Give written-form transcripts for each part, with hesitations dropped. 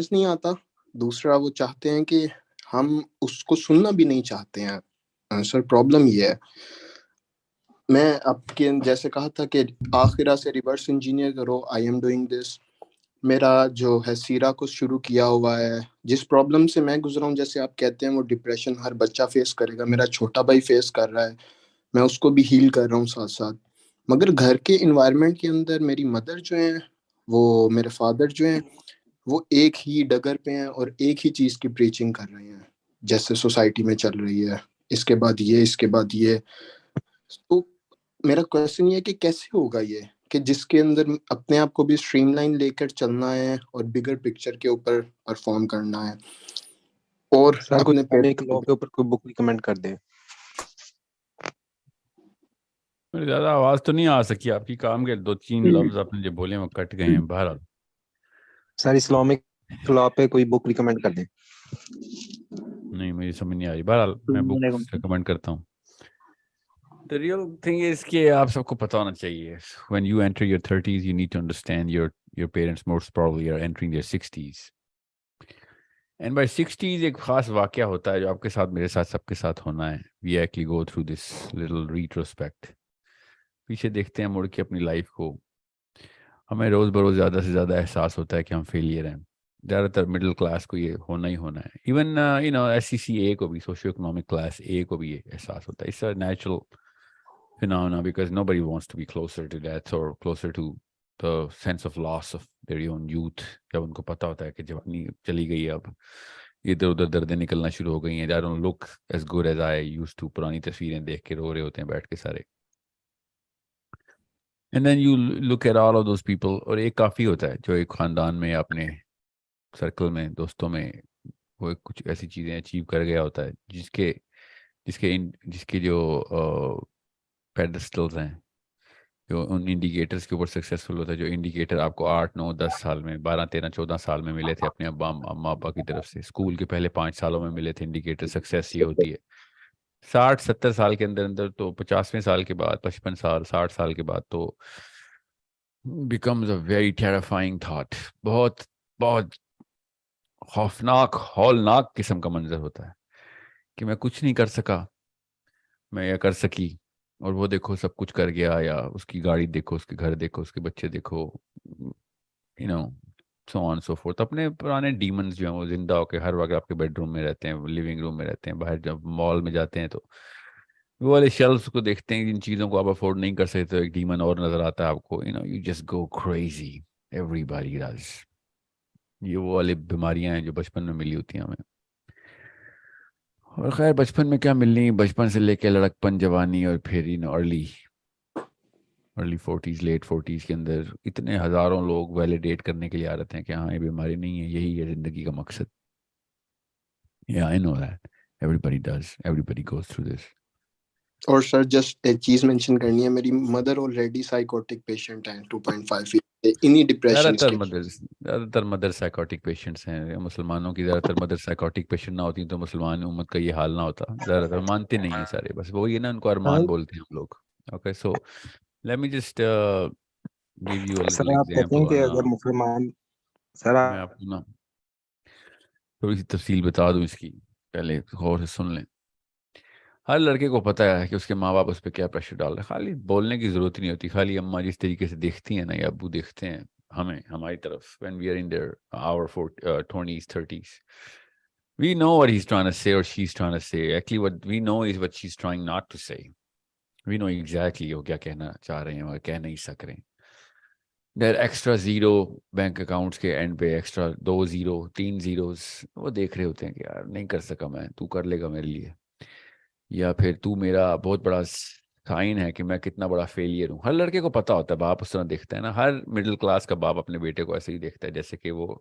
سمجھ نہیں آتا، دوسرا وہ چاہتے ہیں کہ ہم اس کو سننا بھی نہیں چاہتے ہیں. سر پرابلم یہ ہے، میں آپ کے جیسے کہا تھا کہ آخرہ سے ریورس انجینئر کرو. I am doing this. میرا جو ہے سیرا کو شروع کیا ہوا ہے. جس پرابلم سے میں گزرا ہوں، جیسے آپ کہتے ہیں وہ ڈپریشن ہر بچہ فیس کرے گا، میرا چھوٹا بھائی فیس کر رہا ہے، میں اس کو بھی ہیل کر رہا ہوں ساتھ ساتھ. مگر گھر کے انوائرمنٹ کے اندر میری مدر جو ہیں، وہ میرے فادر جو ہیں، وہ ایک ہی ڈگر پہ ہیں اور ایک ہی چیز کی پریچنگ کر رہے ہیں جیسے سوسائٹی میں چل رہی ہے. اس کے بعد یہ، اس کے بعد یہ. تو میرا کویشچن یہ ہے کہ کیسے ہوگا یہ، کہ جس کے اندر اپنے آپ کو بھی اسٹریم لائن لے کر چلنا ہے اور بگر پکچر کے اوپر پرفارم کرنا ہے، اور سر کوئی اپنے اسلامک لا کے اوپر کوئی بک ریکمینڈ کر دیں. زیادہ آواز تو نہیں آ سکی آپ کی، کام کے 2-3 لفظ آپ نے جو بولے وہ کٹ گئے ہیں. بہرحال سر اسلامک لا پہ کوئی بک ریکمینڈ کر دیں. نہیں، مجھے سمجھ نہیں آ رہی. بہرحال میں بک ریکمینڈ کرتا ہوں. The real thing is کہ آپ سب کو پتہ ہونا چاہیے when you enter your 30s you need to understand your parents most probably are entering their 60s and by 60s ایک خاص واقعہ ہوتا ہے جو آپ کے ساتھ، میرے ساتھ، سب کے ساتھ ہونا ہے. we actually go through this little retrospect. پیچھے دیکھتے ہیں مڑ کے اپنی لائف کو، ہمیں روز بروز زیادہ سے زیادہ احساس ہوتا ہے کہ ہم فیلئر ہیں. زیادہ تر مڈل کلاس کو یہ ہونا ہی ہونا ہے. ایون ایس سی سی اے کو بھی، سوشیو اکنامک کلاس اے کو بھی یہ احساس ہوتا ہے. It's a natural phenomena because nobody wants to be closer to death or closer to the sense of loss of their own youth. جب ان کو پتہ ہوتا ہے کہ جوانی چلی گئی، اب ادھر ادھر دردیں نکلنا شروع ہو گئی ہیں. I don't look as good as I used to. پرانی تصویریں دیکھ کے رو رہے ہوتے ہیں بیٹھ کے سارے. And then you look at all of those people. اور ایک کافی ہوتا ہے جو ایک خاندان میں، اپنے سرکل میں، دوستوں میں، وہ کچھ ایسی چیزیں اچیو کر گیا ہوتا ہے جس کے جو پیڈسٹلز ہیں، جو ان انڈیکیٹرز کے اوپر سکسیسفل ہوتا ہے، جو انڈیکیٹر آپ کو 8 9 10 سال میں، 12 13 14 سال میں ملے تھے اپنے اماں ابا کی طرف سے، اسکول کے پہلے 5 سالوں میں ملے تھے انڈیکیٹر. سکسیس یہ ہوتی ہے 60 70 سال کے اندر تو 50ویں سال کے بعد، 55 سال 60 سال کے بعد تو becomes a very terrifying thought. بہت بہت خوفناک، ہولناک قسم کا منظر ہوتا ہے کہ میں کچھ نہیں کر سکا، میں یہ کر سکی، اور وہ دیکھو سب کچھ کر گیا. یا اس کی گاڑی دیکھو، اس کے گھر دیکھو، اس کے بچے دیکھو، so on so forth. اپنے پرانے ڈیمنز جو ہیں وہ زندہ ہو کے ہر وقت آپ کے بیڈ روم میں رہتے ہیں، لیونگ روم میں رہتے ہیں. باہر جب مال میں جاتے ہیں تو وہ والے شیلفز کو دیکھتے ہیں، جن چیزوں کو آپ افورڈ نہیں کر سکتے، تو ایک ڈیمن اور نظر آتا ہے آپ کو. you just go crazy. Everybody does. یہ وہ والی بیماریاں ہیں جو بچپن میں ملی ہوتی ہیں ہمیں. اور خیر بچپن میں کیا ملنی، بچپن سے لے کے لڑکپن، جوانی، اور پھر ارلی 40s لیٹ 40s کے اندر اتنے ہزاروں لوگ ویلیڈیٹ کرنے کے لیے آ رہتے ہیں کہ ہاں یہ بیماری نہیں ہے، یہی ہے زندگی کا مقصد. I know that. Everybody does. Everybody goes through this. اور سر جسٹ ایک چیز مینشن کرنی ہے، میری مدر آلریڈی سائیکوٹک پیشنٹ ہیں 2.5 انہی ڈپریشن کے. زیادہ تر مدر سائیکوٹک پیشنٹس ہیں. مسلمانوں کی زیادہ تر مدر سائیکوٹک پیشنٹ نہ ہوتی تو مسلمان امت کا یہ حال نہ ہوتا. زیادہ تر مانتے نہیں ہیں سارے، بس وہی نا، ان کو ارمان بولتے ہیں ہم لوگ. Okay, so let me just give you a sir little آپ کہتے ہیں ایگزامپل. کہ اگر مسلمان، سر میں آپ کو نا تھوڑی سی تفصیل بتا دوں اس کی، پہلے غور سے سن لیں. ہر لڑکے کو پتہ ہے کہ اس کے ماں باپ اس پہ کیا پریشر ڈال رہے ہیں. خالی بولنے کی ضرورت نہیں ہوتی. خالی اماں جس طریقے سے دیکھتی ہیں نا، یا ابو دیکھتے ہیں ہماری طرف when we are in our 20s 30s, we know what he's trying to say or she's trying to say. Actually what we know is what she's trying not to say. We know exactly وہ کیا کہنا چاہ رہے ہیں اور کہہ نہیں سک رہے ہیں. دیر ایکسٹرا زیرو بینک اکاؤنٹس کے اینڈ پہ، ایکسٹرا 2 0 3 zeros وہ دیکھ رہے ہوتے ہیں کہ یار نہیں کر سکا میں، تو کر لے گا میرے لیے، یا پھر تو میرا بہت بڑا سائن ہے کہ میں کتنا بڑا فیلئر ہوں. ہر لڑکے کو پتا ہوتا ہے، باپ اس طرح دیکھتا ہے نا. ہر مڈل کلاس کا باپ اپنے بیٹے کو ایسے ہی دیکھتا ہے جیسے کہ وہ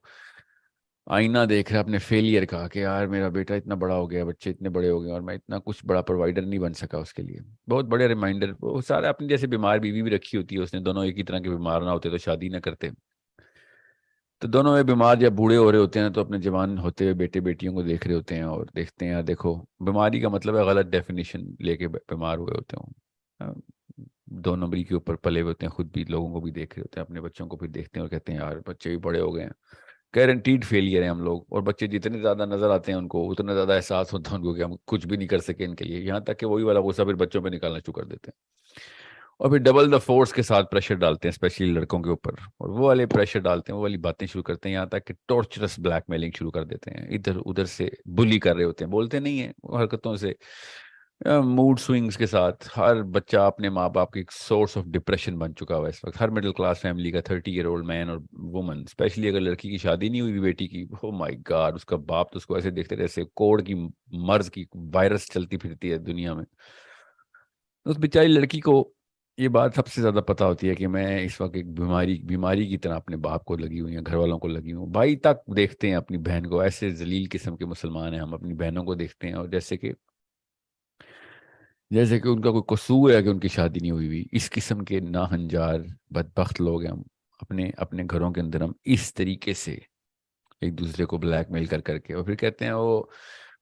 آئینہ دیکھ رہا ہے اپنے فیلئر کا، کہ یار میرا بیٹا اتنا بڑا ہو گیا، بچے اتنے بڑے ہو گئے، اور میں اتنا کچھ بڑا پرووائڈر نہیں بن سکا اس کے لیے. بہت بڑے ریمائنڈر. وہ سارے اپنی جیسے بیمار بیوی بھی رکھی ہوتی ہے اس نے، دونوں ایک ہی طرح کے بیمار نہ ہوتے تو شادی نہ کرتے. تو دونوں یہ بیمار جب بوڑھے ہو رہے ہوتے ہیں تو اپنے جوان ہوتے ہوئے بیٹے بیٹیوں کو دیکھ رہے ہوتے ہیں اور دیکھتے ہیں یار دیکھو، بیماری کا مطلب ہے غلط ڈیفینیشن لے کے بیمار ہوئے ہوتے ہوں. 2 نمبری کے اوپر پلے ہوئے ہوتے ہیں، خود بھی لوگوں کو بھی دیکھ رہے ہوتے ہیں، اپنے بچوں کو بھی دیکھتے ہیں اور کہتے ہیں یار بچے بھی بڑے ہو گئے ہیں، گارنٹیڈ فیلئر ہیں ہم لوگ. اور بچے جتنے زیادہ نظر آتے ہیں ان کو اتنا زیادہ احساس ہوتا ہے ان کو کہ ہم کچھ بھی نہیں کر سکے ان کے لیے, یہاں تک کہ وہی والا غصہ پھر بچوں پہ نکالنا شروع کر دیتے ہیں اور پھر ڈبل دا فورس کے ساتھ پریشر ڈالتے ہیں اسپیشلی لڑکوں کے اوپر, اور وہ والے پریشر ڈالتے ہیں, وہ والی باتیں شروع کرتے ہیں, یہاں تک کہ ٹارچرس بلیک میلنگ شروع کر دیتے ہیں, ادھر ادھر سے بلی کر رہے ہوتے ہیں, بولتے نہیں ہیں, حرکتوں سے, موڈ سوئنگز کے ساتھ. ہر بچہ اپنے ماں باپ کی ایک سورس آف ڈپریشن بن چکا ہوا ہے اس وقت, ہر مڈل کلاس فیملی کا 30-year-old مین اور وومن, اسپیشلی اگر لڑکی کی شادی نہیں ہوئی بیٹی کی, او مائی گاڈ, اس کا باپ تو اس کو ایسے دیکھتے جیسے کوڑ کی مرض کی وائرس چلتی پھرتی ہے دنیا میں. اس بیچاری لڑکی کو یہ بات سب سے زیادہ پتا ہوتی ہے کہ میں اس وقت ایک بیماری کی طرح اپنے باپ کو لگی ہوئی ہیں, گھر والوں کو لگی ہوں. بھائی تک دیکھتے ہیں اپنی بہن کو, ایسے ذلیل قسم کے مسلمان ہیں ہم, اپنی بہنوں کو دیکھتے ہیں اور جیسے کہ ان کا کوئی قصور ہے کہ ان کی شادی نہیں ہوئی. اس قسم کے ناہنجار بدبخت لوگ ہیں ہم. اپنے گھروں کے اندر ہم اس طریقے سے ایک دوسرے کو بلیک میل کر کے, اور پھر کہتے ہیں وہ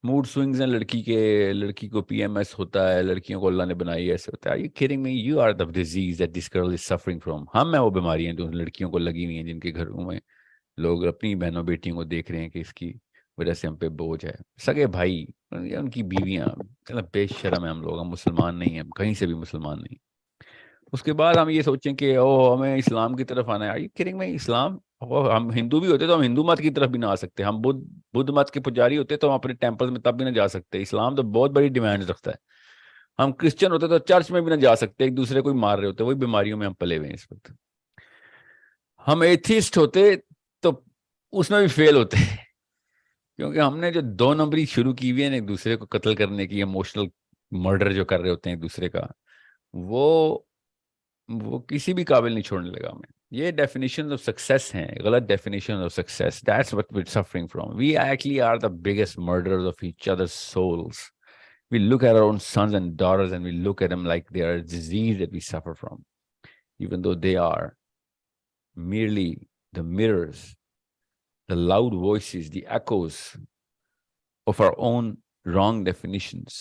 موڈ سوئنگز ہیں لڑکی کو پی ایم ایس ہوتا ہے, لڑکیوں کو اللہ نے بنائی ایسے ہوتا ہے. Are you kidding me? You are the disease that this girl is suffering from. ہم ہیں وہ بیماریاں جو لڑکیوں کو لگی ہوئی ہیں, جن کے گھروں میں لوگ اپنی بہنوں بیٹیوں کو دیکھ رہے ہیں کہ اس کی وجہ سے ہم پہ بوجھ ہے. سگے بھائی, ان کی بیویاں, بے شرم ہے ہم لوگ, ہم مسلمان نہیں ہیں, کہیں سے بھی مسلمان نہیں. اس کے بعد ہم یہ سوچیں کہ ہمیں اسلام کی طرف آنا ہے. Are you kidding me? اسلام, ہم ہندو بھی ہوتے تو ہم ہندو مت کی طرف بھی نہ آ سکتے. ہم بدھ مت کے پجاری ہوتے تو ہم اپنے ٹیمپل میں تب بھی نہ جا سکتے. اسلام تو بہت بڑی ڈیمانڈ رکھتا ہے. ہم کرسچن ہوتے تو چرچ میں بھی نہ جا سکتے, ایک دوسرے کو ہی مار رہے ہوتے. وہی بیماریوں میں ہم پلے ہوئے ہیں اس وقت. ہم ایتھیسٹ ہوتے تو اس میں بھی فیل ہوتے, کیونکہ ہم نے جو 2 نمبری شروع کی ہوئی ہے ایک دوسرے کو قتل کرنے کی, ایموشنل مرڈر جو کر رہے ہوتے ہیں ایک دوسرے کا, وہ کسی بھی قابل نہیں چھوڑنے لگا ہمیں. یہ ڈیفینیشن آف سکسیس ہیں, غلط definition of success. That's what we're suffering from. We actually are the biggest murderers of each other's souls. We look at our own sons and daughters and we look at them like they are a disease that we suffer from, even though they are merely the mirrors, the loud voices, the echoes of our own wrong definitions.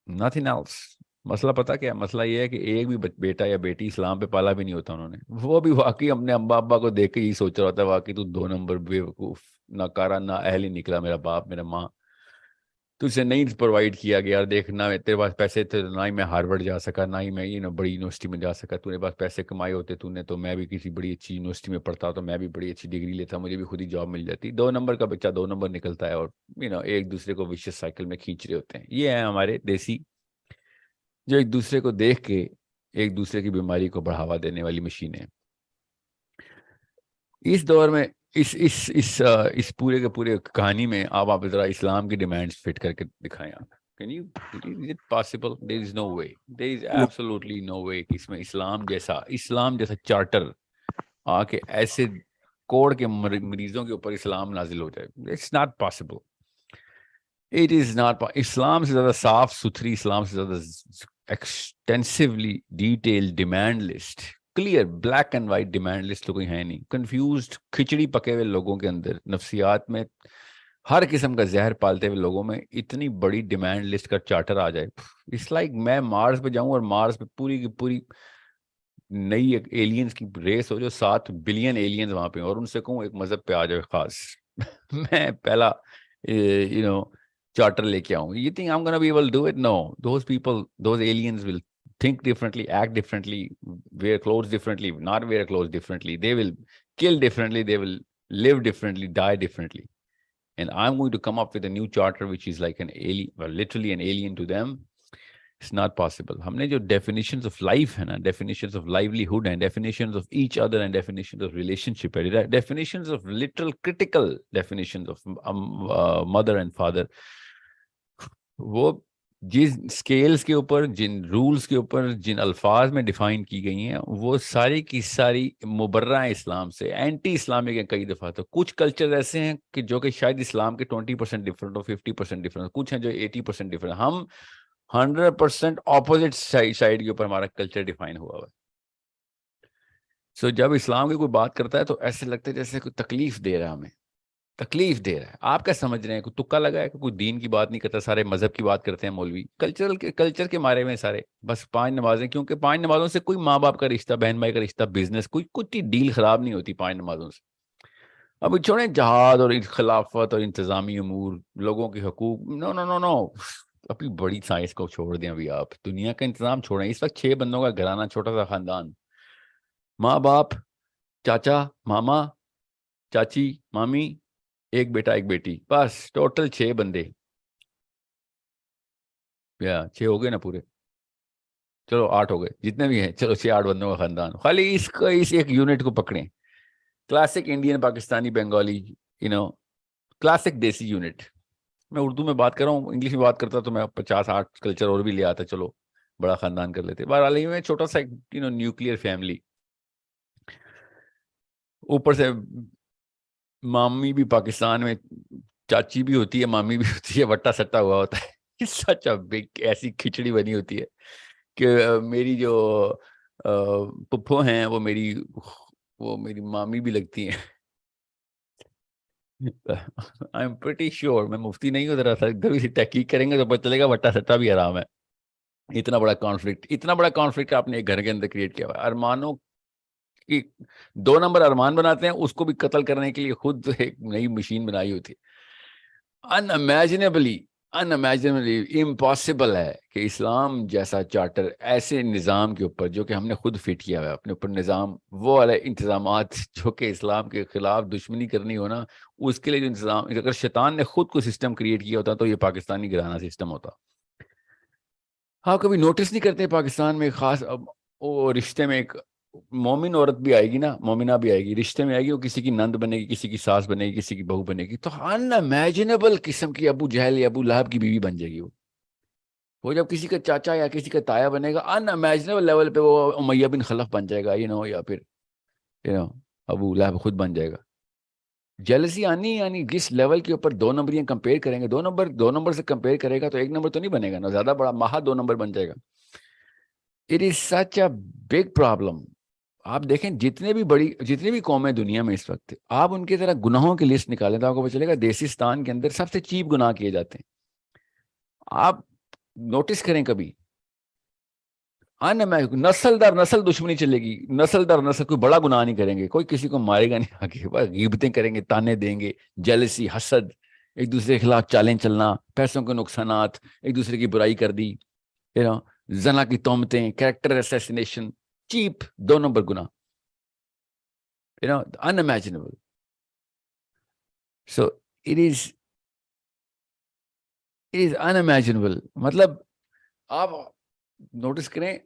Nothing else. مسئلہ پتہ کیا ہے؟ مسئلہ یہ ہے کہ ایک بھی بیٹا یا بیٹی اسلام پہ پالا بھی نہیں ہوتا انہوں نے. وہ بھی واقعی اپنے امبا ابا کو دیکھ کے یہی سوچ رہا ہوتا ہے واقعی تو 2 نمبر بیوقوف, نہ کارا نہ اہل ہی نکلا میرا باپ میرا ماں. تجھے نہیں پرووائڈ کیا گیا, دیکھ نہ تیرے پاس پیسے تھے, نہ ہی میں ہارورڈ جا سکا, نہ ہی میں بڑی یونیورسٹی میں جا سکا. تو نے پاس پیسے کمائے ہوتے تو نے, تو میں بھی کسی بڑی اچھی یونیورسٹی میں پڑھتا تو میں بھی بڑی اچھی ڈگری لیتا, مجھے بھی خود ہی جاب مل جاتی. 2 نمبر کا بچہ 2 نمبر نکلتا ہے اور ایک دوسرے کو وشیس سائیکل میں کھینچ رہے ہوتے ہیں. یہ ہیں ہمارے دیسی, جو ایک دوسرے کو دیکھ کے ایک دوسرے کی بیماری کو بڑھاوا دینے والی مشینیں. اس دور میں اس پورے کے پورے کہانی میں آپ ذرا اسلام کی ڈیمانڈز فٹ کر کے دکھائیں. آپ can you, is it possible? There is no way, there is absolutely no way کہ اس میں اسلام جیسا چارٹر آ کے ایسے کوڑ کے مریضوں کے اوپر اسلام نازل ہو جائے. It's not possible. It is not. اسلام سے زیادہ صاف ستھری, اسلام سے زیادہ extensively detail demand list, clear black and white demand list تو کوئی ہے نہیں. کنفیوزڈ کھچڑی پکے ہوئے لوگوں کے اندر, نفسیات میں ہر قسم کا زہر پالتے ہوئے لوگوں میں اتنی بڑی ڈیمانڈ لسٹ کا چارٹر آ جائے. اٹس لائک میں مارس پہ جاؤں اور مارس پہ پوری کی پوری نئی ایک ایلینز کی ریس ہو جو 7 بلین ایلینز وہاں پہ, اور ان سے کہوں ایک مذہب پہ آ جائے خاص. میں پہلا charter leke aun. You think I'm going to be able to do it? No. Those people, those aliens will think differently, act differently, wear clothes differently, not wear clothes differently. They will kill differently. They will live differently, die differently. And I'm going to come up with a new charter which is like an alien, well, literally an alien to them. It's not possible. ہم نے جو definitions of life ہے نا, definitions of livelihood and definitions of each other and definitions of relationship, definitions of literal critical definitions of mother and father, وہ جن scales کے اوپر, جن رولز کے اوپر, جن الفاظ میں ڈیفائن کی گئی ہیں, وہ ساری کی ساری مبرہ ہیں اسلام سے, اینٹی اسلامک ہیں کئی دفعہ. تو کچھ کلچر ایسے ہیں کہ جو کہ شاید اسلام کے 20% ڈفرنٹ ہو, 50% ڈفرنٹ, کچھ ہیں جو 80% ڈفرنٹ. ہم 100% اپوزٹ سائڈ کے اوپر ہمارا کلچر ڈیفائن ہوا ہے. سو جب اسلام کی کوئی بات کرتا ہے تو ایسے لگتا ہے جیسے کوئی تکلیف دے رہا ہے, ہمیں تکلیف دے رہا ہے. آپ کیا سمجھ رہے ہیں؟ کوئی تکا لگا ہے کہ کوئی دین کی بات نہیں کرتا, سارے مذہب کی بات کرتے ہیں مولوی, کلچر کے مارے میں سارے, بس 5 نمازیں. کیونکہ 5 نمازوں سے کوئی ماں باپ کا رشتہ, بہن بھائی کا رشتہ, بزنس, کوئی ڈیل خراب نہیں ہوتی 5 نمازوں سے. ابھی چھوڑیں جہاد اور خلافت اور انتظامی امور، لوگوں کے حقوق، نو نو نو نو، اپنی بڑی سائنس کو چھوڑ دیں ابھی آپ، دنیا کا انتظام چھوڑیں. اس وقت 6 بندوں کا گھرانہ، چھوٹا سا خاندان، ماں باپ، چاچا، ماما، چاچی، مامی، ایک بیٹا ایک بیٹی، بس ٹوٹل 6 بندے. یا 6 ہو گئے نا پورے، چلو 8 ہو گئے، جتنے بھی ہیں، چلو 6-8 بندوں کا خاندان. خالی اس کو، اس ایک یونٹ کو پکڑیں، classic Indian Pakistani Bengali, classic desi unit. میں اردو میں بات کر رہا ہوں، انگلش میں بات کرتا تو میں 50-60 کلچر اور بھی لے آتا، چلو بڑا خاندان کر لیتے. بہرحال میں چھوٹا سا نیوکلیئر فیملی، اوپر سے مامی بھی پاکستان میں چاچی بھی ہوتی ہے، مامی بھی ہوتی ہے، وٹا سٹا ہوا ہوتا ہے. سچ بگ ایسی کھچڑی بنی ہوتی ہے کہ میری جو پپھو ہیں وہ میری مامی بھی لگتی ہیں. آئی ایم پریٹی شیور، میں مفتی نہیں ہوں، ذرا سا کبھی سے تحقیق کریں گے تو پتہ چلے گا وٹا سٹا بھی حرام ہے. اتنا بڑا کانفلکٹ آپ نے ایک گھر کے اندر کریٹ کیا ہوا ہے. ارمانوں کی 2 نمبر ارمان بناتے ہیں، اس کو بھی قتل کرنے کے لیے خود ایک نئی مشین بنائی ہوتی ہے. ان امیجنیبلی امپاسبل ہے کہ اسلام جیسا چارٹر ایسے نظام کے اوپر، جو کہ ہم نے خود فٹ کیا ہوا ہے اپنے اوپر نظام، وہ والے انتظامات جو کہ اسلام کے خلاف دشمنی کرنی ہو نا، اس کے لیے جو انتظام، اگر شیطان نے خود کو سسٹم کریٹ کیا ہوتا تو یہ پاکستانی گھرانہ سسٹم ہوتا. آپ کبھی نوٹس نہیں کرتے پاکستان میں خاص وہ رشتے میں ایک مومن عورت بھی آئے گی نا، مومنہ بھی آئے گی، رشتے میں آئے گی، وہ کسی کی نند بنے گی، کسی کی ساس بنے گی، کسی کی بہو بنے گی، تو ان امیجنیبل قسم کی ابو جہل یا ابو لہب کی بیوی بن جائے گی. وہ جب کسی کا چاچا یا کسی کا تایا بنے گا، ان امیجنیبل لیول پہ وہ امیہ بن خلف بن جائے گا، یا پھر ابو لہب خود بن جائے گا. جیلسی یعنی جس لیول کے اوپر 2 نمبریاں کمپیئر کریں گے، 2 نمبر سے کمپیئر کرے گا تو 1 نمبر تو نہیں بنے گا نا، زیادہ بڑا مہا 2 نمبر بن جائے گا. It is such a big problem. آپ دیکھیں جتنے بھی قومیں دنیا میں اس وقت، آپ ان کے ذرا گناہوں کی لسٹ نکالیں تو آپ کو پتہ چلے گا دیسستان کے اندر سب سے چیپ گناہ کیے جاتے ہیں. آپ نوٹس کریں کبھی، نسل در نسل دشمنی چلے گی، نسل در نسل کوئی بڑا گناہ نہیں کریں گے، کوئی کسی کو مارے گا نہیں آگے، بس غیبتیں کریں گے، تانے دیں گے، جیلسی، حسد، ایک دوسرے کے خلاف چالیں چلنا، پیسوں کے نقصانات، ایک دوسرے کی برائی کر دی، زنا کی تہمتیں، کریکٹر اسیسینیشن، چیپ 2 نمبر گناہ، unimaginable. So it is unimaginable. مطلب آپ نوٹس کریں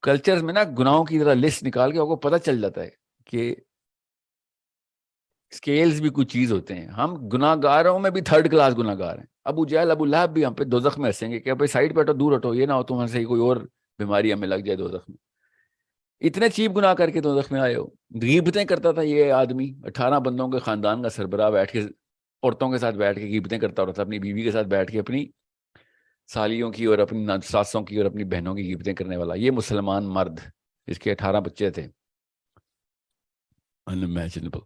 کلچر میں نا، گناہوں کی ذرا لسٹ نکال کے آپ کو پتہ چل جاتا ہے کہ اسکیلز بھی کچھ چیز ہوتے ہیں. ہم گناہ گاروں میں بھی 3rd کلاس گناہ گار ہیں. ابو جہل ابو لہب بھی ہم پہ دوزخ میں ہنسیں گے کہ اب سائڈ پہ ہٹو، دور ہٹو، یہ نہ ہو تمہارے سے کوئی اور بیماری ہمیں لگ جائے دوزخ میں. اتنے چیپ گناہ کر کے دوزخ میں آئے ہو. غیبتیں کرتا تھا یہ آدمی، 18 بندوں کے خاندان کا سربراہ، بیٹھ کے عورتوں کے ساتھ بیٹھ کے غیبتیں کرتا رہتا، اپنی بیوی کے ساتھ بیٹھ کے اپنی سالیوں کی اور اپنی ساسوں کی اور اپنی بہنوں کی غیبتیں کرنے والا یہ مسلمان مرد، اس کے 18 بچے تھے. unimaginable.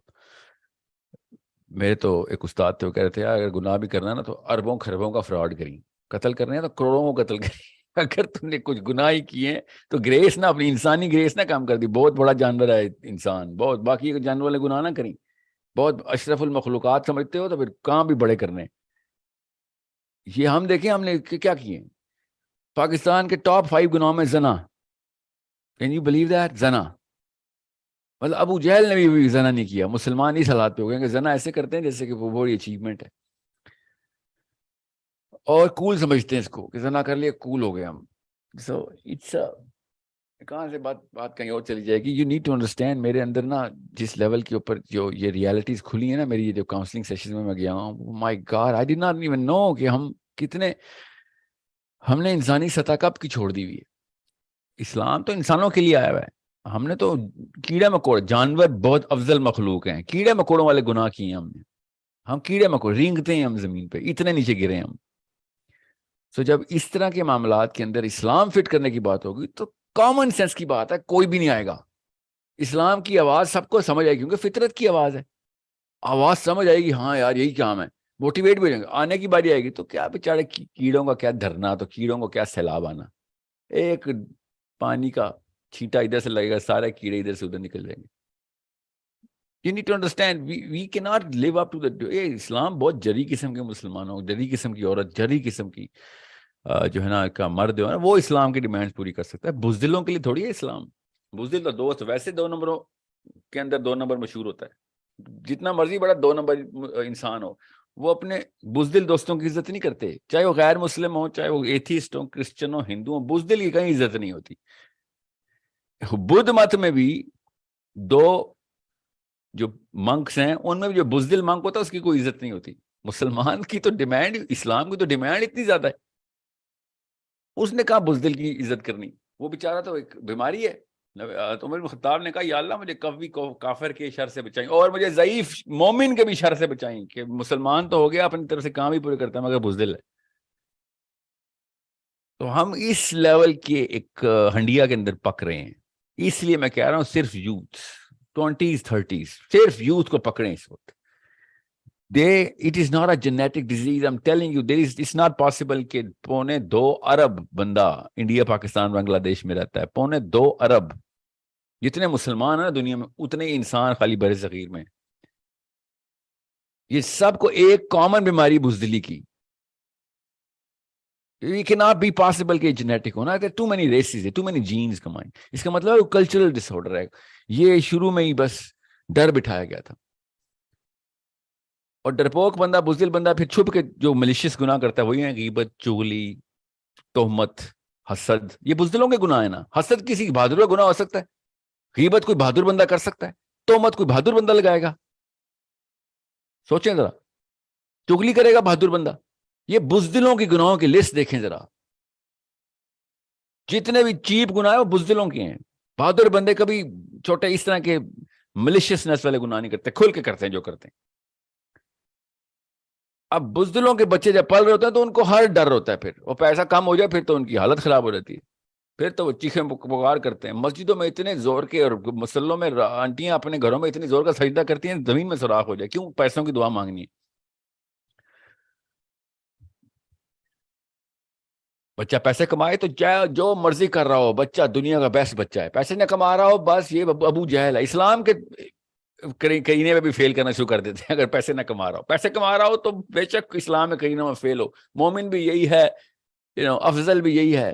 میرے تو ایک استاد تھے، وہ کہہ رہے تھے اگر گناہ بھی کرنا نا تو اربوں خربوں کا فراڈ کریں، قتل کرنے ہیں تو کروڑوں کو قتل کریں. اگر تم نے کچھ گناہ ہی کیے ہیں تو گریس نہ، اپنی انسانی گریس نہ کام کر دی. بہت بڑا جانور ہے انسان، بہت، باقی جانور والے گناہ نہ کریں، بہت اشرف المخلوقات سمجھتے ہو تو پھر کام بھی بڑے کرنے. یہ ہم دیکھیں ہم نے کیا کیے. پاکستان کے ٹاپ 5 گناہوں میں زنا. Can you believe that? زنا. مطلب ابو جہل نے بھی زنا نہیں کیا، مسلمان اس حالات پہ ہو گئے کہ زنا ایسے کرتے ہیں جیسے کہ وہ بڑی اچیومنٹ ہے، اور کول سمجھتے ہیں اس کو کہ زنا کر لیا کول ہو گئے ہم. سو اٹس کہاں سے بات کہیں اور چلی جائے گی. You need to understand. میرے اندر نا جس لیول کے اوپر جو یہ ریالٹیز کھلی ہیں نا، میری جو کاؤنسلنگ سیشن میں گیا ہوں، my God, I did not even know کہ ہم نے انسانی سطح کب کی چھوڑ دی ہوئی ہے. اسلام تو انسانوں کے لیے آیا ہوا ہے، ہم نے تو کیڑے مکوڑے، جانور بہت افضل مخلوق ہیں، کیڑے مکوڑوں والے گناہ کیے ہیں ہم کیڑے مکوڑے رینگتے ہیں ہم زمین پہ، اتنے نیچے گرے ہم. سو جب اس طرح کے معاملات کے اندر اسلام فٹ کرنے کی بات ہوگی تو کامن سینس کی بات ہے، کوئی بھی نہیں آئے گا. اسلام کی آواز سب کو سمجھ آئے گی کیونکہ فطرت کی آواز ہے، آواز سمجھ آئے گی، ہاں یار یہی کام ہے، موٹیویٹ بھی ہو جائیں گے. آنے کی باری آئے گی تو کیا بیچارے کیڑوں کا کیا دھرنا، تو کیڑوں کو کیا سیلاب آنا، ایک پانی کا چھینٹا ادھر سے لگے گا، سارے کیڑے ادھر سے ادھر نکل جائیں گے. You need to understand, we cannot live up to the اسلام بہت جری قسم کے مسلمانوں، جری قسم کی عورت، جری قسم کی جو ہے نا کا مرد جو ہے نا وہ اسلام کی ڈیمانڈ پوری کر سکتا ہے. بزدلوں کے لیے تھوڑی ہے اسلام. بزدل تو دوست ویسے 2 نمبروں کے اندر 2 نمبر مشہور ہوتا ہے. جتنا مرضی بڑا 2 نمبر انسان ہو، وہ اپنے بزدل دوستوں کی عزت نہیں کرتے، چاہے وہ غیر مسلم ہوں، چاہے وہ ایتھیسٹ ہوں، کرسچن ہوں، ہندو ہوں، بزدل کی کہیں عزت نہیں ہوتی. بدھ مت میں بھی 2 جو منکس ہیں ان میں بھی جو بزدل منک ہوتا ہے اس کی کوئی عزت نہیں ہوتی. مسلمان کی تو ڈیمانڈ، اسلام کی تو ڈیمانڈ اتنی زیادہ ہے، اس نے کہا بزدل کی عزت کرنی. وہ بیچارہ تو ایک بیماری ہے. عمر بن خطاب نے کہا یا اللہ مجھے کبھی کافر کے شر سے بچائیں اور مجھے ضعیف مومن کے بھی شر سے بچائیں، کہ مسلمان تو ہو گیا اپنی طرف سے کام ہی پورے کرتا ہے مگر بزدل ہے. تو ہم اس لیول کے ایک ہنڈیا کے اندر پک رہے ہیں. اس لیے میں کہہ رہا ہوں صرف یوتھ 20s 30s، صرف یوتھ کو پکڑیں اس وقت. It is not a genetic disease. I'm telling you, it's not possible کہ 2.25 ارب بندہ انڈیا، پاکستان، بنگلہ دیش میں رہتا ہے. 2.25 ارب جتنے مسلمان ہیں دنیا میں اتنے انسان خالی بر صغیر میں. یہ سب کو ایک کامن بیماری بزدلی کی. It cannot be possible کہ جینیٹک ہونا. There are too many races, too many genes combined. اس کا مطلب ہے کلچرل ڈس آرڈر ہے. یہ شروع میں ہی بس ڈر بٹھایا گیا تھا. اور ڈرپوک بندہ، بزدل بندہ پھر چھپ کے جو ملیشیس گناہ کرتا ہے وہی ہیں غیبت، چغلی، تہمت، حسد. یہ بزدلوں کے گناہ ہے نا. حسد کسی بہادر کا گناہ ہو سکتا ہے، غیبت کوئی بہادر بندہ کر سکتا ہے، تہمت کوئی بہادر بندہ لگائے گا. سوچیں ذرا، چغلی کرے گا بہادر بندہ. یہ بزدلوں کی گناہوں کی لسٹ دیکھیں ذرا. جتنے بھی چیپ گناہ ہیں وہ بزدلوں کے ہیں. بہادر بندے کبھی چھوٹے اس طرح کے ملیشیسنس والے گناہ نہیں کرتے، کھل کے کرتے ہیں جو کرتے ہیں. اب بزدلوں کے بچے جب پل رہے ہوتے ہیں تو ان کو ہر ڈر ہوتا ہے. پھر وہ پیسہ کم ہو جائے پھر تو ان کی حالت خراب ہو جاتی ہے. پھر تو وہ چیخیں پکار کرتے ہیں. مسجدوں میں اتنے زور کے اور مسلوں میں آنٹیاں اپنے گھروں میں اتنی زور کا سجدہ کرتی ہیں زمین میں سوراخ ہو جائے. کیوں؟ پیسوں کی دعا مانگنی ہے. بچہ پیسے کمائے تو جو مرضی کر رہا ہو، بچہ دنیا کا بیسٹ بچہ ہے. پیسے نہ کما رہا ہو بس یہ ابو جہل ہے. اسلام کے کہینے میں بھی فیل کرنا شروع کر دیتے ہیں اگر پیسے نہ کما رہا ہو. پیسے کما رہا ہو تو بے شک اسلام میں کہیں نہ فیل ہو. مومن بھی یہی ہے، افضل بھی یہی ہے،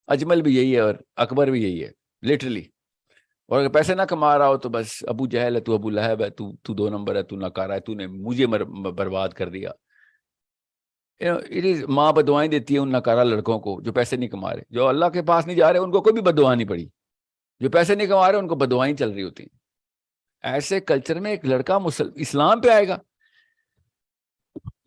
اجمل بھی یہی ہے اور اکبر بھی یہی ہے لٹرلی. اور اگر پیسے نہ کما رہا ہو تو بس ابو جہل ہے، تو ابو لہب ہے، تو 2 نمبر ہے، تو ناکارہ ہے، تو نے مجھے برباد کر دیا. ماں بدوائیں دیتی ہے ان ناکارہ لڑکوں کو جو پیسے نہیں کما رہے. جو اللہ کے پاس نہیں جا رہے ان کو کوئی بھی بددعا نہیں پڑی. جو پیسے نہیں کما رہے ان کو بددعائیں چل رہی ہوتی ہیں. ایسے کلچر میں ایک لڑکا اسلام پہ آئے گا؟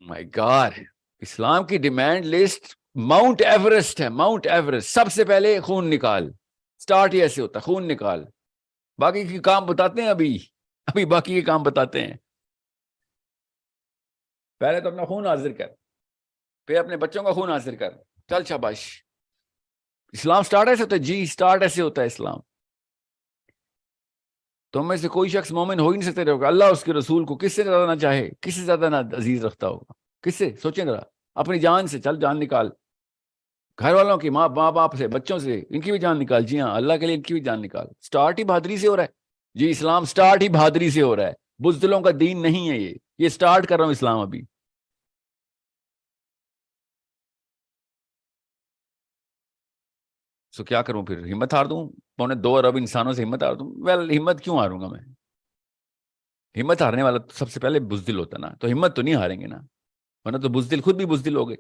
مائی گاڈ. اسلام کی ڈیمانڈ لسٹ ماؤنٹ ایوریسٹ ہے. Mount Everest. سب سے پہلے خون نکال. سٹارٹ ہی ایسے ہوتا ہے، خون نکال. باقی کے کام بتاتے ہیں، ابھی باقی کے کام بتاتے ہیں. پہلے تو اپنا خون حاضر کر، پھر اپنے بچوں کا خون حاضر کر. چل شاباش. اسلام سٹارٹ ایسے ہوتا ہے جی، سٹارٹ ایسے ہوتا ہے اسلام. تو میں سے کوئی شخص مومن ہو ہی نہیں سکتے رہے. اللہ اس کے رسول کو کس سے زیادہ نہ چاہے، کس سے زیادہ نہ عزیز رکھتا ہوگا؟ کس سے؟ سوچیں ذرا. اپنی جان سے. چل جان نکال. گھر والوں کی، ماں باپ سے، بچوں سے، ان کی بھی جان نکال. جی ہاں، اللہ کے لیے ان کی بھی جان نکال. سٹارٹ ہی بہادری سے ہو رہا ہے جی. اسلام سٹارٹ ہی بہادری سے ہو رہا ہے. بزدلوں کا دین نہیں ہے یہ سٹارٹ کر رہا ہوں اسلام ابھی. سو کیا کروں پھر؟ ہمت ہار دوں؟ 2.25 ارب انسانوں سے ہمت ہار دوں؟ ہمت کیوں ہاروں گا میں؟ ہمت ہارنے والا تو سب سے پہلے بزدل ہوتا نا. تو ہمت تو نہیں ہاریں گے نا، ورنہ تو بزدل خود بھی بزدل ہو گئے.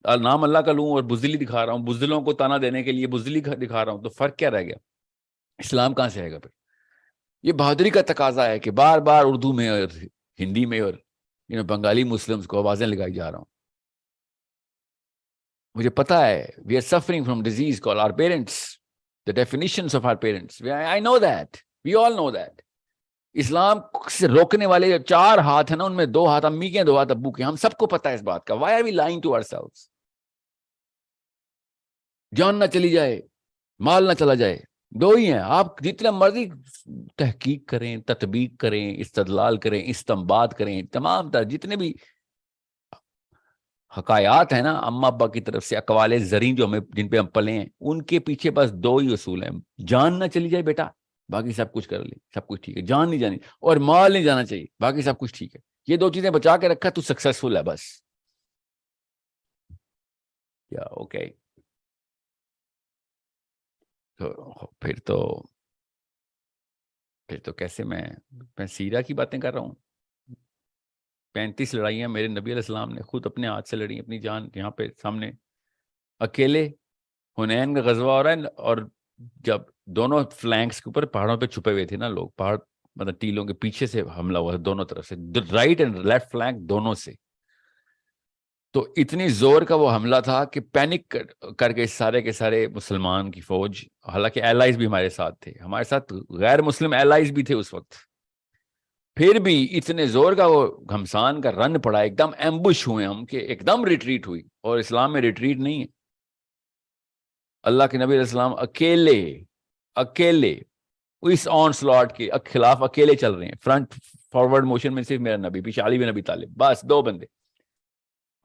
نام اللہ کا لوں اور بزدلی دکھا رہا ہوں، بزدلوں کو تانا دینے کے لیے بزدلی دکھا رہا ہوں، تو فرق کیا رہ گیا؟ اسلام کہاں سے آئے گا پھر؟ یہ بہادری کا تقاضا ہے کہ بار بار اردو میں اور ہندی میں اور بنگالی مسلمز کو آوازیں لگائی جا رہا ہوں. مجھے پتا ہے we are suffering from disease called our parents, the definitions of our parents. I know that. We all know that. اسلام سے روکنے والے جو 4 ہاتھ ہیں نا، ان میں 2 ہاتھ امی کے، 2 ہاتھ ابو کے. ہم سب کو پتا ہے اس بات کا. Why are we lying to ourselves? جان نہ چلی جائے، مال نہ چلا جائے، 2 ہی ہیں. آپ جتنا مرضی تحقیق کریں، تطبیق کریں، استدلال کریں، استنباط کریں، تمام جتنے بھی حکایات ہیں نا اما ابا کی طرف سے، اقوال زرین جو ہمیں جن پہ ہم پلے ہیں، ان کے پیچھے بس 2 ہی اصول ہیں. جان نہ چلی جائے بیٹا، باقی سب کچھ کر لی، سب کچھ ٹھیک ہے، جان نہیں جانی اور مال نہیں جانا چاہیے، باقی سب کچھ ٹھیک ہے، یہ 2 چیزیں بچا کے رکھا تو سکسیسفل ہے بس. یا اوکے، تو پھر تو کیسے میں سیرہ کی باتیں کر رہا ہوں. 35 لڑائیاں میرے نبی علیہ السلام نے خود اپنے ہاتھ سے لڑی، اپنی جان یہاں پہ سامنے اکیلے. حنین کا غزوہ ہو رہا ہے اور جب دونوں فلینکس کے اوپر پہاڑوں پہ چھپے ہوئے تھے نا لوگ، پہاڑ مطلب ٹیلوں کے پیچھے سے حملہ ہوا تھا دونوں طرف سے، رائٹ اینڈ لیفٹ فلینک دونوں سے. تو اتنی زور کا وہ حملہ تھا کہ پینک کر کے سارے کے سارے مسلمان کی فوج، حالانکہ ایلائز بھی ہمارے ساتھ تھے، ہمارے ساتھ غیر مسلم ایلائز بھی تھے اس وقت، پھر بھی اتنے زور کا وہ گھمسان کا رن پڑا، ایک دم ایمبش ہوئے ہم کہ ایک دم ریٹریٹ ہوئی. اور اسلام میں ریٹریٹ نہیں ہے. اللہ کے نبی علیہ السلام اکیلے اس آن سلاٹ کے خلاف اکیلے چل رہے ہیں. فرنٹ فارورڈ موشن میں صرف میرا نبی، پیچھے علی بن ابی طالب، بس 2 بندے.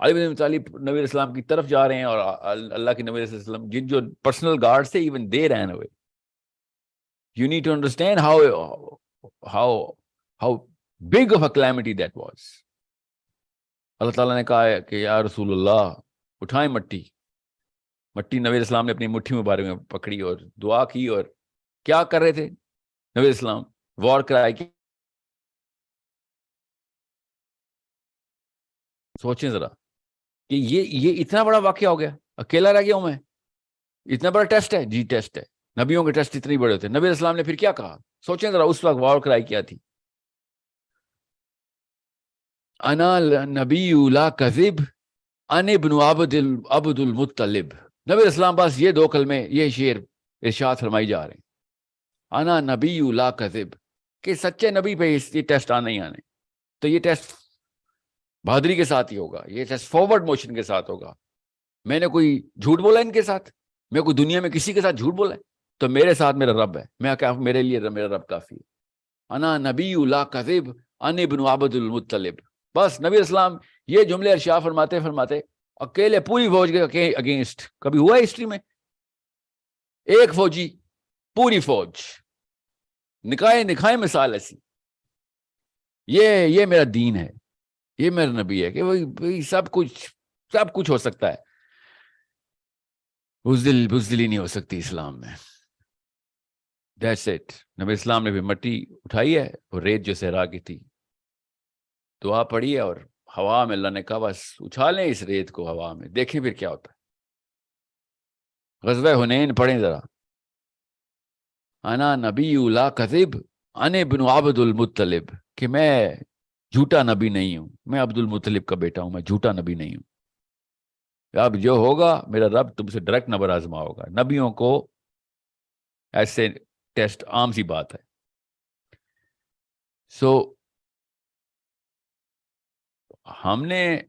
علی بن ابی طالب نبی علیہ السلام کی طرف جا رہے ہیں اور اللہ کے نبی علیہ السلام جن جو پرسنل گارڈ سے ایون دے رین ہوئے. You need to understand how big of a calamity that was. اللہ تعالیٰ نے کہا ہے کہ یا رسول اللہ اٹھائیں مٹی نبی علیہ السلام نے اپنی مٹھی مبارک میں پکڑی اور دعا کی. اور کیا کر رہے تھے نبی علیہ السلام؟ وار کرائے کی. سوچیں ذرا کہ یہ اتنا بڑا واقعہ ہو گیا، اکیلا رہ گیا ہوں میں. اتنا بڑا ٹیسٹ ہے، جی ٹیسٹ ہے. نبیوں کے ٹیسٹ اتنے بڑے ہوتے ہیں. نبی علیہ السلام نے پھر کیا کہا؟ سوچیں ذرا اس وقت وار کرائی کیا تھی. انا نبی لا کذب ان ابن عبد المطلب. نبی علیہ السلام پاس یہ 2 کلمے، یہ شعر ارشاد فرمائی جا رہے ہیں، انا نبی لا کذب، کہ سچے نبی پہ یہ ٹیسٹ آنا ہی آنے. تو یہ ٹیسٹ بہادری کے ساتھ ہی ہوگا، یہ ٹیسٹ فارورڈ موشن کے ساتھ ہوگا. میں نے کوئی جھوٹ بولا ان کے ساتھ؟ میں کوئی دنیا میں کسی کے ساتھ جھوٹ بولا ہے؟ تو میرے ساتھ میرا رب ہے، میرے لیے میرا رب کافی ہے. انا نبی لا کذب ان ابن عبد المطلب. بس نبی اسلام یہ جملے ارشاد فرماتے اکیلے پوری فوج کے اگینسٹ. کبھی ہوا ہے ہسٹری میں؟ ایک فوجی پوری فوج. نکھائیں مثال ایسی. یہ میرا دین ہے، یہ میرا نبی ہے کہ وہی سب کچھ ہو سکتا ہے. بزدلی نہیں ہو سکتی اسلام میں. That's it. نبی اسلام نے بھی مٹی اٹھائی ہے اور ریت جو صحرا کی تھی، دعا پڑی ہے اور ہوا میں اللہ نے کہا بس اچھالیں اس ریت کو ہوا میں، دیکھیں پھر کیا ہوتا ہے. غزوہ حنین پڑھیں ذرا. انا نبی لا کذب ان ابن عبد المطلب، کہ میں جھوٹا نبی نہیں ہوں، میں عبد المطلب کا بیٹا ہوں، میں جھوٹا نبی نہیں ہوں. اب جو ہوگا میرا رب تم سے ڈائریکٹ نبر آزما ہوگا. نبیوں کو ایسے ٹیسٹ عام سی بات ہے. سو ہم نے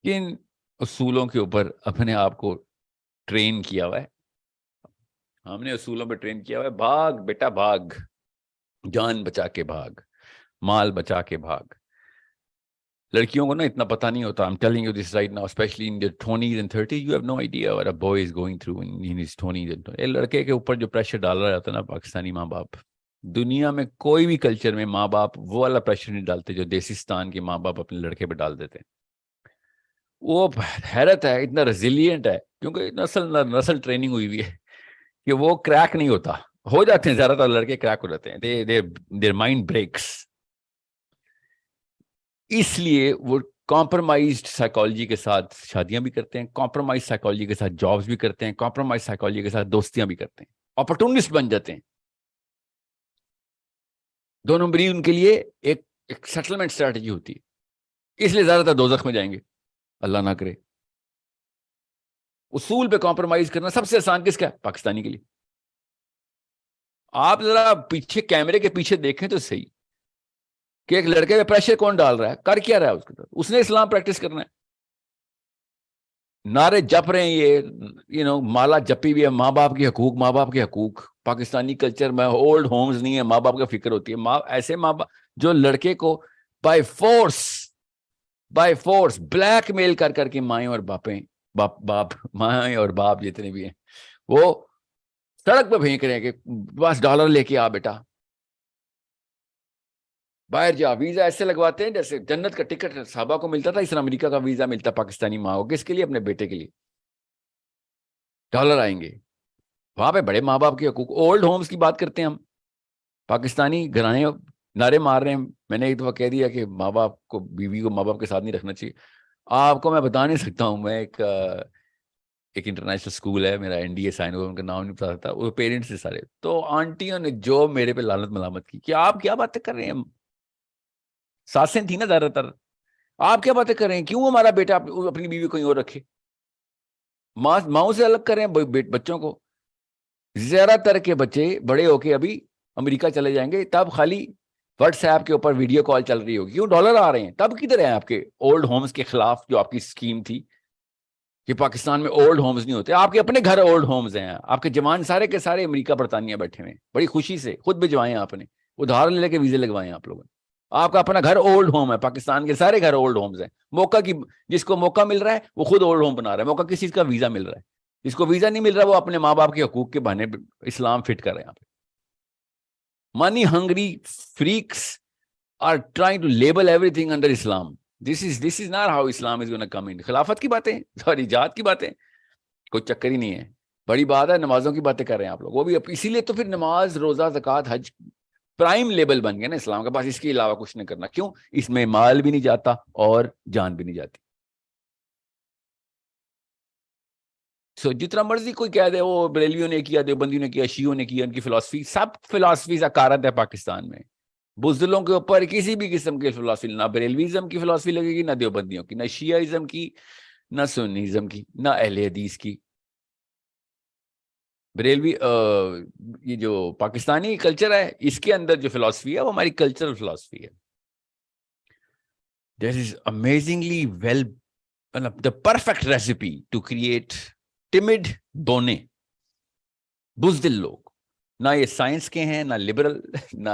کن اصولوں کے اوپر اپنے آپ کو ٹرین کیا ہوا ہے؟ ہم نے اصولوں پہ ٹرین کیا ہوا ہے. بھاگ بیٹا بھاگ، جان بچا کے بھاگ، مال بچا کے بھاگ. لڑکیوں کو نا اتنا پتہ نہیں ہوتا. I'm telling you this right now, especially in their 20s and 30s, you have no idea what a boy is going through in his 20s and 30s. لڑکے کے اوپر جو پریشر ڈالا جاتا ہے نا پاکستانی ماں باپ، دنیا میں کوئی بھی کلچر میں ماں باپ وہ والا پریشر نہیں ڈالتے جو دیسستان کے ماں باپ اپنے لڑکے پہ ڈال دیتے ہیں. وہ حیرت ہے، اتنا ریزیلینٹ ہے کیونکہ نسل ٹریننگ ہوئی ہے کہ وہ کریک نہیں ہوتا. ہو جاتے ہیں زیادہ تر لڑکے کریک ہو جاتے ہیں، their mind breaks. اس لیے وہ کمپرومائزڈ سائیکالوجی کے ساتھ شادیاں بھی کرتے ہیں، کمپرومائز سائیکالوجی کے ساتھ جابس بھی کرتے ہیں، کمپرومائز سائیکالوجی کے ساتھ دوستیاں بھی کرتے ہیں، اپرچونسٹ بن جاتے ہیں. 2 نمبری ان کے لیے ایک سیٹلمنٹ اسٹریٹجی ہوتی ہے. اس لیے زیادہ تر دوزخ میں جائیں گے، اللہ نہ کرے. اصول پہ کمپرومائز کرنا سب سے آسان کس کا ہے؟ پاکستانی کے لیے. آپ ذرا پیچھے کیمرے کے پیچھے دیکھیں تو صحیح کہ ایک لڑکے پہ پریشر کون ڈال رہا ہے، کر کیا رہا ہے اس کے طرف. اس نے اسلام پریکٹس کرنا ہے. نعرے جپ رہے ہیں یہ مالا جپی بھی ہے، ماں باپ کے حقوق. پاکستانی کلچر میں اولڈ ہومز نہیں ہے، ماں باپ کا فکر ہوتی ہے. ایسے ماں باپ جو لڑکے کو بائی فورس بلیک میل کر کے مائیں اور باپ جتنے بھی ہیں وہ سڑک پہ پھینک رہے ہیں کہ بس ڈالر لے کے آ بیٹا، باہر جا، ویزا ایسے لگواتے ہیں جیسے جنت کا ٹکٹ صحابہ کو ملتا تھا، اس طرح امریکہ کا ویزا ملتا پاکستانی ماں کو. کس کے لیے؟ اپنے بیٹے کے لیے. ڈالر آئیں گے. وہاں پہ بڑے ماں باپ کے حقوق، اولڈ ہومز کی بات کرتے ہیں ہم. پاکستانی گھرانے نعرے مار رہے ہیں. میں نے ایک دفعہ کہہ دیا کہ ماں باپ کو، بیوی کو ماں باپ کے ساتھ نہیں رکھنا چاہیے. آپ کو میں بتا نہیں سکتا ہوں. میں ایک انٹرنیشنل اسکول ہے میرا، این ڈی اے سائن ہوا، ان کا نام نہیں پتا تھا، وہ پیرنٹس سے سارے، تو آنٹیوں نے جو میرے پہ لعنت ملامت کی کہ آپ کیا باتیں کر رہے ہیں. ساسیں تھیں نا زیادہ تر. آپ کیا باتیں کر رہے ہیں، کیوں ہمارا بیٹا اپنی بیوی کو کہیں اور رکھے، ماؤں سے الگ کر رہے ہیں بچوں کو. زیادہ تر کے بچے بڑے ہو کے ابھی امریکہ چلے جائیں گے، تب خالی واٹس ایپ کے اوپر ویڈیو کال چل رہی ہوگی، کیوں ڈالر آ رہے ہیں. تب کدھر ہیں آپ کے اولڈ ہومز کے خلاف جو آپ کی اسکیم تھی کہ پاکستان میں اولڈ ہومز نہیں ہوتے. آپ کے اپنے گھر اولڈ ہومز ہیں. آپ کے جوان سارے کے سارے امریکہ برطانیہ بیٹھے ہوئے ہیں، بڑی خوشی سے خود بھجوائے ہیں آپ نے، ادھار لے کے ویزے لگوائے ہیں آپ لوگوں نے. آپ کا اپنا گھر اولڈ ہوم ہے. پاکستان کے سارے گھر اولڈ ہومز ہیں. موقع کی، جس کو موقع مل رہا ہے وہ خود اولڈ ہوم بنا رہا ہے. موقع کس چیز کا؟ ویزا مل رہا ہے. جس کو ویزا نہیں مل رہا وہ اپنے ماں باپ کے حقوق کے بہانے اسلام فٹ کر رہے ہیں. یہاں پہ money hungry freaks are trying to label everything under Islam. This is not how Islam is going to come in. خلافت کی باتیں، سوری جہاد کی باتیں، کوئی چکر ہی نہیں ہے. بڑی بات ہے نمازوں کی باتیں کر رہے ہیں آپ لوگ، وہ بھی اسی لیے تو پھر نماز، روزہ، زکوٰۃ، حج پرائم لیبل بن گئے نا اسلام کا. بس اس کے علاوہ کچھ نہیں کرنا. کیوں؟ اس میں مال بھی نہیں جاتا اور جان بھی نہیں جاتی. جتنا مرضی کوئی کہہ دے وہ بریلیوں نے کیا، دیوبندیوں نے کیا، شیعوں نے کیا، ان کی فلسفی، سب فلسفیز اکارت ہے پاکستان میں. بزدلوں کے اوپر کسی بھی قسم کی فلسفی، نہ بریلویزم کی فلسفی لگے گی، نہ دیوبندیوں کی، نہ شیعہ کی، نہ سنیزم کی، نہ اہل حدیث کی. بریلوی یہ جو پاکستانی کلچر ہے اس کے اندر جو فلسفی ہے وہ ہماری کلچرل فلسفی ہے. This is amazingly well, the perfect recipe to create timid boنے، بزدل لوگ. نہ یہ سائنس کے ہیں، نہ لبرل، نہ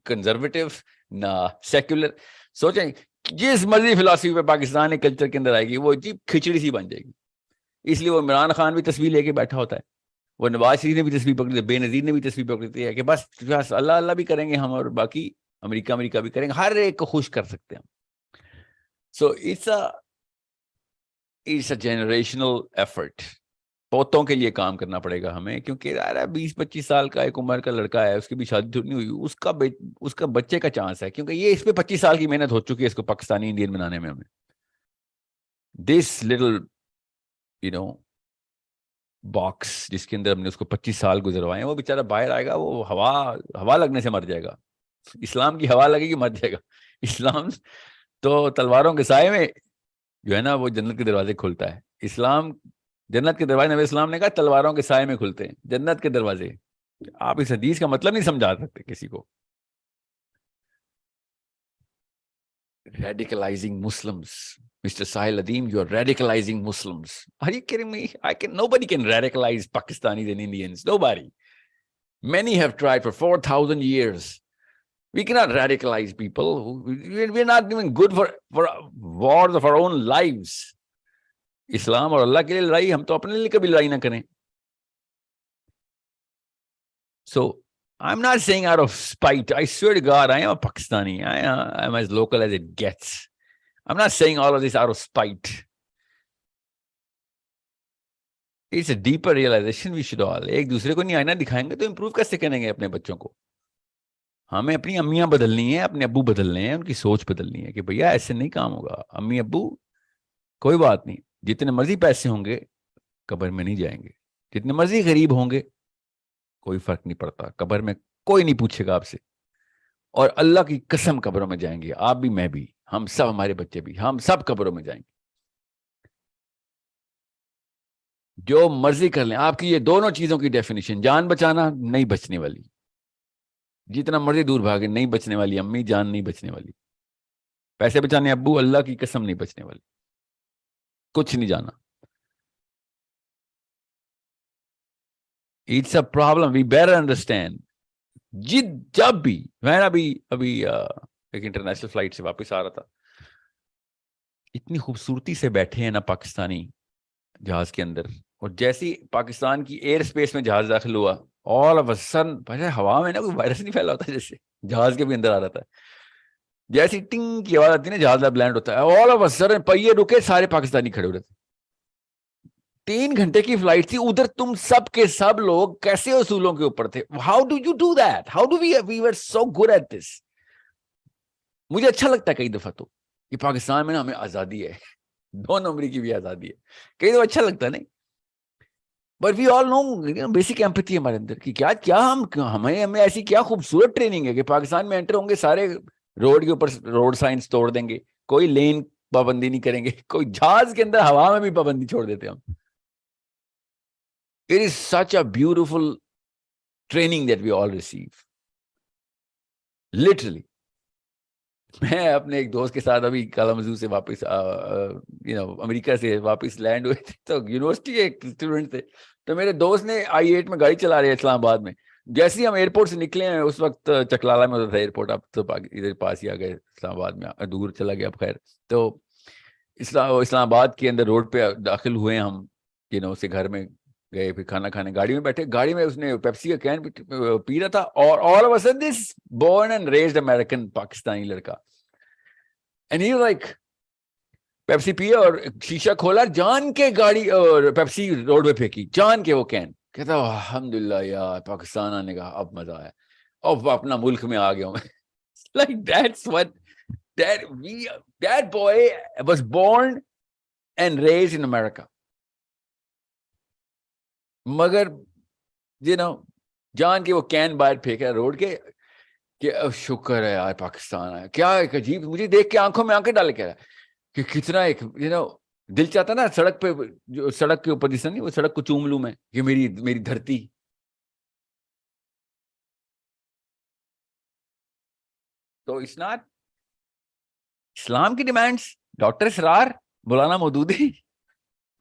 کنزرویٹو، نہ سیکولر. سوچیں جس مرضی فلسفی پہ پاکستان کے کلچر کے اندر آئے گی وہ جی کھچڑی سی بن جائے گی. اس لیے وہ عمران خان بھی تصویر لے کے بیٹھا ہوتا ہے، وہ نواز شریف نے بھی تصویر پکڑی ہے، بے نظیر نے بھی تصویر پکڑی ہے کہ بس اللہ اللہ بھی کریں گے ہم، اور باقی امریکہ بھی کریں گے، ہر ایک کو خوش کر سکتے ہیں. So it's a generational effort. پوتوں کے لیے کام کرنا پڑے گا ہمیں، کیونکہ 20-25 سال کا ایک عمر کا لڑکا ہے، اس کی بھی شادی نہیں ہوئی، اس کا بچے کا چانس ہے، کیونکہ یہ اس پہ 25 سال کی محنت ہو چکی ہے اس کو پاکستانی انڈین بنانے میں. ہمیں دس لٹل باکس جس کے اندر ہم نے اس کو 25 سال گزروائے ہیں، وہ بیچارہ باہر آئے گا، وہ ہوا لگنے سے مر جائے گا. اسلام کی ہوا لگے گی مر جائے گا. اسلام تو تلواروں کے سائے میں جو ہے نا وہ جنت کے دروازے کھولتا ہے. اسلام جنت کے دروازے، نبی اسلام نے کہا تلواروں کے سائے میں کھلتے ہیں جنت کے دروازے. آپ اس حدیث کا مطلب نہیں سمجھا سکتے کسی کو. Radicalizing Muslims. Mr. Sahil Adeem, you are radicalizing Muslims. Are you kidding me? Nobody can radicalize Pakistanis and Indians. Nobody. Many have tried for 4,000 years. We cannot radicalize people. We're not even good for wars of our own lives. اسلام اور اللہ کے لیے لڑائی، ہم تو اپنے لیے کبھی لڑائی نہ کریں. So I'm not saying out of spite. I swear to God, I am a Pakistani. I am as local as it gets. I'm not saying all of this out of spite. It's a deeper realization we should all. ایک دوسرے کو نہیں آئینہ دکھائیں گے تو improve کیسے کریں گے اپنے بچوں کو؟ ہمیں اپنی امیاں بدلنی ہے، اپنے ابو بدلنے ہیں، ان کی سوچ بدلنی ہے کہ بھیا ایسے نہیں کام ہوگا. امی ابو کوئی بات نہیں، جتنے مرضی پیسے ہوں گے قبر میں نہیں جائیں گے، جتنے مرضی غریب ہوں گے کوئی فرق نہیں پڑتا، قبر میں کوئی نہیں پوچھے گا آپ سے. اور اللہ کی قسم قبروں میں جائیں گے، آپ بھی، میں بھی، ہم سب، ہمارے بچے بھی، ہم سب قبروں میں جائیں گے. جو مرضی کر لیں. آپ کی یہ دونوں چیزوں کی ڈیفینیشن، جان بچانا نہیں بچنے والی، جتنا مرضی دور بھاگے نہیں بچنے والی امی، جان نہیں بچنے والی. پیسے بچانے ابو، اللہ کی قسم نہیں بچنے والی، کچھ نہیں جانا. It's a problem. We better understand. جب بھی میں ابھی ایک انٹرنیشنل فلائٹ سے واپس آ رہا تھا، اتنی خوبصورتی سے بیٹھے ہیں نا پاکستانی جہاز کے اندر، اور جیسی پاکستان کی ایئر اسپیس میں جہاز داخل ہوا آل آف سڈن ہوا میں نا کوئی وائرس نہیں پھیلا ہوتا جیسے جہاز کے بھی اندر آ رہا تھا, جیسی ٹنگ کی آواز آتی ہے نا جہاز میں لینڈ ہوتا ہے, آل آف سڈن پہیے رکے, سارے پاکستانی کھڑے ہو رہے تھے. 3 گھنٹے کی فلائٹ تھی ادھر, تم سب کے سب لوگ کیسے اصولوں کے اوپر تھے. How do you do that, how do we were so good at this. مجھے اچھا لگتا ہے کئی دفعہ تو کہ پاکستان میں نا ہمیں آزادی ہے, 2 نمبر کی بھی آزادی ہے, کئی دفعہ اچھا لگتا ہے نہیں. But we all know basic empathy ہے ہمارے اندر کہ کیا ہمیں ایسی کیا خوبصورت ٹریننگ ہے کہ پاکستان میں انٹر ہوں گے سارے روڈ کے اوپر روڈ سائنس توڑ دیں گے, کوئی لین پابندی نہیں کریں گے, کوئی جہاز کے اندر ہوا میں بھی پابندی چھوڑ دیتے ہم. It is such a beautiful training that we all receive. Literally. میں اپنے ایک دوست کے ساتھ ابھی کالامزو سے واپس امریکہ سے واپس لینڈ ہوئے تھے, تو یونیورسٹی کے اسٹوڈنٹ تھے, تو میرے دوست نے I-8 میں گاڑی چلا رہے ہیں اسلام آباد میں. جیسے ہی ہم ایئرپورٹ سے نکلے ہیں, اس وقت چکلالہ میں ہوتا تھا ایئرپورٹ, اب تو ادھر پاس ہی آ گئے اسلام آباد میں, دور چلا گیا اب خیر. تو اسلام آباد کے اندر روڈ پہ داخل ہوئے ہم, اسے گھر میں گئے, پھر کھانا کھانے گاڑی میں بیٹھے, گاڑی میں اس نے پیپسی کا کین پی رہا تھا, اور all of a sudden this born and raised American Pakistani لڑکا, اینڈ ہی لائک پیپسی پیا اور شیشہ کھولا, جان کے گاڑی اور پیپسی روڈ پہ پھینکی, جان کے وہ کین, کہتا الحمدللہ یار پاکستان آنے کا اب مزہ آیا, اب اپنا ملک میں آ گیا ہوں. Like that's what that boy was born and raised in America. مگر جان کے وہ کین باہر پھینکا روڈ کے, کہ شکر ہے یار پاکستان آیا. کیا ایک عجیب, مجھے دیکھ کے آنکھوں میں آنکھیں ڈال کے رہا کہ کتنا ایک دل چاہتا نا سڑک پہ, جو سڑک کے اوپر جس نہیں وہ سڑک کو چوم لوں میں, کہ میری دھرتی. تو اٹس ناٹ اسلام کی ڈیمانڈس, ڈاکٹر اسرار مولانا مودودی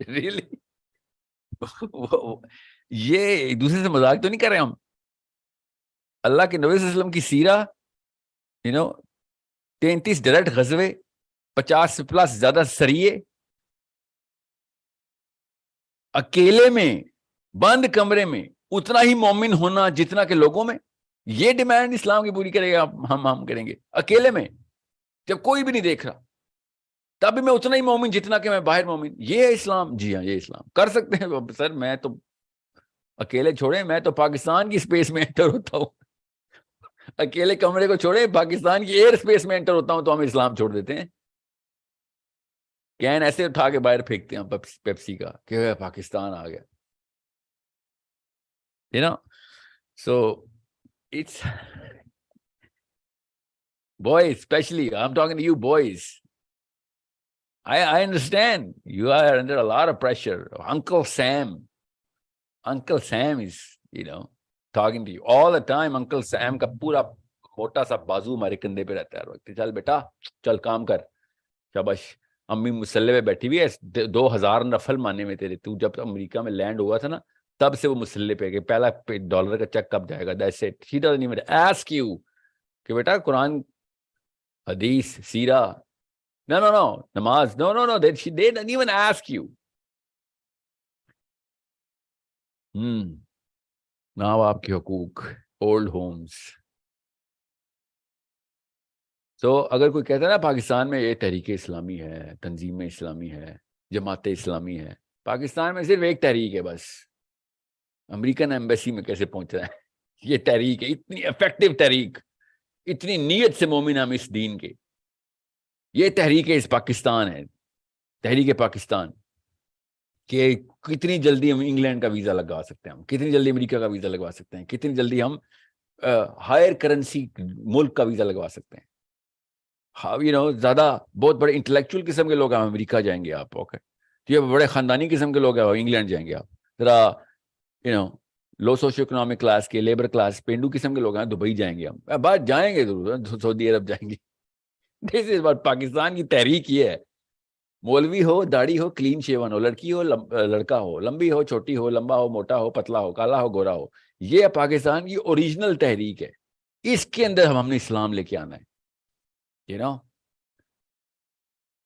ریئلی یہ ایک دوسرے سے مذاق تو نہیں کر رہے ہم. اللہ کے نبی صلی اللہ علیہ وسلم کی سیرہ 33 ڈائریکٹ غزوے, 50 پلس زیادہ سریے, اکیلے میں بند کمرے میں اتنا ہی مومن ہونا جتنا کہ لوگوں میں. یہ ڈیمانڈ اسلام کی پوری کرے گا, ہم کریں گے اکیلے میں جب کوئی بھی نہیں دیکھ رہا, تب بھی میں اتنا ہی مومن جتنا کہ میں باہر مومن. یہ ہے اسلام. جی ہاں یہ اسلام. کر سکتے ہیں سر, میں تو اکیلے چھوڑے, میں تو پاکستان کی اسپیس میں انٹر ہوتا ہوں, اکیلے کمرے کو چھوڑے پاکستان کی ایئر اسپیس میں انٹر ہوتا ہوں تو ہم اسلام چھوڑ دیتے ہیں. کین ایسے اٹھا کے باہر پھینکتے ہیں پیپسی کا کہ پاکستان آ گیا. So it's boys, especially I'm talking to you boys. I understand you are under a lot of pressure. Uncle Sam is talking to you all the time. Uncle Sam کا پورا موٹا سا بازو ہمارے کندھے پہ رہتا ہے, چل بیٹا چل کام کر, شاباش. امی مسلح پہ بیٹھی ہوئی ہے, 2000 نفل ماننے میں تیرے. تو جب امریکہ میں لینڈ ہوا تھا نا, تب سے وہ مسلح پہ کہ پہلا $1 کا چیک کب جائے گا. That's it. She doesn't even ask you کہ بیٹا قرآن حدیث سیرہ, no نماز, no they didn't even ask you. ماں باپ کے حقوق, اولڈ ہومز. سو اگر کوئی کہتا ہے نا پاکستان میں یہ تحریک اسلامی ہے, تنظیم اسلامی ہے, جماعت اسلامی ہے, پاکستان میں صرف ایک تحریک ہے بس, امریکن ایمبیسی میں کیسے پہنچ رہا ہے. یہ تحریک ہے, اتنی افیکٹو تحریک, اتنی نیت سے مومن ہم اس دین کے. یہ تحریک اس پاکستان ہے, تحریک پاکستان, کہ کتنی جلدی ہم انگلینڈ کا ویزا لگوا سکتے ہیں, ہم کتنی جلدی امریکہ کا ویزا لگوا سکتے ہیں, کتنی جلدی ہم ہائر کرنسی ملک کا ویزا لگوا سکتے ہیں. زیادہ بہت بڑے انٹلیکچوئل قسم کے لوگ ہیں امریکہ جائیں گے آپ, اوکے. یہ بڑے خاندانی قسم کے لوگ ہیں انگلینڈ جائیں گے آپ. ذرا لو سوشو اکنامک کلاس کے, لیبر کلاس, پینڈو قسم کے لوگ ہیں دبئی جائیں گے ہم, بعد جائیں گے ضرور, سعودی عرب جائیں گے. دس از واٹ پاکستان کی تحریک یہ ہے. مولوی ہو, داڑھی ہو, کلین شیون ہو, لڑکی ہو, لڑکا ہو, لمبی ہو, چھوٹی ہو, لمبا ہو, موٹا ہو, پتلا ہو, کالا ہو, گورا ہو, یہ پاکستان کی اوریجنل تحریک ہے. اس کے اندر ہم نے اسلام لے کے آنا ہے.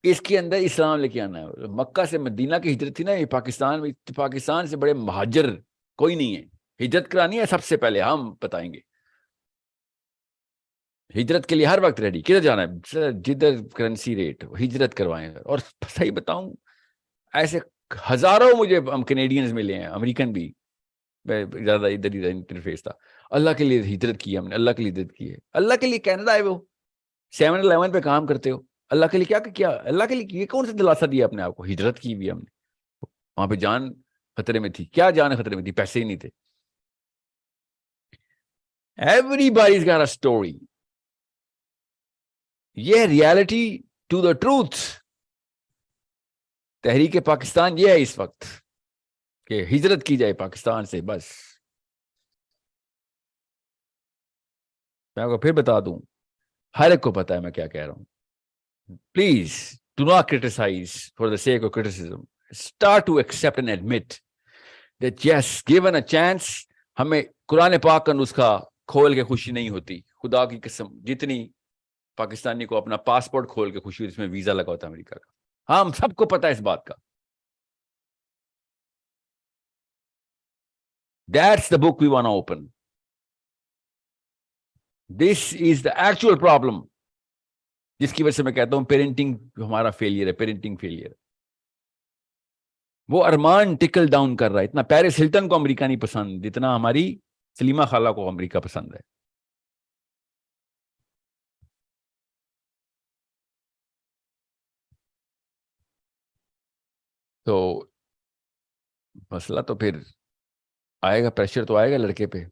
اس کے اندر اسلام لے کے آنا ہے. مکہ سے مدینہ کی ہجرت تھی نا, یہ پاکستان میں, پاکستان سے بڑے مہاجر کوئی نہیں ہے. ہجرت کرانی ہے سب سے پہلے, ہم بتائیں گے. ہجرت کے لیے ہر وقت ریڈی. کدھر جانا ہے؟ جدھر کرنسی ریٹ, ہجرت کروائیں. اور صحیح بتاؤں, ایسے ہزاروں مجھے ہم کینیڈینز ملے ہیں, امریکن بھی, زیادہ ادھر ادھر انٹرفیس تھا. اللہ کے لیے ہجرت کی ہم نے, اللہ کے لیے ہجرت کی ہے. اللہ کے لیے کینیڈا ہے, وہ 7-11 پہ کام کرتے ہو, اللہ کے لیے کیا اللہ کے لیے یہ کون سا دلاسا دیا اپنے آپ کو؟ ہجرت کی بھی ہم نے. وہاں پہ جان خطرے میں تھی. کیا جان خطرے میں تھی؟ پیسے ہی نہیں تھے. Everybody's got a story. یہ ریالٹی ٹو دا ٹروتھ. تحریک پاکستان یہ ہے اس وقت کہ ہجرت کی جائے پاکستان سے. بس میں آپ کو پھر بتا دوں, ہر ایک کو پتا ہے میں کیا کہہ رہا ہوں. Please do not criticize for the sake of criticism. Start to accept and admit that yes, given a chance, ہمیں قرآن پاک کا نسخہ کھول کے خوشی نہیں ہوتی. خدا کی قسم, جتنی پاکستانی کو اپنا پاسپورٹ کھول کے خوشی ہوتی, اس میں ویزا لگا ہوتا ہے امریکہ کا. ہم سب کو پتا ہے اس بات کا. That's the book we want to open. This is the actual problem, جس کی وجہ سے میں کہتا ہوں پیرنٹنگ ہمارا فیلئر ہے. Parenting failure. وہ ارمان ٹکل ڈاؤن کر رہا ہے. اتنا پیرس ہلٹن کو امریکہ نہیں پسند جتنا ہماری سلیمہ خالہ کو امریکہ پسند ہے. تو مسئلہ تو پھر آئے گا, پریشر تو آئے گا لڑکے پہ.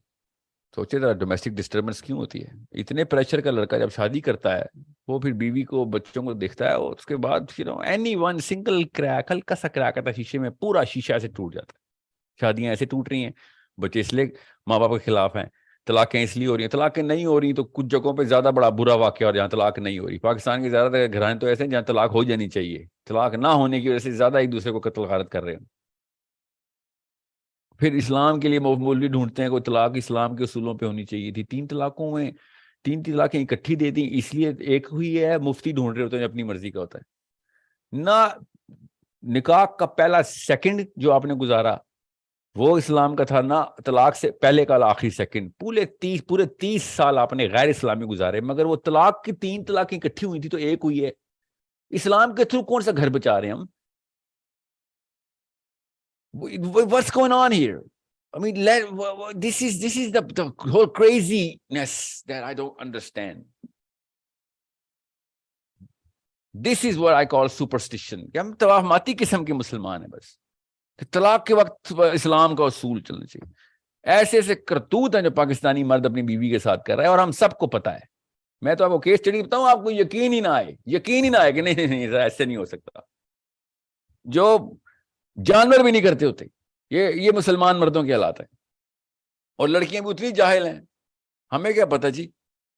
سوچے ذرا ڈومیسٹک ڈسٹربنس کیوں ہوتی ہے؟ اتنے پریشر کا لڑکا جب شادی کرتا ہے, وہ پھر بیوی کو بچوں کو دیکھتا ہے, اور اس کے بعد اینی ون سنگل کریک, ہلکا سا کریک آتا ہے شیشے میں, پورا شیشہ ایسے ٹوٹ جاتا ہے. شادیاں ایسے ٹوٹ رہی ہیں, بچے اس لیے ماں باپ کے خلاف ہیں. طلاقیں اس لیے ہو رہی ہیں. طلاقیں نہیں ہو رہی تو کچھ جگہوں پہ زیادہ بڑا برا واقعہ, اور جہاں طلاق نہیں ہو رہی. پاکستان کے زیادہ تر گھرانے تو ایسے ہیں جہاں طلاق ہو جانی چاہیے, طلاق نہ ہونے کی وجہ سے زیادہ ایک دوسرے کو قتل غارت کر رہے ہیں. پھر اسلام کے لیے مولوی ڈھونڈتے ہیں کوئی طلاق اسلام کے اصولوں پہ ہونی چاہیے تھی. 3 طلاقوں میں 3 طلاقیں اکٹھی دے دیں, اس لیے ایک ہوئی ہے. مفتی ڈھونڈ رہے ہوتے ہیں, اپنی مرضی کا ہوتا ہے. نہ نکاح کا پہلا سیکنڈ جو آپ نے گزارا وہ اسلام کا تھا, نہ طلاق سے پہلے کا آخری سیکنڈ. پورے 30 سال آپ نے غیر اسلامی گزارے, مگر وہ طلاق کی 3 طلاقیں اکٹھی ہوئی تھی تو ایک ہوئی ہے. اسلام کے تھرو کون سا گھر بچا رہے ہیں ہم؟ What's going on here? I mean, this is the whole craziness that I don't understand. This is what I call superstition. کہ ہم توہماتی قسم کے مسلمان ہیں. بس طلاق کے وقت اسلام کا اصول چلنا چاہیے. ایسے ایسے کرتوت ہیں جو پاکستانی مرد اپنی بیوی کے ساتھ کر رہا ہے, اور ہم سب کو پتا ہے. میں تو آپ کو کیس اسٹڈی بتاؤں, آپ کو یقین ہی نہ آئے کہ نہیں ایسے نہیں ہو سکتا. جو جانور بھی نہیں کرتے ہوتے, یہ مسلمان مردوں کے حالات ہیں. اور لڑکیاں بھی اتنی جاہل ہیں. ہمیں کیا پتا جی,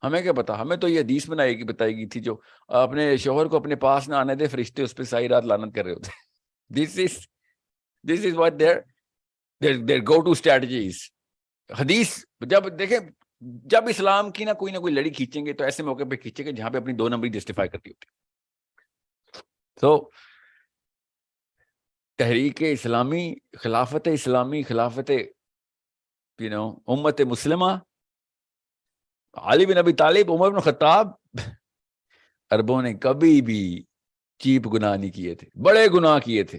ہمیں کیا پتا. ہمیں تو یہ حدیث بتائی گئی تھی, جو اپنے شوہر کو اپنے پاس نہ آنے دے, فرشتے اس پہ ساری رات لعنت کر رہے ہوتے. This is what their go-to strategies. حدیث جب دیکھیں, جب اسلام کی نہ کوئی لڑی کھینچیں گے تو ایسے موقع پہ کھینچیں گے جہاں پہ اپنی 2 نمبری جسٹیفائی کرتی ہوتی. تو تحریک اسلامی, خلافت اسلامی, خلافت امت مسلمہ, علی بن ابی طالب, عمر بن خطاب, عربوں نے کبھی بھی چیپ گناہ نہیں کیے تھے, بڑے گناہ کیے تھے.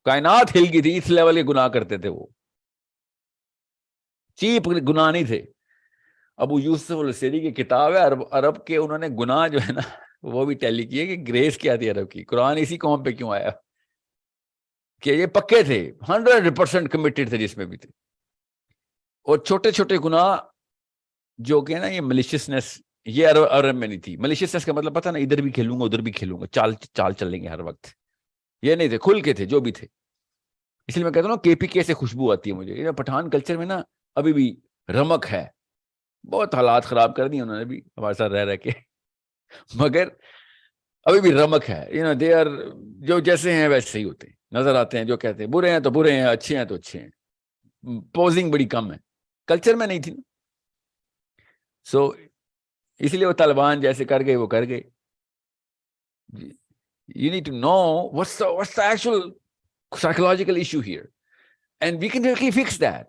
کائنات ہل گئی تھی, اس لیول کے گناہ کرتے تھے وہ, چیپ گناہ نہیں تھے. ابو یوسف السیری کی کتاب ہے عرب کے, انہوں نے گناہ جو ہے نا وہ بھی ٹیلی کیے کہ گریس کیا تھی عرب کی. قرآن اسی قوم پہ کیوں آیا کہ یہ پکے تھے, 100% کمیٹڈ تھے جس میں بھی تھے. اور چھوٹے چھوٹے گناہ جو کہ نا, یہ ملیشیسنس, یہ عرب میں نہیں تھی. ملیشیسنس کا مطلب پتہ نا, ادھر بھی کھیلوں گا ادھر بھی کھیلوں گا, چال چل لیں گے ہر وقت. یہ نہیں تھے, کھل کے تھے جو بھی تھے. اس لیے میں کہتا ہوں KPK سے خوشبو آتی ہے مجھے. یہ پٹھان کلچر میں نا ابھی بھی رمک ہے. بہت حالات خراب کر دی انہوں نے بھی ہمارے ساتھ رہ کے, مگر ابھی بھی رمک ہے. دے آر, جو جیسے ہیں ویسے ہی ہوتے ہیں, نظر آتے ہیں. جو کہتے ہیں برے ہیں تو برے ہیں, اچھے ہیں تو اچھے ہیں. پوزنگ بڑی کم ہے, کلچر میں نہیں تھی. سو اس لیے وہ طالبان جیسے کر گئے وہ کر گئے. You need to know what's the actual psychological issue here, and we can really fix that.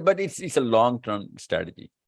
but it's a long term strategy.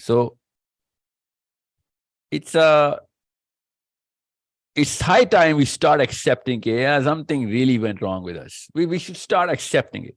So it's high time we start accepting that something really went wrong with us. We should start accepting it.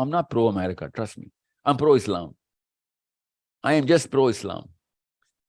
I'm not pro America. Trust me. I'm pro Islam. I am just pro Islam.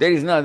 There is not.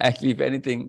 Actually, if anything,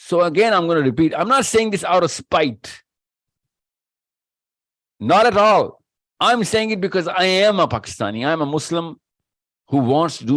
So again, I'm going to repeat, I'm not saying this out of spite. Not at all. I'm saying it because I am a Pakistani. I am a Muslim who wants to do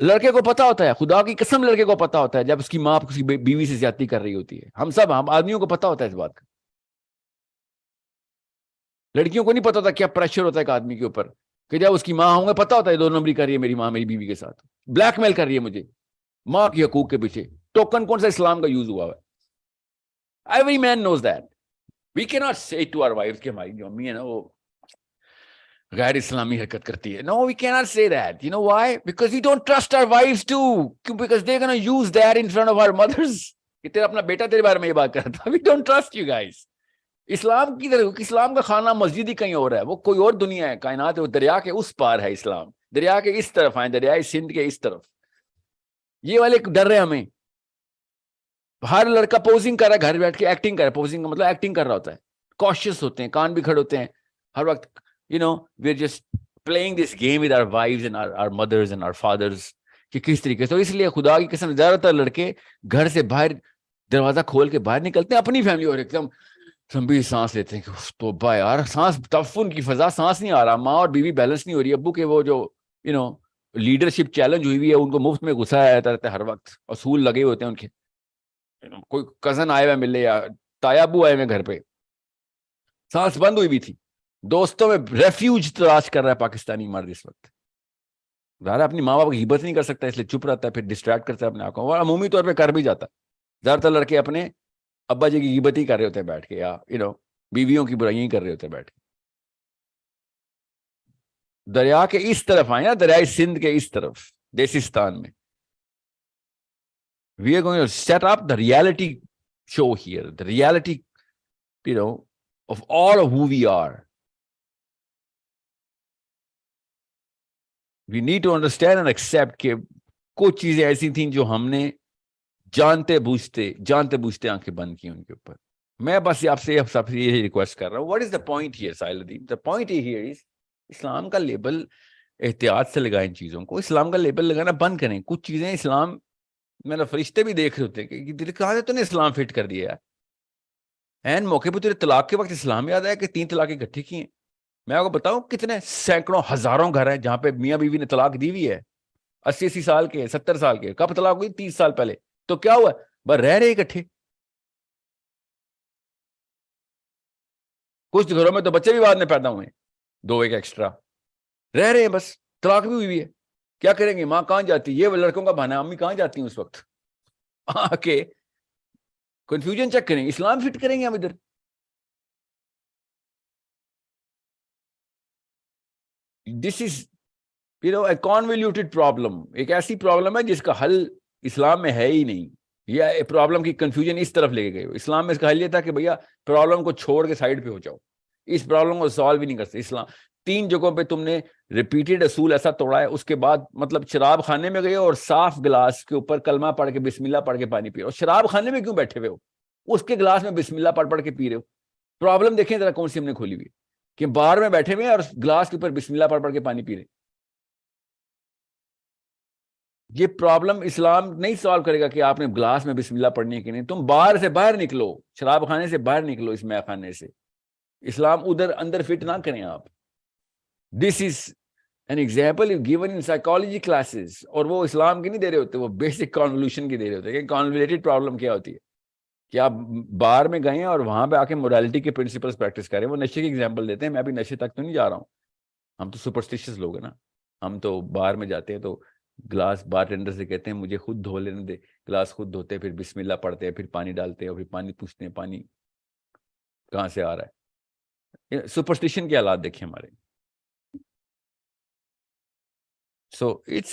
لڑکے کو پتا ہوتا ہے, خدا کی قسم لڑکے کو پتا ہوتا ہے جب اس کی ماں اس کی بیوی سے زیادتی کر رہی ہوتی ہے. ہم آدمیوں کو پتا ہوتا ہے اس بات کا. لڑکیوں کو نہیں پتا ہوتا کیا پریشر ہوتا ہے ایک آدمی کے اوپر, کہ جب اس کی ماں ہوں گے پتا ہوتا ہے 2 نمبری کر رہی ہے میری ماں میری بیوی کے ساتھ, بلیک میل کر رہی ہے مجھے ماں کی حقوق کے پیچھے. ٹوکن کون سا اسلام کا یوز ہوا ہے؟ Every man knows that. وی کی ناٹ سے ٹو آور وائف کہ ہماری جو امی ہے نا وہ غیر اسلامی حرکت کرتی ہے. No, we cannot say that. You know why? Because we don't trust our wives too. Because they're going to use that in front of our mothers. کہ تیرا اپنا بیٹا تیرے بارے میں یہ بات کرتا. We don't trust you guys. اسلام کی طرح, اسلام کا خانہ مسجد ہی کہیں اور ہے, وہ کوئی اور دنیا ہے, کائنات ہے, وہ دریا کے اس پار ہے اسلام. دریا کے اس طرف آئے, دریائے سندھ کے اس طرف. یہ والے ڈر رہے ہمیں. ہر لڑکا پوزنگ کر رہا ہے گھر بیٹھ کے, ایکٹنگ کر رہا ہے. پوزنگ کا مطلب ایکٹنگ کر رہا ہوتا ہے. کاشیس ہوتے ہیں, کان بھی کھڑے ہوتے ہیں ہر وقت. We're just playing this game with our wives and our mothers and our fathers کہ کس طریقے سے. تو اس لیے خدا کی قسم زیادہ تر لڑکے گھر سے باہر دروازہ کھول کے باہر نکلتے ہیں اپنی فیملی اور ایک دم لمبی سانس لیتے ہیں کہ توبہ یار, سانس تفن کی فضا, سانس نہیں آ رہا, ماں اور بیوی بیلنس نہیں ہو رہی. ابو کے وہ جو لیڈرشپ چیلنج ہوئی ہوئی ہے, ان کو مفت میں غصہ آتا رہتا ہے ہر وقت, اصول لگے ہوتے ہیں ان کے. کوئی کزن آئے ہوئے ملے یا تایا ابو آئے ہوئے گھر پہ, سانس بند ہوئی بھی تھی. دوستوں میں ریفیوج تلاش کر رہا ہے پاکستانی مرد اس وقت. ظاہر اپنی ماں باپ کی غیبت نہیں کر سکتا, اس لیے چپ رہتا ہے, پھر ڈسٹریکٹ کرتا ہے اپنے آپ کو, اور عمومی طور پہ کر بھی جاتا ہے. زیادہ تر لڑکے اپنے ابا جی کی غیبت ہی کر رہے ہوتے ہیں بیٹھ کے, یا بیویوں کی برائیاں ہی کر رہے ہوتے ہیں بیٹھ کے. دریا کے اس طرف آئے نا, دریائے سندھ کے اس طرف, دیسستان میں. We are going to set up the reality show here, the reality, of all of who we are. We need to understand and accept کہ کچھ چیزیں ایسی تھیں جو ہم نے جانتے بوجھتے آنکھیں بند کی ان کے اوپر. میں بس آپ سے یہ ریکویسٹ کر رہا ہوں, what is the point here, Sahil Adeem? The point here is اسلام کا لیبل احتیاط سے لگائیں ان چیزوں کو. اسلام کا لیبل لگانا بند کریں. کچھ چیزیں اسلام میں فرشتے بھی دیکھ رہے ہوتے ہیں کہ کہاں سے تو نے اسلام فٹ کر دیا ہے. این موقع پہ تیرے طلاق کے وقت اسلام یاد آیا کہ 3 طلاقیں اکٹھی کی ہیں. میں آپ کو بتاؤں کتنے سینکڑوں ہزاروں گھر ہیں جہاں پہ میاں بیوی نے طلاق دی ہوئی ہے, 80 سال کے, 70 سال کے. کب طلاق ہوئی؟ 30 سال پہلے. تو کیا ہوا؟ بس رہ رہے اکٹھے. کچھ گھروں میں تو بچے بھی بعد میں پیدا ہوئے ہیں, 2 ایک ایکسٹرا رہ رہے ہیں, بس طلاق بھی ہوئی ہے. کیا کریں گے؟ ماں کہاں جاتی؟ یہ لڑکوں کا بہانا ہے, امی کہاں جاتی ہیں اس وقت؟ آ کے کنفیوژن چیک کریں, اسلام فٹ کریں گے ہم ادھر. دس از a convoluted problem. ایک ایسی پرابلم ہے جس کا حل اسلام میں ہے ہی نہیں. یہ پرابلم کی کنفیوژن اس طرف لے گئے. اسلام میں اس کا حل یہ تھا کہ بھیا پرابلم کو چھوڑ کے سائڈ پہ ہو جاؤ. اس پرابلم کو سالو بھی نہیں کرتے اسلام. 3 جگہوں پہ تم نے ریپیٹڈ اصول ایسا توڑا ہے. اس کے بعد مطلب شراب خانے میں گئے اور صاف گلاس کے اوپر کلمہ پڑھ کے بسم اللہ پڑھ کے پانی پی رہے ہو. شراب خانے میں کیوں بیٹھے ہوئے ہو؟ اس کے گلاس میں بسم اللہ پڑھ کے پی رہے ہو. پرابلم دیکھیں ذرا کون سی ہم نے کھولی ہوئی کہ بار میں بیٹھے ہوئے اور گلاس کے اوپر بسم اللہ پڑھ کے پانی پی رہے. یہ پرابلم اسلام نہیں سالو کرے گا کہ آپ نے گلاس میں بسم اللہ پڑھنی ہے کہ نہیں. تم باہر سے باہر نکلو, شراب خانے سے باہر نکلو, اس میخ خانے سے. اسلام ادھر اندر فٹ نہ کریں آپ. This is an example given in psychology classes. اور وہ اسلام کی نہیں دے رہے ہوتے, وہ بیسک کانولیوشن کی دے رہے ہوتے ہیں کہ کانولیٹڈ پرابلم کیا ہوتی ہے. کہ آپ بار میں گئے ہیں اور وہاں پہ آ کے مورالٹی کے پرنسپلس پریکٹس کریں. وہ نشے کی ایگزامپل دیتے ہیں. میں بھی نشے تک تو نہیں جا رہا ہوں, ہم تو سپرسٹیشس لوگ ہیں نا. ہم تو بار میں جاتے ہیں تو گلاس بار ٹینڈر سے کہتے ہیں مجھے خود دھو لینے دے. گلاس خود دھوتے ہیں, پھر بسم اللہ پڑھتے ہیں, پھر پانی ڈالتے ہیں, اور پھر پانی پوچھتے ہیں پانی کہاں سے آ رہا ہے. سپرسٹیشن کے حالات دیکھیں ہمارے. So it's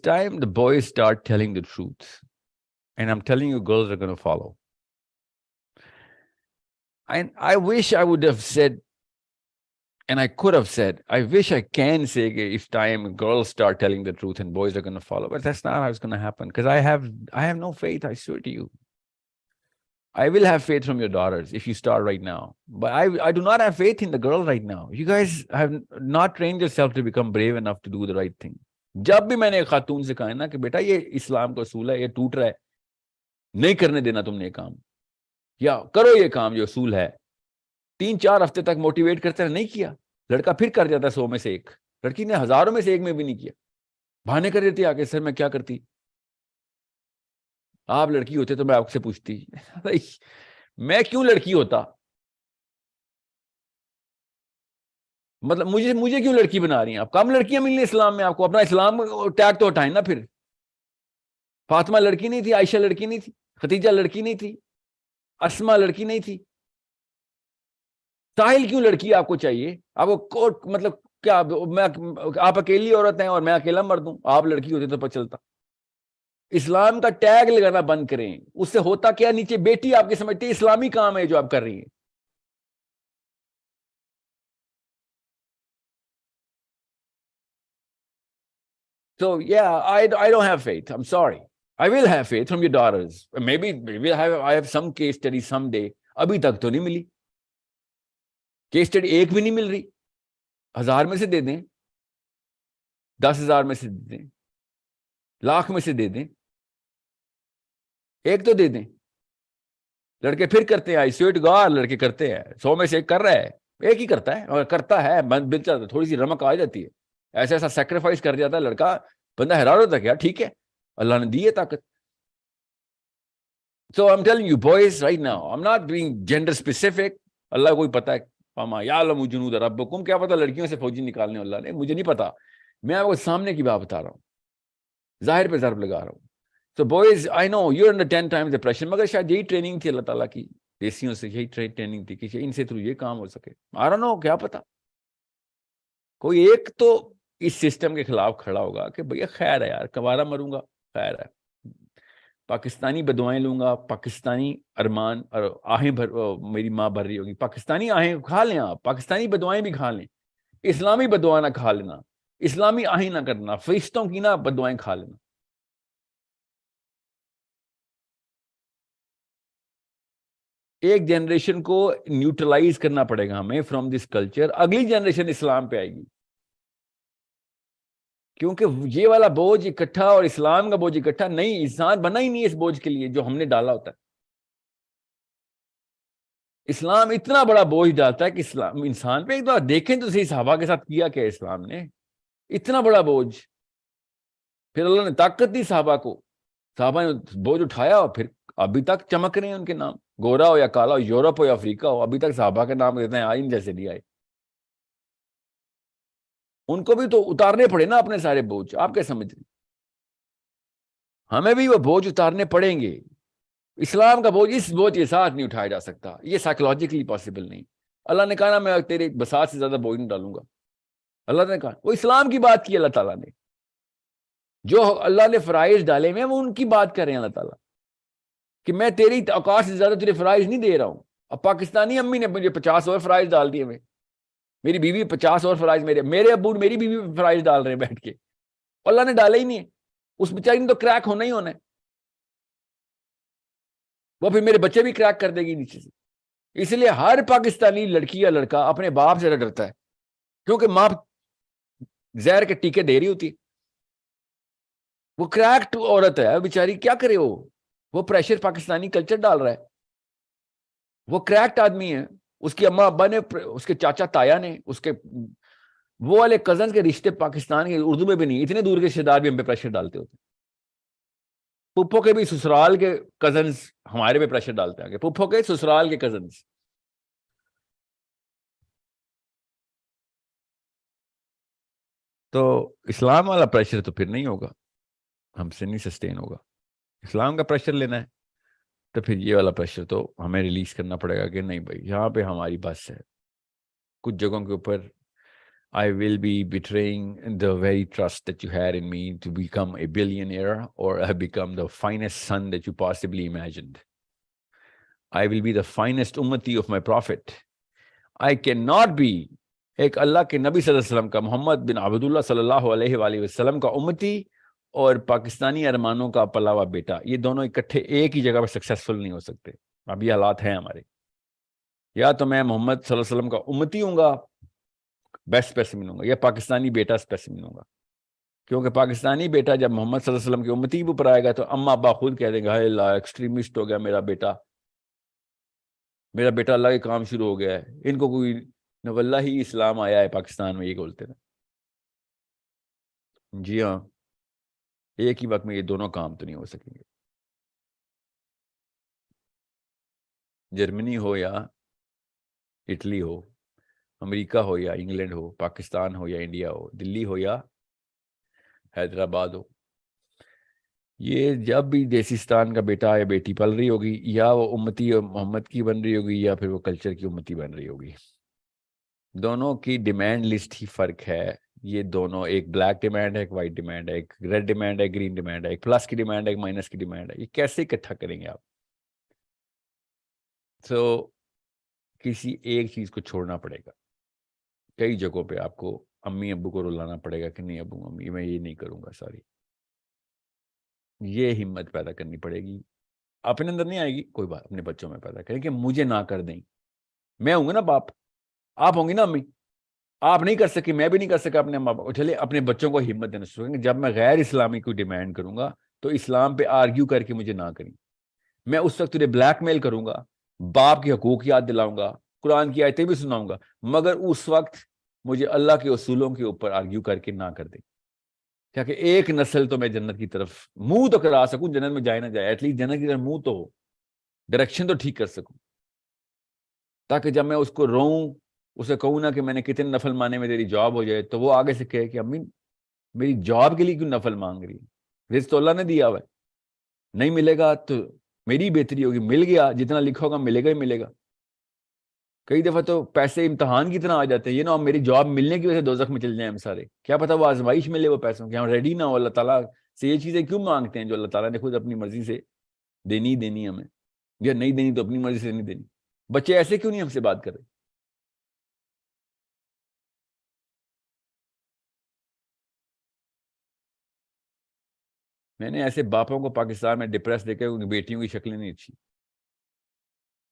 time the boys start telling the truth. And I'm telling you, girls are going to follow. And I wish I would have said, and I could have said, I wish I can say it's time girls start telling the truth and boys are going to follow. But that's not how it's going to happen. Because I have no faith, I swear to you. I will have faith from your daughters if you start right now. But I do not have faith in the girl right now. You guys have not trained yourself to become brave enough to do the right thing. جب بھی میں نے ایک خاتون سے کہا نا کہ بیٹا یہ اسلام کا اصول ہے, یہ ٹوٹ رہا ہے, نہیں کرنے دینا تم نے یہ کام, یا کرو یہ کام جو اصول ہے. 3-4 ہفتے تک موٹیویٹ کرتے رہے, نہیں کیا. لڑکا پھر کر جاتا ہے 100 میں سے 1, لڑکی نے ہزاروں میں سے 1 میں بھی نہیں کیا, بہانے کر دیتی آگے, سر میں کیا کرتی, آپ لڑکی ہوتے تو میں آپ سے پوچھتی میں کیوں لڑکی ہوتا, مطلب مجھے کیوں لڑکی بنا رہی ہیں آپ, کم لڑکیاں ملنی اسلام میں آپ کو, اپنا اسلام ٹیگ تو ہٹائیں نا پھر. فاطمہ لڑکی نہیں تھی, عائشہ لڑکی نہیں تھی, ختیجہ لڑکی نہیں تھی, اسما لڑکی نہیں تھی, ساحل کیوں لڑکی آپ کو چاہیے, آپ کو مطلب کیا, آپ اکیلی عورت ہیں اور میں اکیلا مرد ہوں, آپ لڑکی ہوتے تو پتہ چلتا. اسلام کا ٹیگ لگانا بند کریں, اس سے ہوتا کیا, نیچے بیٹی آپ کے سمجھتے اسلامی کام ہے جو آپ کر رہی ہیں. So yeah, I don't have faith. I'm sorry. I will have faith from your daughters. Maybe I have some case study someday. ابھی تک تو نہیں ملی. کیس اسٹڈی ایک بھی نہیں مل رہی. 1000 میں سے دے دیں, 10,000 میں سے دے دیں, لاکھ میں سے دے دیں, ایک تو دے دیں. لڑکے پھر کرتے ہیں, آئی سویٹ گاڈ لڑکے کرتے ہیں, 100 میں سے ایک کر رہا ہے, ایک ہی کرتا ہے, اور کرتا ہے تھوڑی سی رمک آ جاتی ہے, ایسا سیکریفائس کر جاتا ہے لڑکا, بندہ حیران ہوتا ہے کیا ٹھیک ہے اللہ نے دی ہے طاقت. So I'm telling you boys right now, I'm not being gender specific. اللہ کوئی پتا ہے, پاما یعلم جنود ربکم, کیا پتا لڑکیوں سے فوجی نکالنے اللہ نے, مجھے نہیں پتا, میں آپ کو سامنے کی بات بتا رہا ہوں, ظاہر پہ ضرب لگا رہا ہوں. So boys, I know you're under 10 times the pressure, مگر شاید یہی ٹریننگ تھی اللہ تعالیٰ کی, دیسیوں سے یہی ٹریننگ تھی کہ ان سے تھرو یہ کام ہو سکے. I don't know, کیا پتا کوئی ایک تو اس سسٹم کے خلاف کھڑا ہوگا کہ بھیا خیر ہے یار, کبارہ مروں گا, خیر ہے, پاکستانی بدوائیں لوں گا, پاکستانی ارمان اور آہیں میری ماں بھر رہی ہوگی, پاکستانی آہیں کھا لیں آپ, پاکستانی بدوائیں بھی کھا لیں, اسلامی بدوائیں نہ کھا لینا, اسلامی آہیں نہ کرنا, فرشتوں کی نہ بدوائیں کھا لینا. ایک جنریشن کو نیوٹرلائز کرنا پڑے گا ہمیں فرام دس کلچر, اگلی جنریشن اسلام پہ آئے گی, کیونکہ یہ والا بوجھ اکٹھا اور اسلام کا بوجھ اکٹھا نہیں, انسان بنا ہی نہیں اس بوجھ کے لیے جو ہم نے ڈالا ہوتا ہے. اسلام اتنا بڑا بوجھ ڈالتا ہے کہ اسلام انسان پہ, ایک بار دیکھیں تو صحیح صحابہ کے ساتھ کیا کیا اسلام نے, اتنا بڑا بوجھ. پھر اللہ نے طاقت دی صحابہ کو, صحابہ نے بوجھ اٹھایا, اور پھر ابھی تک چمک رہے ہیں ان کے نام, گورا ہو یا کالا ہو, یورپ ہو یا افریقہ ہو, ابھی تک صحابہ کے نام دیتے ہیں, آئین جیسے نہیں آئے. ان کو بھی تو اتارنے پڑے نا اپنے سارے بوجھ, آپ کیا سمجھ رہے ہیں, ہمیں بھی وہ بوجھ اتارنے پڑیں گے. اسلام کا بوجھ اس بوجھ کے ساتھ نہیں اٹھایا جا سکتا, یہ سائیکولوجیکلی پاسبل نہیں. اللہ نے کہا نا میں تیرے بساط سے زیادہ بوجھ نہیں ڈالوں گا, اللہ نے کہا, وہ اسلام کی بات کی اللہ تعالیٰ نے, جو اللہ نے فرائض ڈالے ہوئے وہ ان کی بات کر رہے ہیں اللہ تعالیٰ, کہ میں تیری اوقات سے زیادہ تیرے فرائض نہیں دے رہا ہوں. اب پاکستانی امی نے مجھے 50 اور فرائض ڈال دیے ہوئے, میری بیوی 50 اور فرائض, میرے ابو میری بیوی فرائض ڈال رہے ہیں بیٹھ کے, اللہ نے ڈالے ہی نہیں, اس بیچاری نے تو کریک ہونا ہی ہونا ہے, وہ پھر میرے بچے بھی کریک کر دے گی نیچے سے. اس لیے ہر پاکستانی لڑکی یا لڑکا اپنے باپ سے ڈرتا ہے, کیونکہ ماں زہر کے ٹیکے دے رہی ہوتی, وہ کریکٹ عورت ہے بیچاری, کیا کرے وہ پریشر پاکستانی کلچر ڈال رہا ہے, وہ کریکٹ آدمی ہے. اس کی اماں ابا نے, اس کے چاچا تایا نے, اس کے وہ والے کزنز کے رشتے پاکستان کے اردو میں بھی نہیں, اتنے دور کے رشتے دار بھی ہم پہ پریشر ڈالتے ہوتے, پپھو کے بھی سسرال کے کزنز ہمارے پہ پریشر ڈالتے ہیں, پپھو کے سسرال کے کزنز. تو اسلام والا پریشر تو پھر نہیں ہوگا, ہم سے نہیں سسٹین ہوگا. اسلام کا پریشر لینا ہے تو پھر یہ والا پریشر تو ہمیں ریلیز کرنا پڑے گا کہ نہیں بھائی یہاں پہ ہماری بس ہے. کچھ جگہوں کے اوپر I will be betraying the very trust that you had in me to become a billionaire, or have become the finest son that you possibly imagined. I will be the finest ummati of my prophet. I cannot be ایک اللہ کے نبی صلی اللہ علیہ وسلم کا, محمد بن عبداللہ صلی اللہ علیہ وآلہ وسلم کا امتی, اور پاکستانی ارمانوں کا پلا ہوا بیٹا, یہ دونوں اکٹھے ایک ہی جگہ پر سکسیسفل نہیں ہو سکتے. اب یہ حالات ہیں ہمارے, یا تو میں محمد صلی اللہ علیہ وسلم کا امتی ہوں گا, بیسٹ اسپیسیمن ہوں گا, یا پاکستانی بیٹا اسپیسیمن ہوں گا. کیونکہ پاکستانی بیٹا جب محمد صلی اللہ علیہ وسلم کی امتی پر آئے گا تو اما ابا خود کہہ دیں گے, ہائے اللہ ایکسٹریمسٹ ہو گیا میرا بیٹا اللہ کے کام شروع ہو گیا ہے, ان کو کوئی واللہ ہی اسلام آیا ہے پاکستان میں، یہ بولتے تھے. جی ہاں، ایک ہی وقت میں یہ دونوں کام تو نہیں ہو سکیں گے. جرمنی ہو یا اٹلی ہو، امریکہ ہو یا انگلینڈ ہو، پاکستان ہو یا انڈیا ہو، دلی ہو یا حیدرآباد ہو، یہ جب بھی دیسیستان کا بیٹا یا بیٹی پل رہی ہوگی، یا وہ امتی محمد کی بن رہی ہوگی یا پھر وہ کلچر کی امتی بن رہی ہوگی. دونوں کی ڈیمانڈ لسٹ ہی فرق ہے. یہ دونوں، ایک بلیک ڈیمانڈ ہے، ایک وائٹ ڈیمانڈ ہے، ایک ریڈ ڈیمانڈ ہے، گرین ڈیمانڈ ہے، ایک پلس کی ڈیمانڈ ہے، ایک مائنس کی ڈیمانڈ ہے. یہ کیسے اکٹھا کریں گے آپ؟ تو کسی ایک چیز کو چھوڑنا پڑے گا. کئی جگہوں پہ آپ کو امی ابو کو رلانا پڑے گا کہ نہیں ابو امی میں یہ نہیں کروں گا، سوری. یہ ہمت پیدا کرنی پڑے گی. اپنے اندر نہیں آئے گی کوئی بات، اپنے بچوں میں پیدا کریں کہ مجھے نہ کر دیں. میں ہوں گا نا باپ، آپ ہوں گی نا امی، آپ نہیں کر سکی، میں بھی نہیں کر سکا اپنے ماں باپ. چلے اپنے بچوں کو ہمت دینا شروع کریں. جب میں غیر اسلامی کو ڈیمانڈ کروں گا تو اسلام پہ آرگیو کر کے مجھے نہ کریں. میں اس وقت تجھے بلیک میل کروں گا، باپ کے حقوق یاد دلاؤں گا، قرآن کی آیتیں بھی سناؤں گا، مگر اس وقت مجھے اللہ کے اصولوں کے اوپر آرگیو کر کے نہ کر دیں. کیا کہ ایک نسل تو میں جنت کی طرف منہ تو کرا سکوں، جنت میں جائے نہ جائے، ایٹ لیسٹ جنت کی طرف منہ تو ہو، ڈائریکشن تو ٹھیک کر سکوں. تاکہ جب میں اس کو روؤں، اسے کہوں نا کہ میں نے کتنے نفل مانے میں تیری جاب ہو جائے، تو وہ آگے سے کہے کہ امی میری جاب کے لیے کیوں نفل مانگ رہی ہے؟ رزق تو اللہ نے دیا ہوا ہے، نہیں ملے گا تو میری بہتری ہوگی، مل گیا جتنا لکھا ہوگا ملے گا ہی ملے گا. کئی دفعہ تو پیسے امتحان کی طرح آ جاتے ہیں، یہ نا میری جاب ملنے کی وجہ سے دوزخ میں چل جائیں ہم سارے. کیا پتا وہ آزمائش ملے وہ پیسوں کہ ہم ریڈی نہ ہو. اللہ تعالیٰ سے یہ چیزیں کیوں مانگتے ہیں جو اللہ تعالیٰ نے خود اپنی مرضی سے دینی ہمیں، یا نہیں دینی تو اپنی مرضی سے نہیں دینی. بچے ایسے کیوں نہیں ہم سے بات کر رہے؟ میں نے ایسے باپوں کو پاکستان میں ڈپریس دیکھے، ان کی بیٹیوں کی شکلیں نہیں اچھی،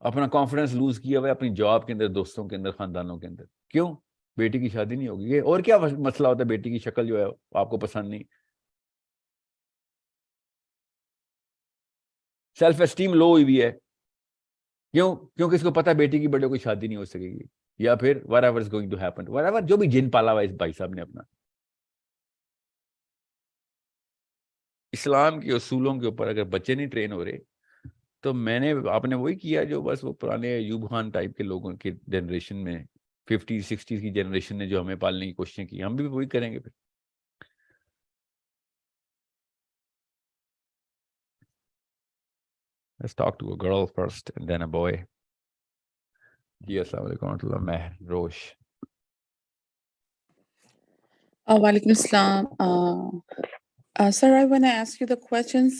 اپنا کانفیڈنس لوز کیا ہوا ہے اپنی جاب کے اندر، دوستوں کے اندر، خاندانوں کے اندر. کیوں؟ بیٹی کی شادی نہیں ہوگی. اور کیا مسئلہ ہوتا ہے؟ بیٹی کی شکل جو ہے آپ کو پسند نہیں، سیلف اسٹیم لو ہوئی بھی ہے. کیوں؟ کیونکہ اس کو پتا ہے بیٹی کی بڑے کوئی شادی نہیں ہو سکے گی، یا پھر whatever is going to happen، whatever جو بھی جن پالا ہوا ہے اس بھائی صاحب نے اپنا. اسلام کے اصولوں کے اوپر اگر بچے نہیں ٹرین ہو رہے تو آپ نے وہی کیا جو بس وہ پرانے ایوب خان ٹائپ کے لوگوں کی جنریشن میں 50-60 کی جنریشن نے جو ہمیں پالنے کی کوششیں کی، ہم بھی وہی کریں گے پھر. Let's talk to a girl first and then a boy. جی السلام علیکم ورحمۃ اللہ. مہر روش. Walaikum Assalam. Sir, I want to ask you the questions.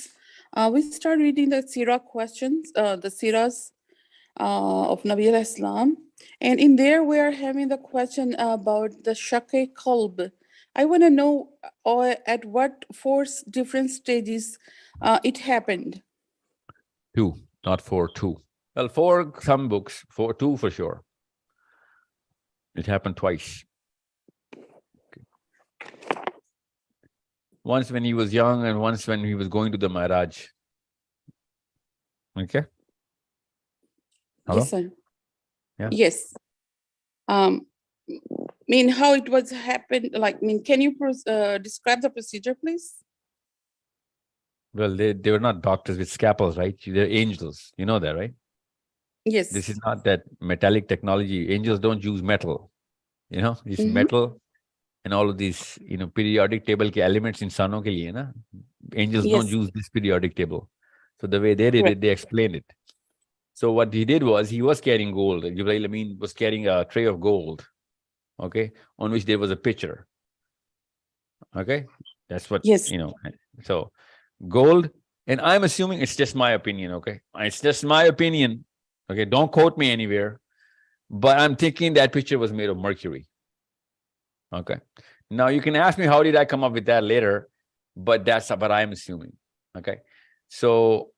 We start reading the Sirah questions, the Sirahs of Nabi al-Islam. And in there, we are having the question about the Shaqe Qalb. I want to know at what 4 different stages it happened. 2, not 4, 2. Well, 4, some books, 2 for sure. It happened twice. Once when he was young and once when he was going to the Mi'raj. Okay? Hello? Yes, sir. Yeah. Yes. How it was happened, can you describe the procedure, please? Well, they were not doctors with scalpels, right? They're angels. You know that, right? Yes. This is not that metallic technology. Angels don't use metal. It's metal and all of these, periodic table ke elements insanon ke liye na. Angels don't use this periodic table. So the way they did it, they explained it. So what he did was, he was carrying gold. Jibreel Amin was carrying a tray of gold, okay, on which there was a pitcher. Okay? That's what, So gold, and I'm assuming it's just my opinion, okay? It's just my opinion, okay? Don't quote me anywhere. But I'm thinking that pitcher was made of mercury. Okay. Now you can ask me how did I come up with that later, but that's what I'm assuming. Okay. So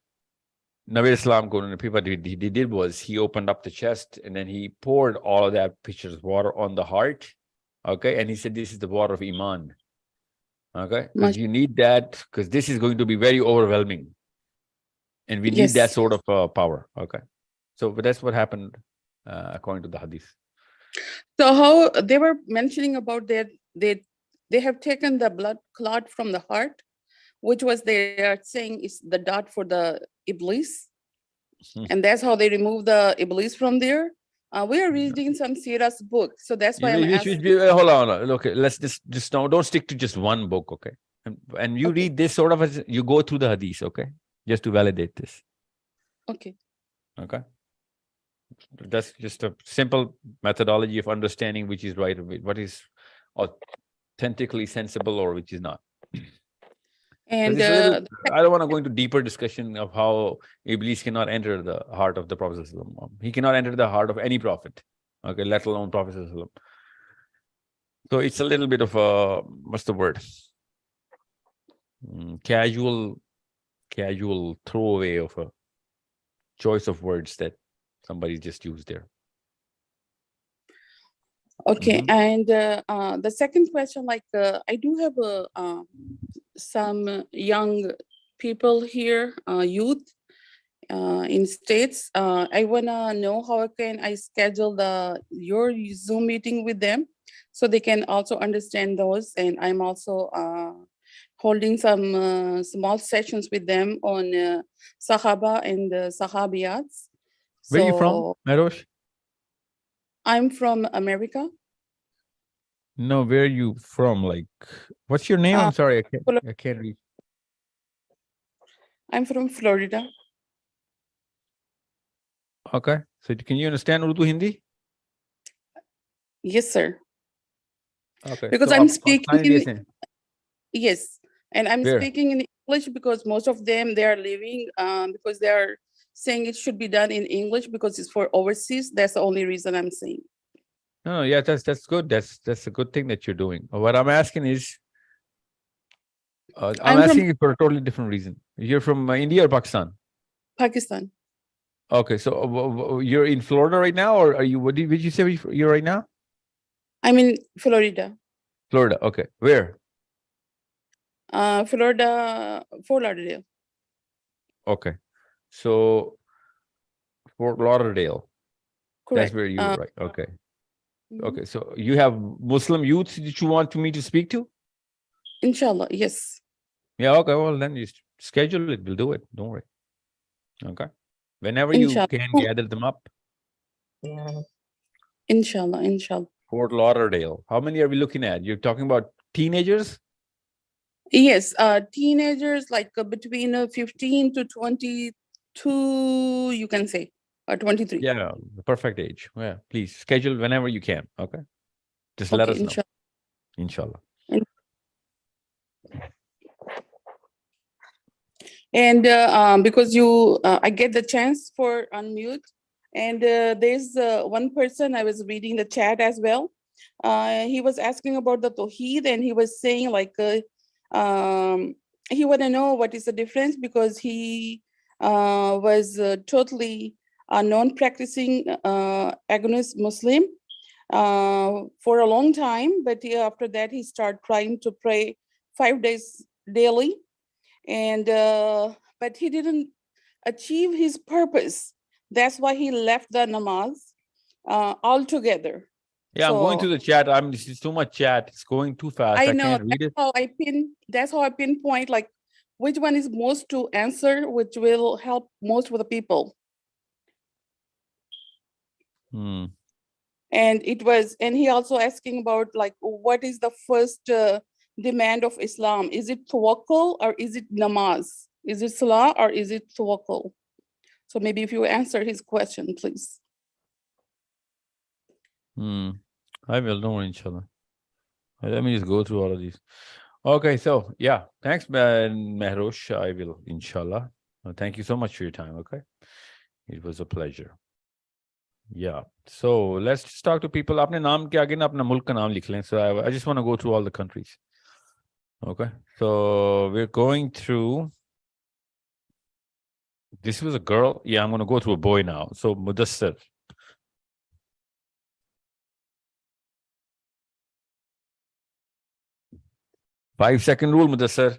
Nabi Islam, what he did was he opened up the chest and then he poured all of that pitcher's water on the heart. Okay. And he said, this is the water of Iman. Okay. Because you need that, because this is going to be very overwhelming. And we need that sort of power. Okay. So but that's what happened according to the hadith. So how they were mentioning about they have taken the blood clot from the heart, which was they are saying is the dot for the Iblis. And that's how they remove the Iblis from there. We are reading some Sirah's book, so that's why I'm asking. Hold on. Okay, let's just don't stick to just one book, okay? And you Okay. read this sort of as you go through the hadith, okay? Just to validate this. Okay. Okay. That's just a simple methodology of understanding which is right, what is authentically sensible or which is not. And I don't want to go into deeper discussion of how Iblis cannot enter the heart of the Prophet. He cannot enter the heart of any prophet, okay, let alone Prophet. So it's a little bit of a, what's the word? Casual throwaway of a choice of words that somebody just used there. okay, and the second question, like I do have some young people here, youth in States. I wanna know how can I schedule your Zoom meeting with them so they can also understand those. And I'm also holding some small sessions with them on Sahaba and Sahabiyats. Where are you from, So Merosh? I'm from America. No, where are you from? Like, what's your name? I'm sorry, I can't read. I'm from Florida. Okay, so can you understand Urdu, Hindi? Yes, sir. Okay, Because so I'm speaking in, in yes, and I'm where? speaking in English because most of them, they are leaving because they are saying it should be done in English because it's for overseas. That's the only reason I'm saying. No, yeah, that's good. That's a good thing that you're doing. What I'm asking is, I'm I'm from asking you for a totally different reason. You're from India or Pakistan? Pakistan. Okay, so you're in Florida right now, or are you? What did you say you're right now? I'm in Florida. Florida. Okay, where? Florida, Fort Lauderdale. Okay, so Fort Lauderdale. That's Correct. where you were, right? Okay. Mhm. Okay, so you have Muslim youths that you want me to speak to? Inshallah, yes. Yeah, okay, well, then you schedule it. We'll do it. Don't worry. Okay. Whenever you Inshallah. can gather them up. Inshallah, inshallah. Fort Lauderdale. How many are we looking at? You're talking about teenagers? Yes, teenagers like between 15 to 22, you can say, or 23. Yeah, the perfect age. Yeah, please schedule whenever you can. Okay. Just let Okay, us know. inshallah. Inshallah. And because I get the chance for unmute, and there's one person I was reading the chat as well. He was asking about the Tawheed, and he was saying like he want to know what is the difference because he was totally a non-practicing agonist Muslim for a long time, but after that he started trying to pray 5 days daily, and but he didn't achieve his purpose. That's why he left the namaz altogether. Yeah, I'm going So through the chat. This is too much chat. It's going too fast. I I know can't read it. that's how I pinpoint like which one is most to answer, which will help most with the people. And he also asking about like what is the first demand of Islam? Is it tawakkul or is it namaz? Is it salah or is it tawakkul? So maybe if you answer his question, please. I will know, inshallah. Let me just go through all of these. Okay, so yeah, thanks, Mehrosh. I will, inshallah. Thank you so much for your time. Okay, it was a pleasure. Yeah, so let's just talk to people. Apne naam ke aage na apna mulk ka naam likh lein. So I just want to go through all the countries. Okay, so we're going through. This was a girl. Yeah, I'm going to go through a boy now. So Mudassir. Five-second rule, Mudassir.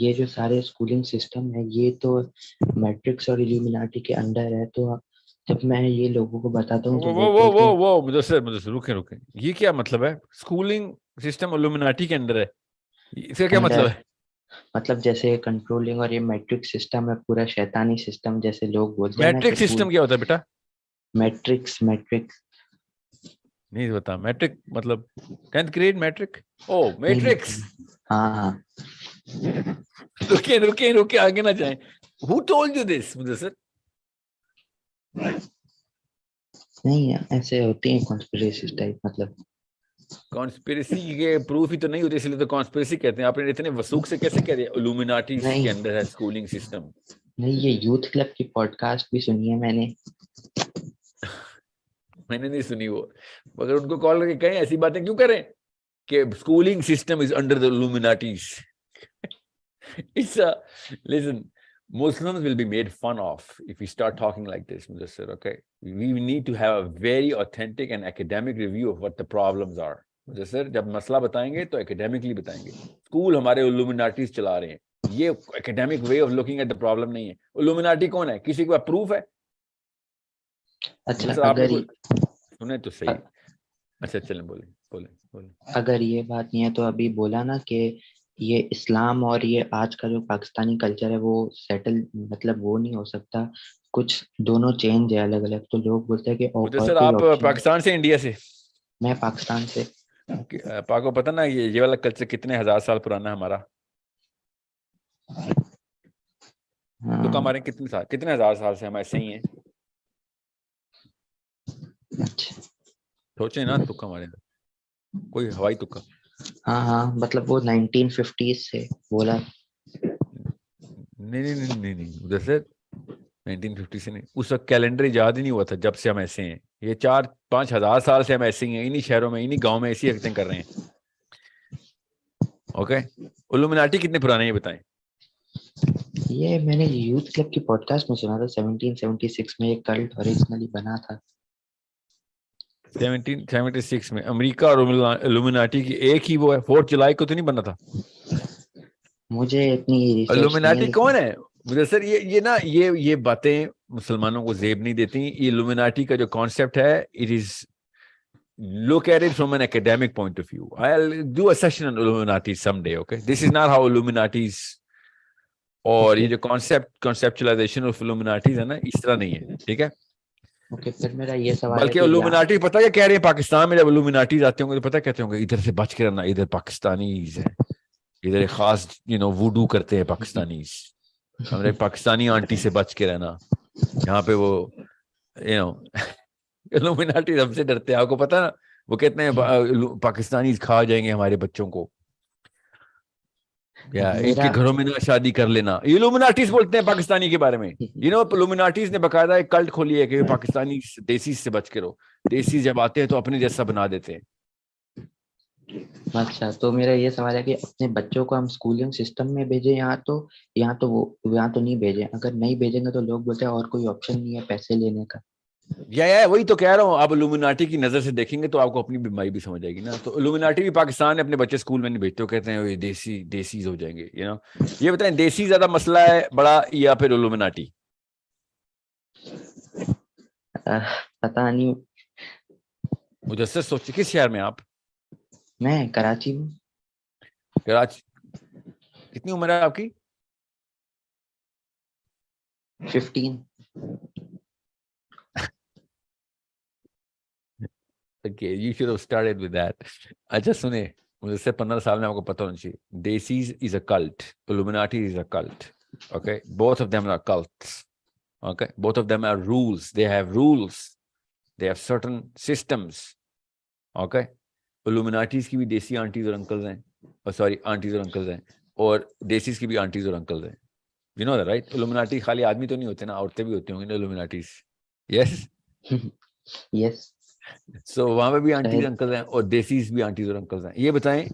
یہ جو سارے schooling system ہے یہ تو matrix اور ایلومیناٹی کے under ہے. تو جب میں یہ لوگوں کو بتاتا ہوں تو بولتے ہیں کہ وہ مدثر رکیں یہ کیا مطلب ہے اسکولنگ سسٹم الومناٹی کے اندر ہے؟ اس کا کیا مطلب ہے؟ مطلب جیسے کنٹرولنگ اور یہ میٹرک سسٹم ہے پورا شیطانی سسٹم جیسے لوگ بولتے ہیں نا. میٹرک سسٹم کیا ہوتا ہے بیٹا؟ میٹرکس نہیں بتا. میٹرک مطلب 10th گریڈ میٹرک؟ او میٹرکس. ہاں رکیں آگے نہ جائیں. Who told you this Mudassir? نہیں ایسے ہوتی ہیں کانسپریسی ٹائپ. مطلب کانسپیریسی کے پروف ہی تو نہیں ہوتے اس لیے تو کانسپیریسی کہتے ہیں. آپ نے اتنے وثوق سے کیسے کہہ دیا الومیناٹی کے اندر ہے اسکولنگ سسٹم؟ نہیں یہ یوتھ کلب کی پوڈ کاسٹ بھی سنی ہے میں نے نہیں سنی وہ. مگر ان کو کال کر کے کہیں ایسی باتیں کیوں کریں کہ schooling system is under the Illuminatis. Listen, Muslims will be made fun of if we start talking like this, Mudassir, okay? We need to have a very authentic and academic review of what the problems are. Mudassir, جب مسئلہ بتائیں گے تو academically بتائیں گے. School ہمارے illuminatis چلا رہے ہیں, یہ academic way of looking at the problem نہیں ہے. illuminati کون ہے؟ کسی کو پروف ہے؟ اچھا اگر سنیں تو صحیح. اچھا چلیں بولیں. اگر یہ بات نہیں ہے تو ابھی بولا نا کہ یہ اسلام اور یہ آج کا جو پاکستانی کلچر ہے وہ سیٹل مطلب وہ نہیں ہو سکتا. کچھ دونوں چینج ہے الگ الگ. تو لوگ بولتے ہیں کہ سر آپ پاکستان سے انڈیا سے؟ میں پاکستان سے. پاک کو پتہ نا یہ والا کلچر کتنے ہزار سال پرانا ہے ہمارا؟ تکا ہمارے کتنے ہزار سال سے ہم ایسے ہی ہیں. سوچیں نا تکا ہمارے کوئی ہوائی تکا. ہاں مطلب وہ 1950s سے بولا. نہیں ادھر 1950 سے نہیں. اس وقت کیلنڈر ایجاد ہی نہیں ہوا تھا جب سے ہم ایسے ہیں. یہ 4-5 ہزار سال سے ہم ایسے ہی ہیں. انہی شہروں میں انہی گاؤں میں ایسی حرکتیں کر رہے ہیں. اوکے الومناٹی کتنے پرانے یہ بتائیں. یہ میں نے یوتھ کلب کی پوڈ کاسٹ میں سنا تھا 1776 میں یہ کلٹ اوریجنلی بنا تھا. 1776 میں امریکہ اور الومناٹی کی ایک ہی وہ ہے. 4 جولائی کو تو نہیں بنا تھا. مجھے اتنی ریسرچ الومناٹی کون ہے مجھے سر؟ یہ نا یہ باتیں مسلمانوں کو زیب نہیں دیتی. یہ الومناٹی کا جو کانسیپٹ ہے it is look at it from an academic point of view. I'll do a session on Illuminati someday, okay? This is not how Illuminatis اور یہ جو conceptualization of Illuminatis ہے نا اس طرح نہیں ہے. ٹھیک ہے پھر میرا یہ سوال ہے بلکہ الومناٹی پتہ کیا کہہ رہے ہیں پاکستان میں؟ جب الومناٹیز آتے ہوں گے تو پتہ کہتے ہوں گے ادھر سے بچ کے رہنا, ادھر پاکستانیز ہیں, ادھر خاص ووڈو کرتے ہیں پاکستانیز, ہمارے پاکستانی آنٹی سے بچ کے رہنا. یہاں پہ وہ الومناٹی ہم سے ڈرتے ہیں. آپ کو پتہ نا وہ کہتے ہیں پاکستانیز کھا جائیں گے ہمارے بچوں کو, یا ان کے گھروں میں نہ شادی کر لینا. یہ الومناٹیز بولتے ہیں پاکستانی کے بارے میں. الومناٹیز نے باقاعدہ ایک کلٹ کھولی ہے کہ پاکستانی دیسیز سے بچ کے رہو. دیسیز جب آتے ہیں تو اپنے جیسا بنا دیتے ہیں. اچھا تو میرا یہ سوال ہے کہ اپنے بچوں کو ہم اسکولنگ سسٹم میں بھیجیں یہاں تو نہیں بھیجیں. اگر نہیں بھیجیں گے تو لوگ بولتے ہیں اور کوئی آپشن نہیں ہے پیسے لینے کا. وہی تو کہہ رہا ہوں. آپ الومناٹی کی نظر سے دیکھیں گے تو آپ کو اپنی بیماری بھی سمجھ آئے گی نا. تو الومناٹی بھی پاکستان نے اپنے بچے اسکول میں نہیں بھیجتے. کہتے ہیں دیسیز ہو جائیں گے. یہ بتائیں دیسی زیادہ مسئلہ ہے بڑا یا پھر الومناٹی؟ پتہ نہیں. مجسس سوچے کس شہر میں آپ؟ میں کراچی میں. کراچی. کتنی عمر ہے آپ کی؟ 15. Okay, you should have started with that. اچھا سنیں مجھے سے 15 سال میں آپ کو پتہ ہونا چاہیے. Desis is a cult. Illuminati is a cult. Okay, both of them are cults. Okay, both of them are rules. They have rules. They have certain systems. Okay, Illuminatis کی بھی دیسی آنٹیز اور انکلز ہیں. Sorry aunties اور uncles ہیں, اور دیسیز کی بھی آنٹیز اور انکلز ہیں. You know that, right? Illuminati خالی آدمی تو نہیں ہوتے نا, عورتیں بھی ہوتی ہوں گی نا Illuminatis. Yes. Yes. سو وہاں پہ بھی آنٹیز انکل ہیں اور دیسیز بھی آنٹیز اور انکلز ہیں. یہ بتائیں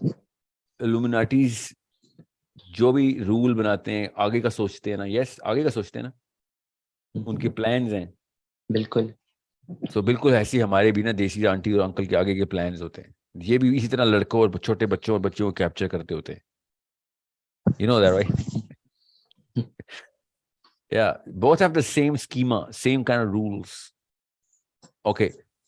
الومناٹیز جو بھی رول بناتے ہیں آگے کا سوچتے ہیں نا. یس آگے کا سوچتے ہیں نا, ان کے پلانز ہیں. بالکل. سو بالکل ایسی ہمارے بھی نا دیسی آنٹی اور انکل کے آگے کے پلانز ہوتے ہیں. یہ بھی اسی طرح لڑکوں اور چھوٹے بچوں اور بچوں کو کیپچر کرتے ہوتے ہیں. You know that, right? Yeah, both have the same schema, same kind of rules. Okay,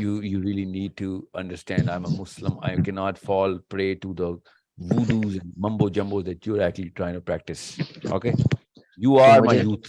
you really need to understand, I'm a Muslim, I cannot fall prey to the voodoos and mumbo jumbo that you're actually trying to practice. Okay, you are my youth.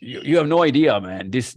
You have no idea, man. This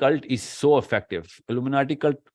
cult is so effective. Illuminati cult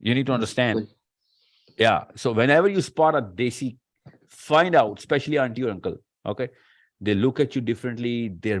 you need to understand. Yeah, so whenever you spot a desi, find out, especially auntie or uncle. Okay, they look at you differently, they're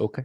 Okay.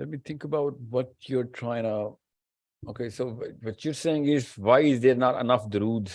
Let me think about what you're trying to. Okay, so what you're saying is why is there not enough duroods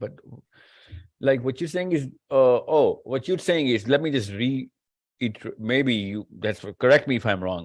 But like what you're saying is what you're saying is, let me just maybe you that's correct me if I'm wrong.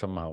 somehow.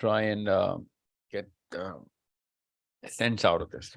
try and get sense out of this.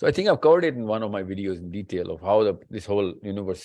So I think I've covered it in one of my videos in detail of how this whole universe,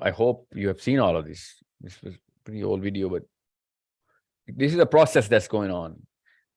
I hope you have seen all of this. This was a pretty old video, but this is a process that's going on.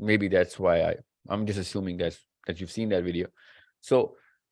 Maybe that's why I'm just assuming that you've seen that video. So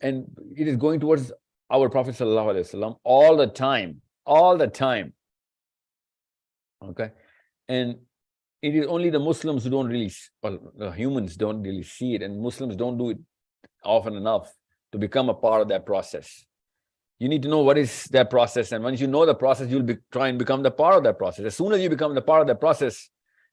And it is going towards our Prophet sallallahu alaihi wasallam all the time. Okay, and it is only the Muslims who don't really, well, the humans don't really see it, and Muslims don't do it often enough to become a part of that process. You need to know what is that process, and once you know the process, you'll try and become the part of that process. As soon as you become the part of that process,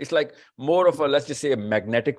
It's like more of a, let's just say, a magnetic,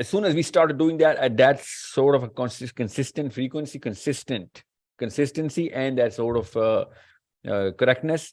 as soon as we started doing that at that sort of a consistent frequency, consistency and that sort of correctness,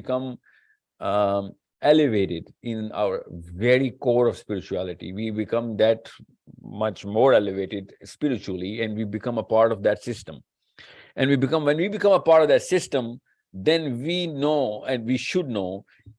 become elevated in our very core of spirituality. We become that much more elevated spiritually, and we become a part of that system. And when we become a part of that system, then we know and we should know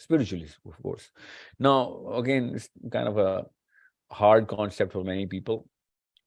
spiritually, of course. Now again, it's kind of a hard concept for many people.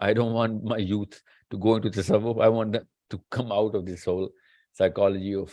I don't want my youth to go into tasawwuf. I want them to come out of this whole psychology of,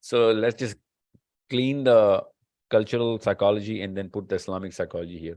So let's just clean the cultural psychology and then put the Islamic psychology here.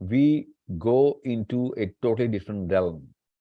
we go into a totally different realm,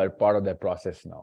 are part of that process now.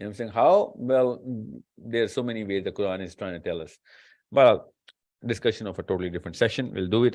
You know what I'm saying? How? Well, there are so many ways the Quran is trying to tell us. But discussion of a totally different session. We'll do it.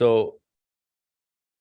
So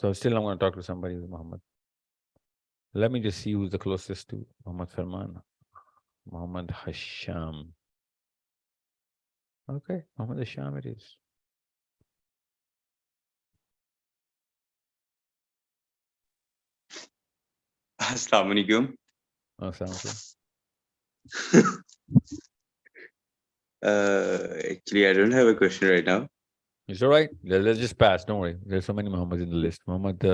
So still I'm going to talk to somebody with Muhammad. Let me just see who's the closest to Muhammad Farman. Muhammad Hasham. Okay, Muhammad Hasham it is. Assalamu alaikum. Assalamu Actually, I don't have a question right now. It's all right. Let's just pass. Don't worry. There's so many Muhammads in the list. Muhammad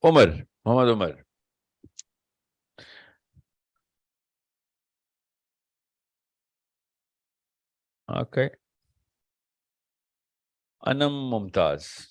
Umar. Okay. Anam Mumtaz.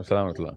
Assalamualaikum.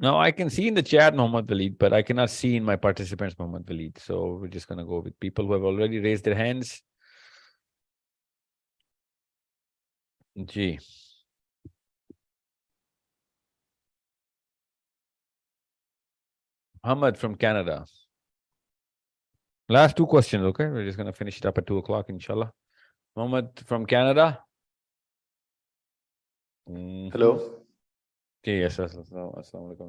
Now I can see in the chat Muhammad Waleed, but I cannot see in my participants Muhammad Waleed. So we're just going to go with people who have already raised their hands. Ji. Muhammad from Canada. Last 2 questions, okay? We're just going to finish it up at 2 o'clock, inshallah. Muhammad from Canada. Hello. Okay, yes, assalamu alaikum.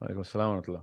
Walaikum assalam wa rahmatullah.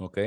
Okay.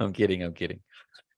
I'm kidding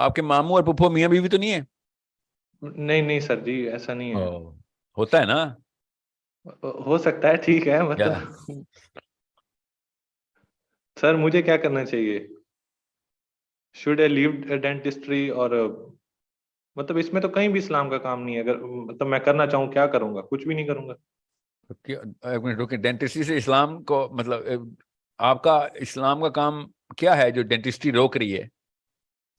آپ کے ماموں اور پھپھو میاں بیوی تو نہیں ہے؟ نہیں نہیں سر جی ایسا نہیں ہے. ہوتا ہے نا. ہو سکتا ہے, ٹھیک ہے, مطلب سر مجھے کیا کرنا چاہیے؟ Should a leave dentistry? اور مطلب اس میں تو کہیں بھی اسلام کا کام نہیں ہے. اگر مطلب میں کرنا چاہوں کیا کروں گا؟ کچھ بھی نہیں کروں گا. ایک منٹ رکیں, ڈینٹسٹری سے اسلام کو مطلب آپ کا اسلام کا کام کیا ہے جو ڈینٹسٹری روک رہی ہے؟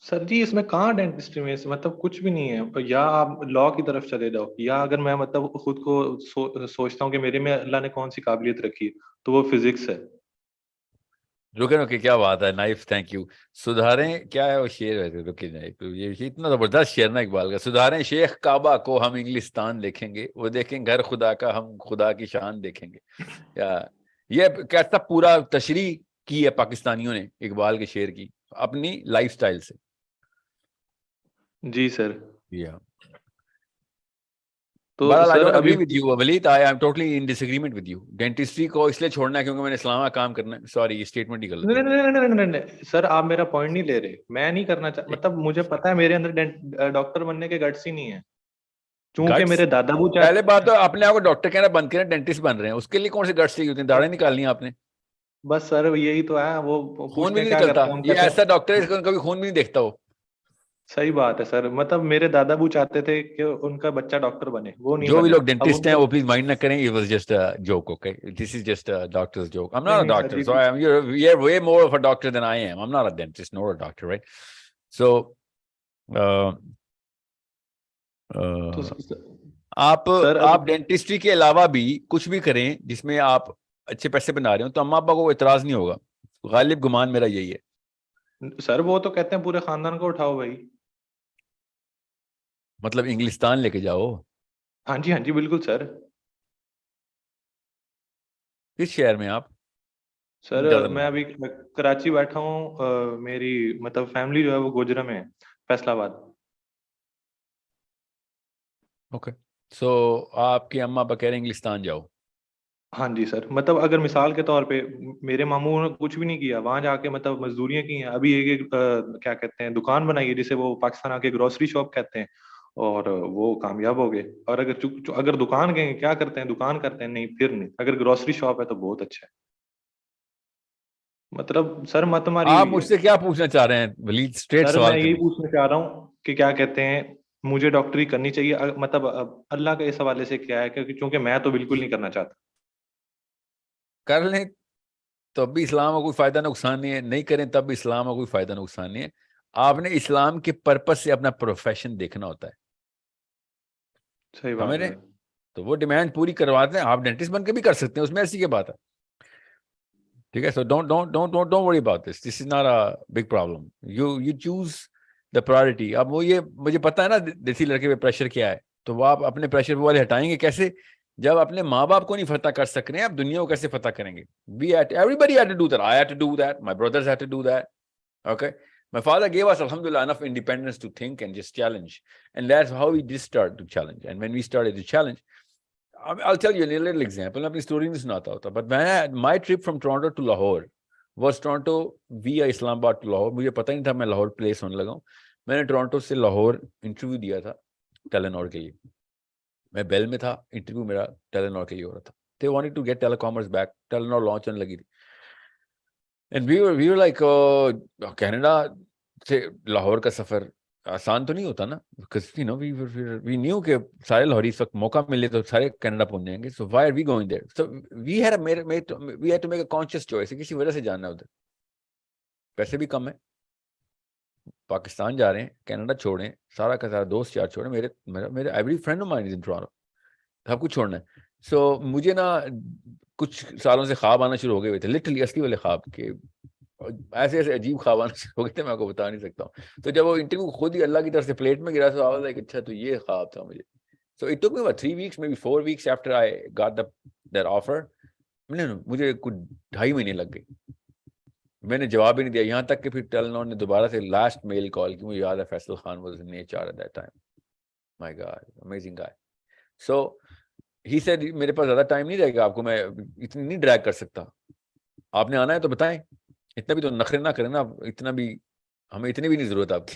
سر جی اس میں کہاں ڈینٹسٹری میں مطلب کچھ بھی نہیں ہے. یا آپ لا کی طرف چلے جاؤ, یا اگر میں مطلب خود کو سوچتا ہوں کہ میرے میں اللہ نے کون سی قابلیت رکھی ہے تو وہ فزکس ہے. رکے کیا بات ہے, نائف, تھینک یو. سدھاریں کیا ہے وہ شعر ہے, رکے نائف, یہ اتنا زبردست شعر نا اقبال کا. سدھاریں شیخ کعبہ کو ہم انگلستان دیکھیں گے, وہ دیکھیں گھر خدا کا ہم خدا کی شان دیکھیں گے. یہ کیسا پورا تشریح کی ہے پاکستانیوں نے اقبال کے شعر کی اپنی لائف سٹائل سے. جی سر. تو بہرحال I سر don't ابھی agree with you Walid, I am totally in disagreement with you. Dentistry کو اس لیے چھوڑنا ہے کیونکہ میں نے اسلام کا کام کرنا ہے. سوری یہ اسٹیٹمنٹ ہی غلط ہے. نہیں سر, آپ میرا پوائنٹ نہیں لے رہے. میں نہیں کرنا مطلب مجھے پتا ہے میرے اندر ڈاکٹر بننے کے گٹس ہی نہیں ہے, چونکہ گٹس, میرے دادا ابو پہلے بات تو اپنے آپ کو ڈاکٹر کہنا بند کریں, ڈینٹسٹ بن رہے ہیں, اس کے لیے کون سے گٹس چاہیے ہوتے ہیں؟ داڑھیں نکالنی ہے آپ نے, بس سر یہی تو ہے. وہ خون پوچھتے بھی ہیں نہیں کیا نکلتا. کرتے ہیں, ہم یہ کہتے ایسا ہیں ڈاکٹر ہے جس کو کبھی خون بھی نہیں دیکھتا ہو. صحیح بات ہے سر. مطلب میرے دادا ابو چاہتے تھے کہ ان کا بچہ ڈاکٹر بنے, وہ نہیں جو بھی بنے. لوگ اب ڈینٹسٹ ان ہیں کا وہ پلیز مائنڈ نہ کریں, it was just a joke, okay? This is just a doctor's joke. I'm not a نہیں سر doctor, G so you're way more of a doctor than I am. I'm not a dentist nor a doctor, right? So تو سر آپ dentistry کے علاوہ بھی کچھ بھی کریں جس میں آپ اچھے پیسے بنا رہے ہو تو اماں ابا کو اعتراض نہیں ہوگا. غالب گمان میرا یہی ہے. سر وہ تو کہتے ہیں پورے خاندان کو اٹھاؤ بھائی. مطلب انگلستان لے کے جاؤ. ہاں جی بالکل سر. کس شہر میں آپ؟ سر Doesn't میں matter. ابھی کراچی بیٹھا ہوں. میری مطلب فیملی جو ہے وہ گوجرا میں ہے, فیصل آباد. اوکے, سو آپ کے اماں ابا کہہ رہے ہیں انگلستان جاؤ. ہاں جی سر. مطلب اگر مثال کے طور پہ میرے ماموں نے کچھ بھی نہیں کیا, وہاں جا کے مطلب مزدوریاں کی ہیں. ابھی ایک کیا کہتے ہیں دکان بنائی ہے جسے وہ پاکستان آ کے گروسری شاپ کہتے ہیں, اور وہ کامیاب ہو گئے. اور اگر دکان گئے کیا کرتے ہیں, دکان کرتے ہیں, نہیں پھر نہیں. اگر گروسری شاپ ہے تو بہت اچھا ہے. مطلب سر مت ماری آپ ہوئی مجھ ہے. سے کیا پوچھنا چاہ رہے ہیں ولید؟ اسٹریٹ سر سوال میں یہی کریں. پوچھنا چاہ رہا ہوں کہ کیا کہتے ہیں مجھے ڈاکٹری کرنی چاہیے, مطلب اللہ کے اس حوالے سے کیا ہے, کیونکہ میں تو بالکل نہیں کرنا چاہتا. کر لیں تو اب بھی اسلام کا کوئی فائدہ نقصان نہیں ہے, نہیں کریں تب بھی اسلام کا کوئی فائدہ نقصان نہیں ہے. آپ نے اسلام کے پرپس سے اپنا پروفیشن دیکھنا ہوتا ہے. صحیح بات سمجھ ہے رہے سر. ہیں؟ تو وہ ڈیمانڈ پوری کرواتے ہیں. آپ ڈینٹسٹ بن کے بھی کر سکتے ہیں, اس میں ایسی کیا بات ہے. ٹھیک ہے, so don't worry about this. This is not a big problem. You choose the priority. اب وہ یہ مجھے پتا ہے نا دیسی لڑکے پہ پریشر کیا ہے, تو وہ آپ اپنے پریشر وہ والے ہٹائیں گے کیسے جب اپنے ماں باپ کو نہیں فتح کر سک رہے ہیں, آپ دنیا کو کیسے فتح کریں گے؟ Everybody had to do that. I had to do that. My brothers had to do that. Okay. My father gave us, alhamdulillah, enough independence to think and just challenge. And that's how we did start to challenge. And when we started to challenge, I'll tell you a little example. میں اپنی story نہیں سناتا ہوتا, but my trip from Toronto to Lahore was Toronto via Islam Abad to Lahore. مجھے پتہ نہیں تھا میں لاہور پلیس ہونے لگا ہوں. میں نے ٹورانٹو سے لاہور انٹرویو دیا تھا ٹیلینور کے لیے. میں بیل میں تھا, انٹرویو میرا ٹیلینور کے لیے ہو رہا تھا. They wanted to get telecommerce back. Telenor launch ہونے لگی تھی. And we were like, Canada سے لاہور کا سفر آسان تو نہیں ہوتا نا, because you know we knew کہ سارے لاہوری اس وقت موقع ملے تو سارے کینیڈا پہنچ جائیں گے. So why are we going there? So we had to make a conscious choice. کسی وجہ سے جانا ہے ادھر, پیسے بھی کم ہیں, پاکستان جا رہے ہیں, کینیڈا چھوڑیں, سارا کا سارا دوست یار چھوڑیں. میرے every friend of mine is in Toronto, سب کچھ چھوڑنا ہے. سو مجھے نا کچھ سالوں سے خواب آنا شروع ہو گئے ہوئے تھے, لٹرلی اصلی والے خواب کے ایسے عجیب خواب آنا شروع ہو گئے تھے, میں آپ کو بتا نہیں سکتا ہوں. تو جب وہ انٹرویو خود ہی اللہ کی طرف سے پلیٹ میں گرا تو آواز اچھا تو یہ خواب تھا مجھے. So it took me about 3 weeks, maybe 4 weeks after I got that offer. مجھے کچھ 2.5 مہینے لگ گئے, میں نے جواب ہی نہیں دیا. یہاں تک کہ پھر ٹیلنور نے دوبارہ سے لاسٹ میل کال کی. مجھے یاد ہے Faisal Khan was in HR at that time. My God, amazing guy. So he said میرے پاس زیادہ ٹائم نہیں رہے گا, آپ کو میں اتنی نہیں ڈریگ کر سکتا, آپ نے آنا ہے تو بتائیں, اتنا بھی تو نخرے نہ کریں نا, اتنا بھی ہمیں اتنی بھی نہیں ضرورت آپ کی.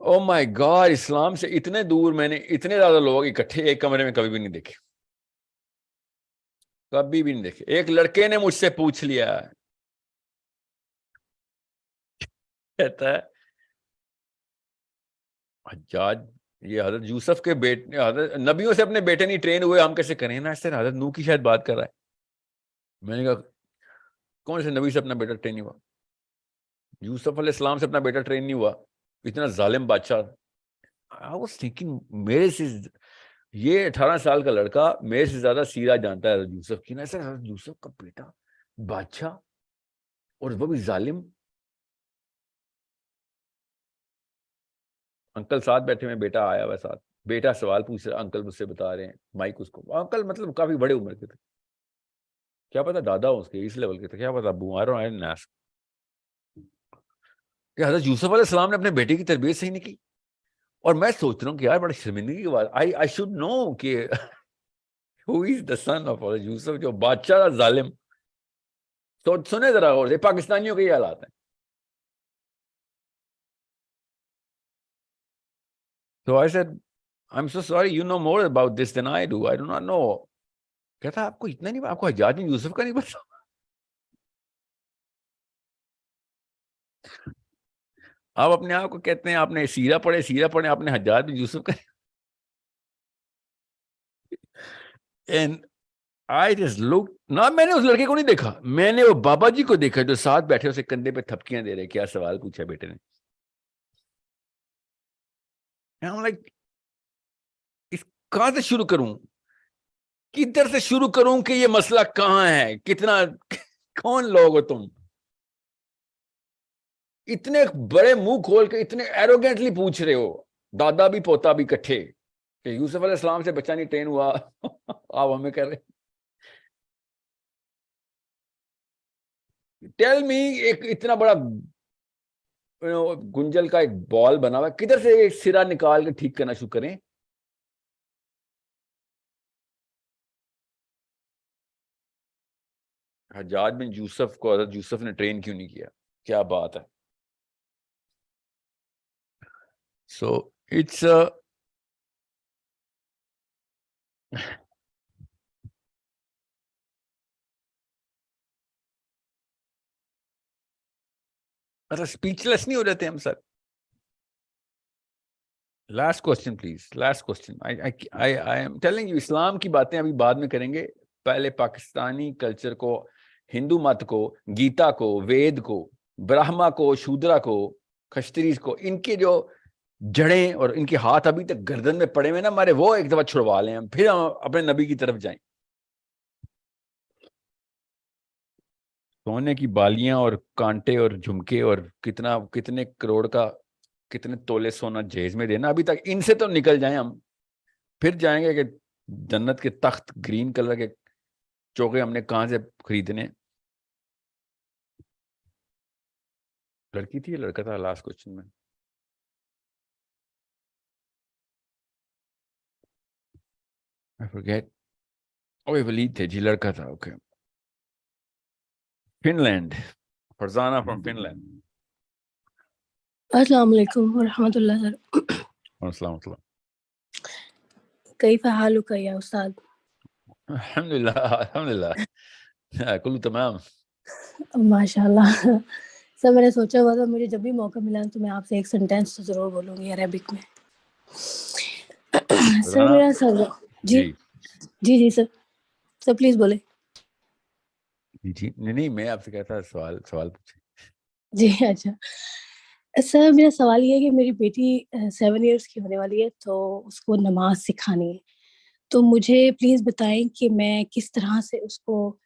او مائی گاڈ، اسلام سے اتنے دور میں نے اتنے زیادہ لوگ اکٹھے ایک کمرے میں کبھی بھی نہیں دیکھے، کبھی بھی نہیں دیکھے. ایک لڑکے نے مجھ سے پوچھ لیا، کہتا ہے حجاج یہ حضرت یوسف کے بیٹے، حضرت نبیوں سے اپنے بیٹے نہیں ٹرین ہوئے، ہم کیسے کریں نا؟ اس طرح حضرت نوح کی شاید بات کر رہا ہے. میں نے کہا کون سے نبی سے اپنا بیٹا ٹرین نہیں ہوا؟ یوسف علیہ السلام سے اپنا بیٹا ٹرین نہیں ہوا، اتنا ظالم بادشاہ. I was thinking میرے سے یہ 18 سال کا لڑکا میرے سے زیادہ سیرہ جانتا ہے حضرت یوسف کی. نا سر حضرت یوسف کا بیٹا بادشاہ اور وہ بھی ظالم. انکل ساتھ بیٹھے ہوئے، بیٹا آیا ہوا ساتھ، بیٹا سوال پوچھ رہا، انکل مجھ سے بتا رہے ہیں، مائک اس کو، انکل مطلب کافی بڑے عمر کے تھے، کیا پتا دادا اس کے اس لیول کے تھے، کیا پتا ابو ناس. کہ حضرت یوسف علیہ السلام نے اپنے بیٹے کی تربیت صحیح نہیں کی. اور میں سوچ رہا ہوں کہ یار بڑی شرمندگی کی بات، I should know کہ who is the son of یوسف، جو بادشاہ ظالم. تو سنے ذرا غور سے، پاکستانیوں کے یہ حالات ہیں. So I said, I'm so sorry, you know more about this than I do. I do not know. کہتا آپ کو اتنا نہیں، آپ کو حجاج بن یوسف کا نہیں پتا؟ آپ اپنے آپ کو کہتے ہیں آپ نے سیرہ پڑھے، آپ نے حجاج بن یوسف کا. And I just looked، نہ میں نے اس لڑکے کو نہیں دیکھا، میں نے وہ بابا جی کو دیکھا جو ساتھ بیٹھے اسے کندھے پہ تھپکیاں دے رہے. کیا سوال پوچھا بیٹے نے. And I'm like، اس کہاں سے شروع کروں، کدھر سے شروع کروں کہ یہ مسئلہ کہاں ہے، کتنا کون لوگ ہو تم، اتنے بڑے منہ کھول کے اتنے ایروگینٹلی پوچھ رہے ہو، دادا بھی پوتا بھی کٹھے، کہ یوسف علیہ السلام سے بچہ نہیں ٹرین ہوا. آپ ہمیں کہہ رہے ٹیل می، ایک اتنا بڑا گنجل کا ایک بال بنا ہوا، کدھر سے ایک سرا نکال کے ٹھیک کرنا شروع کریں. حجاج بن یوسف کو حضرت یوسف نے ٹرین کیوں نہیں کیا؟ کیا بات ہے. سو اٹس مطلب اسپیچ لیس نہیں ہو جاتے ہم sir. Last question please, last question. I am telling you, اسلام کی باتیں ابھی بعد میں کریں گے، پہلے پاکستانی کلچر کو، ہندو مت کو، گیتا کو، وید کو، برہما کو، شودرا کو، کشتریز کو، ان کے جو جڑیں اور ان کے ہاتھ ابھی تک گردن میں پڑے ہوئے نا ہمارے، وہ ایک دفعہ چھڑوا لیں ہم، پھر ہم اپنے نبی کی طرف جائیں. سونے کی بالیاں اور کانٹے اور جھمکے اور کتنے کروڑ کا، کتنے تولے سونا جہیز میں دینا، ابھی تک ان سے تو نکل جائیں ہم، پھر جائیں گے کہ جنت کے تخت گرین کلر کے چوکے ہم نے کہاں سے خریدنے. لڑکی تھی یا لڑکا تھا لاسٹ کوشچن میں؟ I forget. اوہ ولید تھے جی، لڑکا تھا. Okay. Finland, Farzana from Finland. السلام علیکم ورحمۃ اللہ سر. السلام علیکم. کیف حالک یا استاد؟ الحمد للہ الحمد للہ کلو تمام. ماشاء اللہ. سر میں نے سوچا ہوا تھا مجھے جب بھی موقع ملا تو میں آپ سے ایک سینٹینس تو ضرور بولوں گی عربک میں. سر میرا سر جی جی جی سر پلیز بولے. جی نہیں میں آپ سے کہتا سوال پوچھیں. جی اچھا سر، میرا سوال یہ ہے کہ میری بیٹی 7 ایئرس کی ہونے والی ہے، تو اس کو نماز سکھانی ہے، تو مجھے پلیز بتائیں کہ میں کس طرح سے اس کو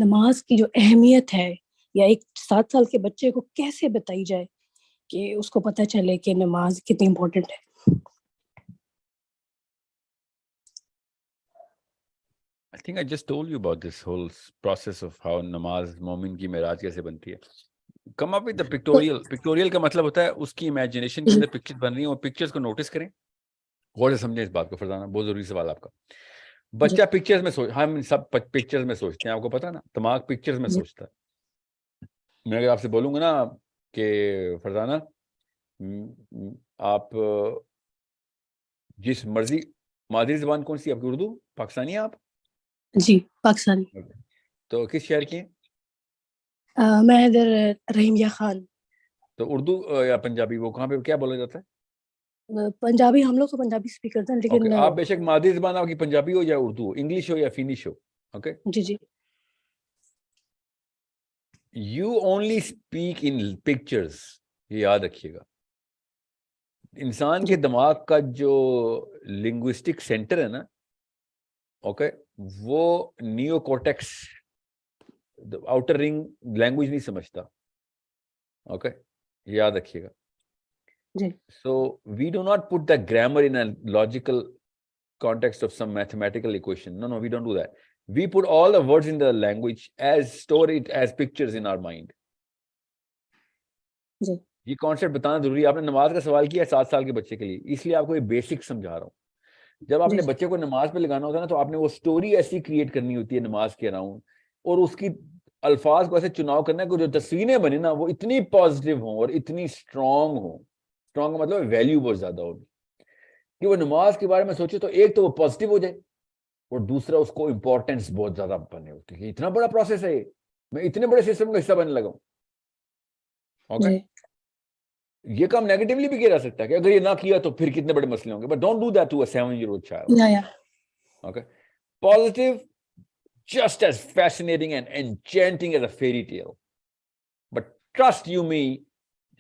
نماز کی جو اہمیت ہے، یا ایک 7 سال کے بچے کو کیسے بتائی جائے کہ اس کو پتہ چلے کہ نماز کتنی امپورٹنٹ ہے. I think I just told you about this whole process of how نماز مومن کی معراج کیسے بنتی ہے. Come up with the pictorial کا مطلب ہوتا ہے اس کی امیجنیشن کے اندر پکچر بن رہی ہیں، اور پکچرز کو نوٹس کریں، غور سے سمجھیں اس بات کو. فرزانہ بہت ضروری سوال آپ کا. بچہ پکچرز میں ہم سب پکچرز میں سوچتے ہیں، آپ کو پتا نا، دماغ پکچرز میں سوچتا ہے. میں اگر آپ سے بولوں گا نا کہ فرزانہ آپ جس مرضی مادری زبان کون سی آپ کی؟ اردو؟ پاکستانی ہیں آپ؟ جی پاکستانی. تو کس شہر کی ہیں؟ میں ادھر رحیمیہ خان. تو اردو یا پنجابی وہ کہاں پہ کیا بولا جاتا ہے؟ پنجابی ہم لوگ تو پنجابی اسپیک کرتے ہیں لیکن آپ بے شک مادری زبان آپ کی پنجابی ہو یا اردو ہو، انگلش ہو یا فینش ہو، اوکے. جی جی you only speak in pictures, یہ یاد رکھیے گا. انسان کے دماغ کا جو لنگوسٹک سینٹر ہے نا، اوکے، وہ new cortex outer ring language نہیں سمجھتا، اوکے، یاد رکھیے گا. جی. So we do not put the grammar in a logical context of some mathematical equation. No, we don't do that. We put all the words in the language as store it as pictures in our mind. جی. یہ concept بتانا ضروری ہے. آپ نے نماز کا سوال کیا ہے 7 سال کے بچے کے لیے، اس لیے آپ کو یہ بیسک سمجھا رہا ہوں. جب آپ نے بچے کو نماز پہ لگانا ہوتا ہے نا، تو آپ نے وہ سٹوری ایسی کریٹ کرنی ہوتی ہے نماز کے اراؤنڈ، اور اس کی الفاظ کو ایسے چناؤ کرنا ہے کہ جو تصویریں بنے نا وہ اتنی پازیٹیو ہوں اور اتنی اسٹرانگ ہوں. اسٹرانگ کا مطلب ویلیو بہت زیادہ ہوگی کہ وہ نماز کے بارے میں سوچے تو ایک تو وہ پازیٹیو ہو جائے، اور دوسرا اس کو امپورٹینس بہت زیادہ بنے ہوتی ہے. اتنا بڑا پروسیس ہے، میں اتنے بڑے سسٹم کا حصہ بننے لگا ہوں. اوکے، یہ کام نیگیٹولی بھی کیا جا سکتا ہے کہ اگر یہ نہ کیا تو پھر کتنے بڑے مسئلے ہوں گے، but don't do that to a 7-year-old child. Okay, positive just as fascinating and enchanting as a fairy tale. But trust you me,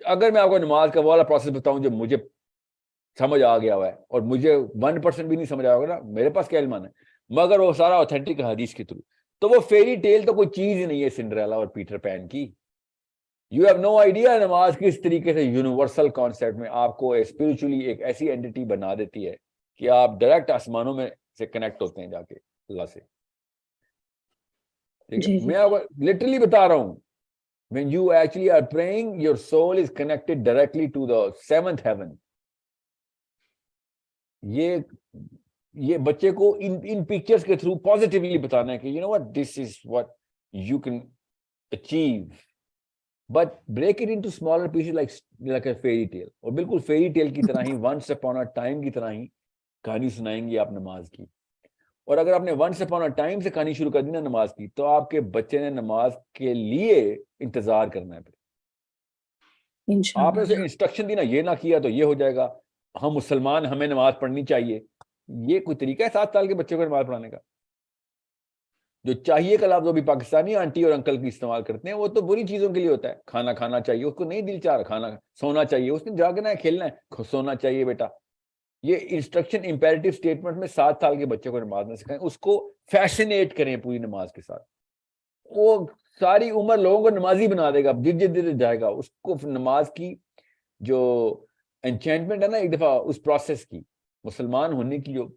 اگر میں آپ کو نماز کا والا پروسیس بتاؤں جو مجھے سمجھ آ گیا ہوا ہے، اور مجھے 1% بھی نہیں سمجھ آیا ہوگا نا، میرے پاس کیا علم ہے، مگر وہ سارا اوتھینٹک حدیث کے تھرو، تو وہ فیری ٹیل تو کوئی چیز ہی نہیں ہے سنڈریلا اور پیٹر پین کی. یو ہیو نو آئیڈیا نماز کس طریقے سے یونیورسل کانسیپٹ میں آپ کو اسپرچولی ایک ایسی اینٹی بنا دیتی ہے کہ آپ ڈائریکٹ آسمانوں میں سے کنیکٹ ہوتے ہیں جا کے اللہ سے. میں لٹرلی بتا رہا ہوں، when you actually are praying, your soul is connected directly to the 7th heaven. یہ بچے کو ان پکچرز کے تھرو پازیٹیولی بتانا ہے کہ you know what, this is what you can achieve, but break it into smaller pieces like a fairy tale. اور بالکل ferry tell کی طرح ہی once upon a time کی طرح ہی کہانی سنائیں گے آپ نماز کی. اور اگر آپ نے once upon a time سے کہانی شروع کر دی نا نماز کی، تو آپ کے بچے نے نماز کے لیے انتظار کرنا ہے. پھر آپ نے اسے انسٹرکشن دی نا، یہ نہ کیا تو یہ ہو جائے گا، ہم مسلمان ہمیں نماز پڑھنی چاہیے. یہ کوئی طریقہ ہے 7 سال کے بچے کو نماز پڑھانے کا؟ جو چاہیے کا لفظ وہ بھی پاکستانی آنٹی اور انکل کی استعمال کرتے ہیں، وہ تو بری چیزوں کے لیے ہوتا ہے. کھانا کھانا چاہیے، اس کو نہیں دل چاہ رہا کھانا. سونا چاہیے، اس نے جاگنا ہے کھیلنا ہے، سونا چاہیے بیٹا. یہ انسٹرکشن امپیریٹو اسٹیٹمنٹ میں 7 سال کے بچے کو نماز نہ سکھائیں، اس کو فیشنیٹ کریں پوری نماز کے ساتھ. وہ ساری عمر لوگوں کو نمازی بنا دے گا، جد جائے گا. اس کو نماز کی جو انچینٹمنٹ ہے نا، ایک دفعہ اس پروسیس کی، مسلمان ہونے کی جو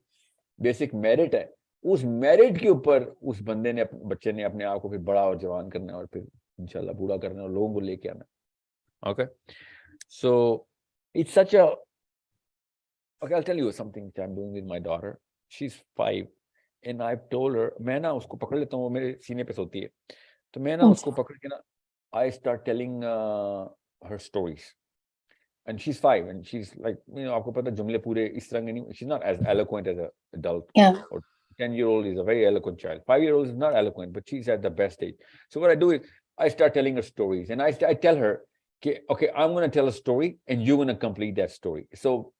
بیسک میرٹ ہے، اس میرٹ کے اوپر اس بندے نے بچے نے اپنے آپ کو پھر بڑا اور جوان کرنا ہے، اور پھر انشاءاللہ بوڑھا کرنا ہے اور لوگوں کو لے کے آنا. Okay, so it's such a Okay, I'll tell you something which I'm doing with my daughter. She's 5 and I've told her, میں نا اس کو پکڑ لیتا ہوں، وہ میرے سینے پہ سوتی ہے، تو میں نا اس کو پکڑ کے نا I start telling her stories. And she's 5 and she's like, you know, آپ کو پتہ جملے پورے اس طرح کے نہیں، she's not as eloquent as an adult. Or 10-year-old is a very eloquent child. 5-year-old is not eloquent, but she's at the best age. So what I do is I start telling her stories and I tell her, okay, I'm going to tell a story and you're going to complete that story. So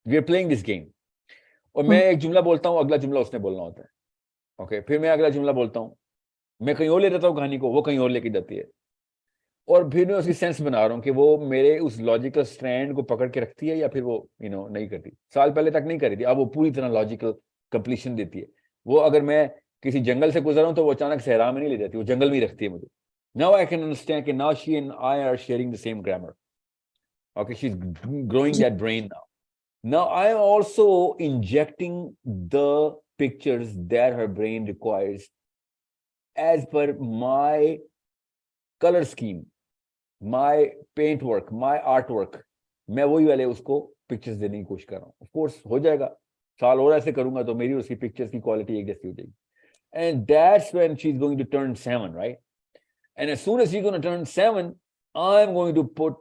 we are playing this game. اور میں ایک جملہ بولتا ہوں، اگلا جملہ اس نے بولنا ہوتا ہے. اوکے، پھر میں اگلا جملہ بولتا ہوں، میں کہیں اور لے جاتا ہوں کہانی کو، وہ کہیں اور لے کے جاتی ہے. اور پھر میں اس کی سینس بنا رہا ہوں کہ وہ میرے اس لاجیکل اسٹرینڈ کو پکڑ کے رکھتی ہے یا پھر وہ نہیں کرتی. سال پہلے تک نہیں کری تھی، اب وہ پوری طرح لاجیکل کمپلیشن دیتی ہے. وہ اگر میں کسی جنگل سے گزر رہا ہوں تو وہ اچانک صحرا میں نہیں لے جاتی، وہ جنگل میں ہی رکھتی ہے مجھے. Now I can understand کہ now she and I are sharing the same grammar. Okay, she's growing that brain now. Now I am also injecting the pictures that her brain requires as per my color scheme, my paint work, my artwork. میں وہی والے اس کو pictures دینے کی کوشش کر رہا ہوں. آف کورس ہو جائے گا، سال اور ایسے کروں گا تو میری اس کی پکچرز کی کوالٹی ایک جیسی ہو جائے گی. And that's when she's going to turn 7, right? And as soon as she's going to turn 7, I'm going to put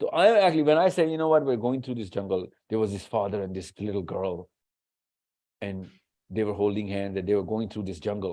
So I actually, when I say, you know what, we're going through this jungle, there was this father and this little girl, and they were holding hands, and they were going through this jungle.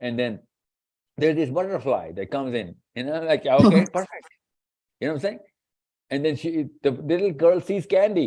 and then there's this butterfly that comes in, and I'm like, okay, perfect. You know what I'm saying? And then the little girl sees candy.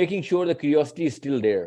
making sure the curiosity is still there.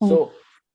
So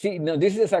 See, now this is a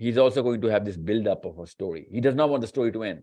He is also going to have this build up of a story. He does not want the story to end.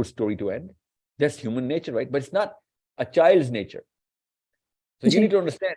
good story to end. That's human nature, right? But it's not a child's nature. So you need to understand.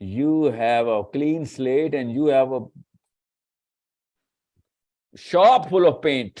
You have a clean slate and you have a shop full of paint.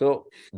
So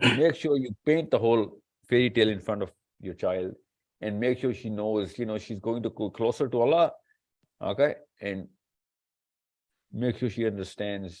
Make sure you paint the whole fairy tale in front of your child and make sure she knows, she's going to go closer to Allah. Okay? And make sure she understands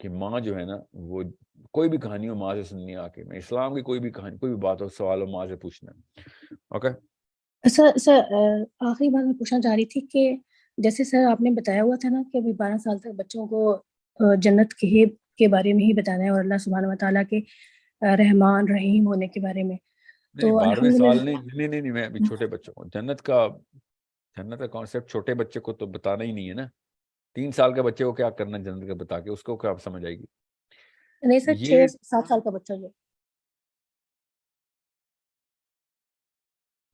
کہ ماں جو ہے نا وہ کوئی بھی کہانی ہو ماں سے سننی آ کے, میں اسلام کی کوئی بھی کہانی کوئی بھی بات ہو سوال ہو ماں سے پوچھنا. اوکے سر آخری بات میں پوچھنا چاہ رہی تھی کہ جیسے سر آپ نے بتایا ہوا تھا نا کہ ابھی 12 سال تک بچوں کو جنت کے بارے میں ہی بتانا ہے اور اللہ سبحانہ و تعالیٰ کے رحمان رحیم ہونے کے بارے میں. نہیں, تو 12ویں سال الحمدللہ نہیں, میں ابھی چھوٹے بچوں کو جنت کا کانسیپٹ چھوٹے بچے کو تو بتانا ہی نہیں ہے نا. 3 سال کے بچے کو کیا کرنا جنت کا بتا کے, اس کو کیا سمجھ آئے گی؟ نہیں سر, یہ 6-7 سال کا بچہ جو.